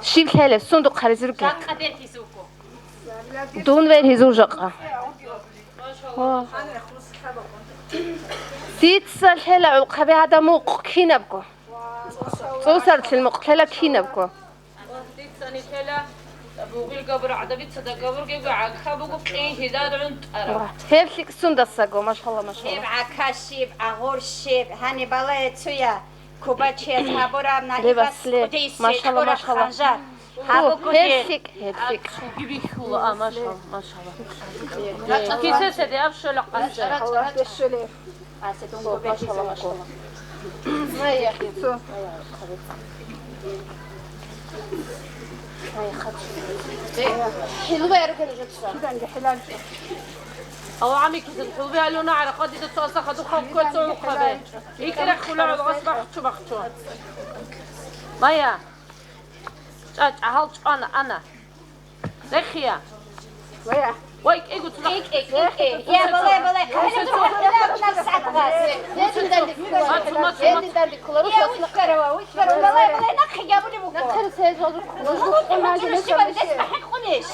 B: شيب كلب صندوق خريزرك دون وين هزور جاقة سيتسال هلا عقبي هذا موق كينبكو توصلت المقتلة كينبكو
V: ديتساني هلا بوغي قبر عدبيت صدا قبر جيب عكها بوقف إيه هداد عند أرى
B: هيفلك سندساقو ما شاء الله ما شاء الله
E: يبع كاشيب أغور شيب هني بلاي تسويا كوباتشي هابورا نايبس كوديس
B: ما شاء الله ما شاء الله هيفلك
V: بيخلو ما شاء الله ما شاء الله كيسة سدي أبشر لقصة
J: الله تشلي
B: ما شاء الله ما شاء الله
J: ما هي سو
B: حلوة يا رجل جبسة
J: عندي حلال
V: أو عمي كده الحلوة قالوا نعرف قد تتوسخ خدوا خف كتر وخبر يكره خلوا غصب بختو بختو مايا هالش أنا لخيا
J: ويا
V: ويك إيه قلت لك
E: إيه يا بلاي خلينا نروح لا نفس عتغاس
B: لازم دندك لازم دندك كلارو
E: يا ويكروا بلاي نخي جابوني بكو
B: نخر سيد هذا
E: ما جلس ما بدي اسمع حق خنيش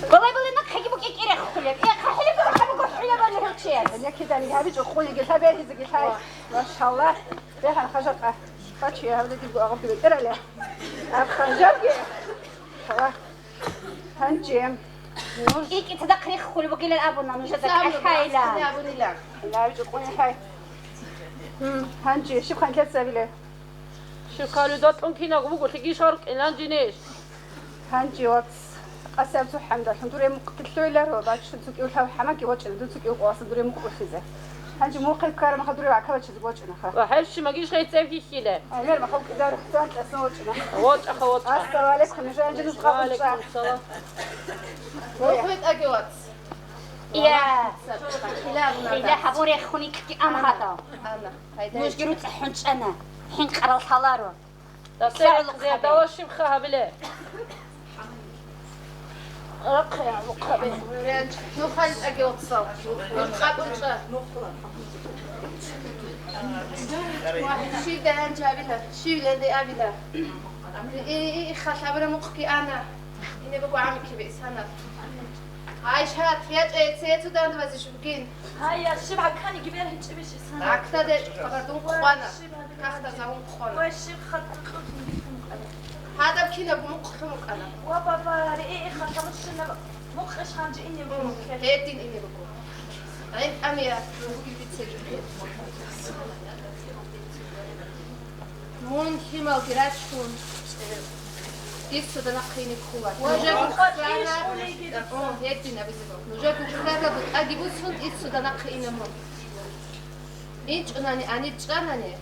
E: بلاي نخي جيبك إيه خلي إيه خلي بروح حلو بروح شيء
J: أنا كده أنا جابي أخوي قلتها بيتي زي هاي ما شاء الله بيها خجقة خاتشي هذا تبغى أغطي بالترى له خجقة خلاص هنجيم
E: إيه تذكري خلي بقول الأبونا نجدك حيلا
J: يا أبوني لا لا بيجي أخوي هاي هنجي شوف خان كيف سبيله
V: شوف قالوا دوت ممكن أقول قلت لك شارك إن جنيش
J: هنجي واتس قسم سو حمد عشان دوري مقتلوا إلى روضات شو تسوق يقولها حماك وجه دو تسوق يقول قاصد دوري مقتلزه هنجي موقع كارم خدوري وعكوا شو تسوق وجهنا خا
V: وحش ما جيش غير تسوي كذا
J: أمير ما خلق دار اختوان تأسن وجهنا
V: وجه أخوات
J: السلام عليكم نجي نجي نتقابل
V: وعليكم السلام
B: وخذ أجي واتس
E: يا لا حبوري خوني كتي أنا هذا
B: أنا
E: مش جرو تحنش أنا حين قرا الحلارو
V: تصير دواشي مخها بلا
B: رقي يا مقابل نخل أجي واتس نقابل شاء واحد شيء ده أنا جابلها شيء لدي أبدا إيه خشبنا مخي أنا إني بقول عمك بس هنا عايش هات فيات سيتو ده أنت بس شبكين
M: هاي الشبع كان يجيب لها هيك بس سنة
B: عكتا ده فقدون قوانا كاختا زون قوانا
M: والشيب خد
B: هذا بكينا بمقخمك أنا
M: وبابا إيه خلاص شنو مخش خانج إني بقول
B: هيدين إني بقول عين أميرة مون كيما وقراتشون إيش ده نقيني كوات نجاكم خلانا هيدين أبي زبون نجاكم خلانا أجيبوا سون إيش ده نقيني مون إيش أنا تجانني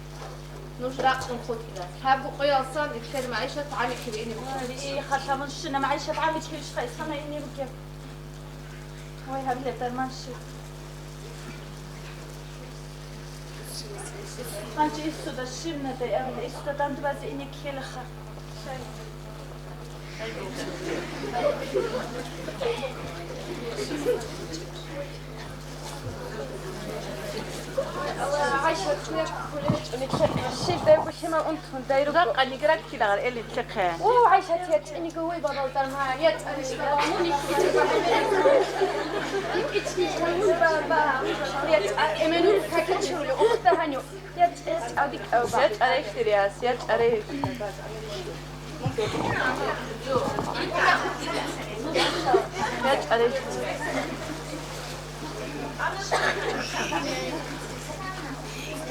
B: نجرق نخد كده حابو قياسان يكتر معيشة تعالي كبيرني بقول
M: إيه خلاص شنو معيشة تعالي كيف خايس أنا إني بقول وي هبلة ترمانشي أنت إيش ده الشمنة ده أبدا إيش ده أنت بس إنك كيل خا
B: عايشة كنير كوليج الشيء ده بشما أنتم دايرو
M: دق اللي قرأت كده غير اللي تلقى
B: وعايشة تيت إني قوي بابا وترمها يت أنا شبابوني يت إمنون كاكتشو لأخت هنيو يت أوديك أو بعد
M: يت أريك ترياس يت أريك يت أريك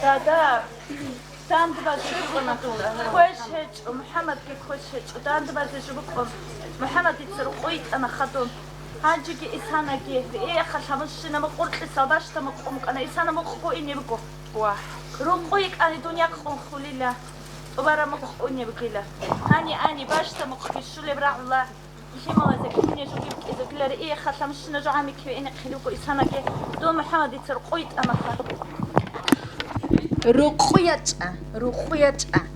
M: دادا تاند بازيكم خوش هج محمد كي خوش هج تاند بازيكم محمد يتسرقويت أنا خدوم هاجيكي إسانا كي إيه خشمش أنا مقولت الصداش تمقومك أنا إسانا مقو إني بكو واه روقويك أنا دنيا خون خليلا وبرا مقو إني بكيلا هاني باش تمقو شو اللي برا الله يشيما وزكيني شو كيف إذا كلا إيه خشمش نجو عمي كي إني خلوكو إسانا كي دو محمد يتسرقويت أنا خدوم
E: رقية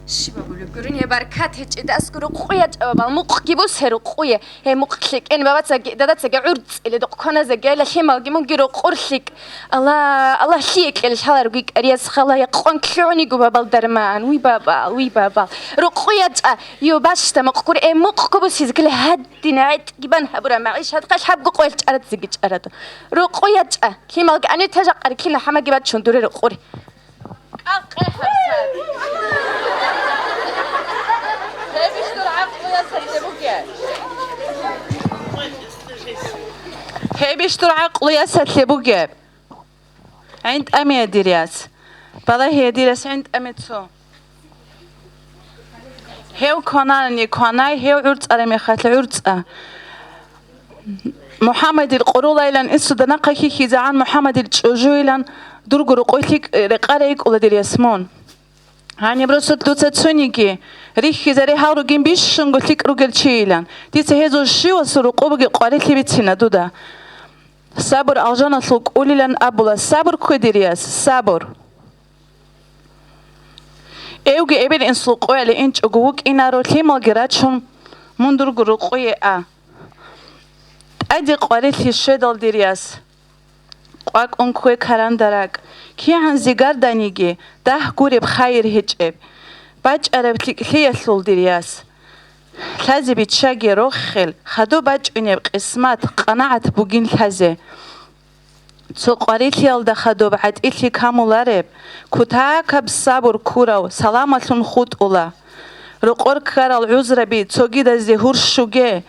I: შიბაბულო გურინე ბარკათე ჭიდას გურო ყუია ჭაბალ მუყგიბო სერო ყუია ე მუყლიკ ენ ბაბაცაგი დადაცაგი ურწილე დო ქონაზე გელა შემალგი მუგირო ყურლიკ ალა ხიეკელ შალარ გიკერიას ხალაი ყონქლონი გუბაბალ დარმან უი ბაბა რო ყუია ჭა იო ბაშტა მუყგურ ე მუყგიბო სიზგლე ჰადინაით გიბან ჰაბურა მაიშად ხაშ ჰაბ გყოელ ჭარად ზიგი ჭარად რო ყუია ჭა ხიმალგი ანი თაჟაყარი ქილა ჰამაგიბად ჩუნდურე რო ყური قاقي حساد
T: هي بيشتر عقله يا ساتلبو جاب عند أمي ديرياس بلا هي ديرياس عند أمي تسو هيو كوناني كوناي هيو عرض أرمي خاتل عرض محمد القرولة إلان إنسو دناقا كي زعان محمد الجوجو إلان درغرو قويتك رقاريك ولا ديرياسمون هاني بروسو دوتsa tsuniги ريخي زري هاورو جيم بيشن قلتك روغل تشيلان ديتsa هيزو شيو سرو قوبغي قاريتلي بيتسينا دودا صبر алжана слуг улилан абула صبر كوديرياس صبر ايوغي ايبل انسلو قويلي انچ اوغوك انارو تيمال گراتشون مندرغرو قويا ادي قاريتلي شدال ديرياس قاق اونكوي كاراندراك كيان زيغار دانيگي ده گوري بخير هيچب باج عربتلي خيسلول ديرياس لازم بتشاگي روخل خدو باج اني قسمت قناعت بوگين لازم تو قاريتلي الدا خدو بعد اتلي كامولارب كوتاك بصبر كوراو سلامتون خود اولا رقور كارال عذر بي توگي دا زهور شوگه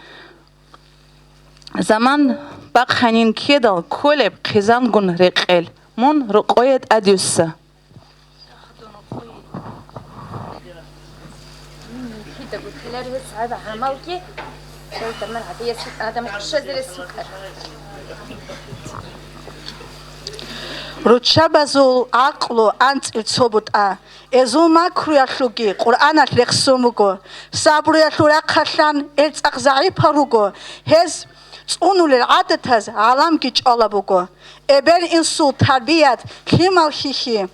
T: زمان باق خانين كيدال كولب خزان گون رقل مون رقويت اديوسا
J: رتشبزول عقلو أنت الصبوت إزوما كرياشلوجي قرآن الرخصومو صبرياشلو رخشان إلتأخزعي باروجو هز تونو للعادة هز عالم كيش ألابوجو إبل إنسو تربية كيمال هيهي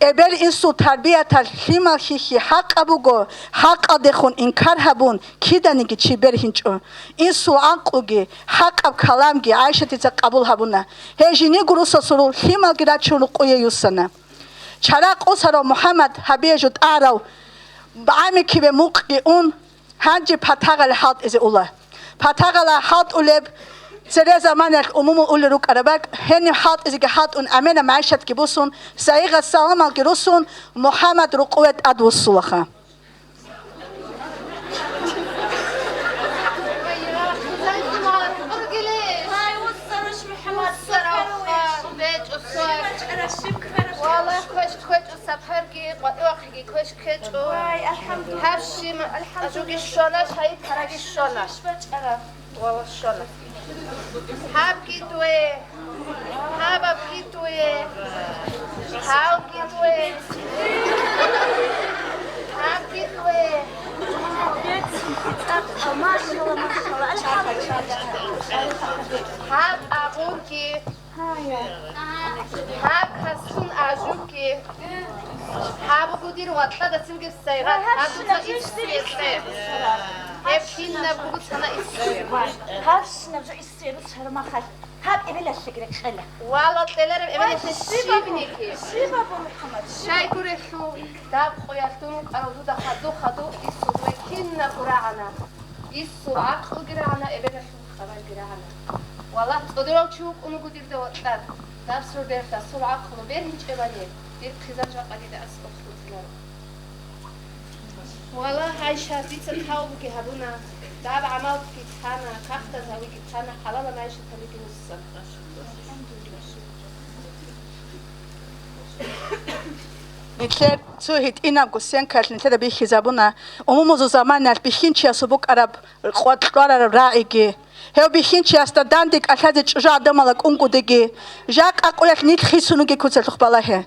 J: إبل إنسو تربية كيمال هيهي حق أبوجو حق أدخون إنكار هبون كيدا نيجي تشيبر هنجو إنسو عنقوجي حق أب كلامجي عايشة تقبل هبونا هجيني جروسا سرو كيمال جراتشلو قوي يوسنا شراق أسرة محمد حبيجود أراو بعمي كي بموقي أون هنجي بتاعل حد إذا الله بتاعل حد أولب سر زمانك عموم أول روك أربعك هني حد إذا حد أن أمانة معيشة كبوسون سعيد السلام الجروسون محمد رقوة أدوسلخا
B: والله كوش سبحركي قطوخي كوش كتو الحمد لله هبشي الحمد لله الشوناش هاي تراجي الشوناش والله الشوناش هابكي توي هابكي توي هابكي توي هابكي توي ما شاء الله ما شاء الله الحمد لله هاب أبوكي هاب خسون أجوكي هاب قدير وطلع دسم كيف سيرات هاب قدير إستير هاب كين نبغى سنا إستير
O: هاش نبغى إستير وشهر ما خل هاب إبلا شكلك خلا
B: والله تلرم إبلا تشيبنيكي
O: شيبا محمد
B: شاي كوريشو داب خوياتون أرودو دا خدو إسوا كين نقرعنا إسوا عقل قرعنا إبلا شو خبر قرعنا والله تقدروا تشوف أنو قدير دوتار داب سر درتا سر عقل بير هيج إبالي دير خزان جا قديد أسقط خلتنا والله هاي شافي تتحاول بكي هبونا داب عمال بكي تحانا كاختا زاوي كي تحانا حلالا ما يشي تلقي نصا
J: نتلر سوهيت إنام قسين كارل نتلر بيخي زابونا وموموزو زمان بيخينشي أسوبوك عرب قوات قرار رائجي هو بيخينشي أستداندك أشادج جا دمالك أنكو دقي جاك أقولك نيت خيسونوكي كوتسل تخبالها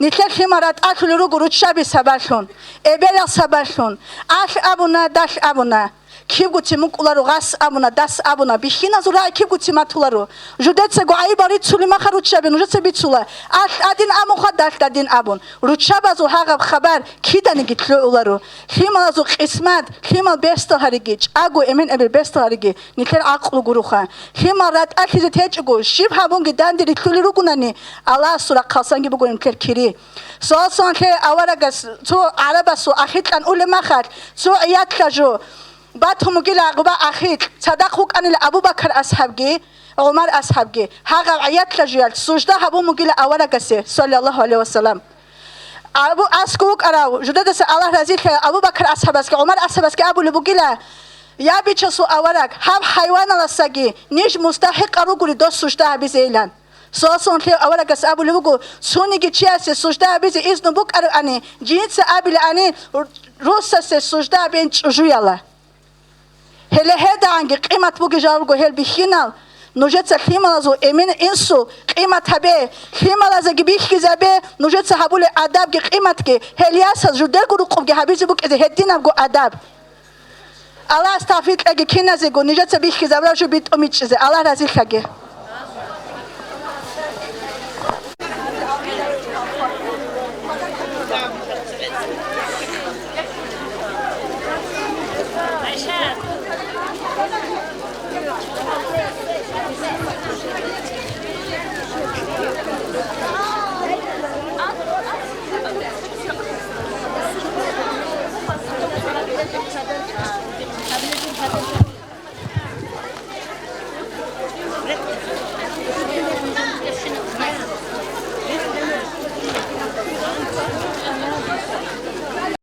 J: نتلر خمارات أكل روغو روتشابي سباشون إبلا سباشون أش أبونا داش أبونا kibguti mukularu gas abuna das abuna bihina zura kibguti matularu judetse go ai bari tsuli makharu chabe nujetse bitsula adin amukha dadin abun ruchabazu haga khabar kidani gitlo ularu himalazu qismat himal besto harigich agu emin ebel besto harigi nikher aqlu guruha himarat akize techgo shib habun gidandi rituli rugunani Allah sura khalsangi bugun kerkiri so sonke awaragas to arabasu akhitan ulema khat so ayatlajo bathumugila guba akhit sadaquk anil Abu Bakr ashabgi Umar ashabgi haga ayatlajo sujda habumugila awaragase sallallahu alaihi wasallam Abu askuk araw judada se Allah razil khe Abu Bakr ashabaske Umar ashabaske Abu Lubugila ya bichasu awarak hab haywan alasagi nish mustahiq aruguri dos sujda habis elan Soson ke awara gas abu lugu suni ki chia se sujda bizi iznu buk ar ani jinse abil ani russa se sujda ben juyala hele heda angi qimat bu gijaru hel bihinal nujetsa khimalazo emin insu qimat habe khimalaza gibi khizabe nujetsa habule adab ki qimat ke heliasa juder guru qub ge habizi buk eze hedina go adab Allah astafit ege kinaze go nujetsa bi khizabra ju bit omichze Allah razil khage
O: Thank you.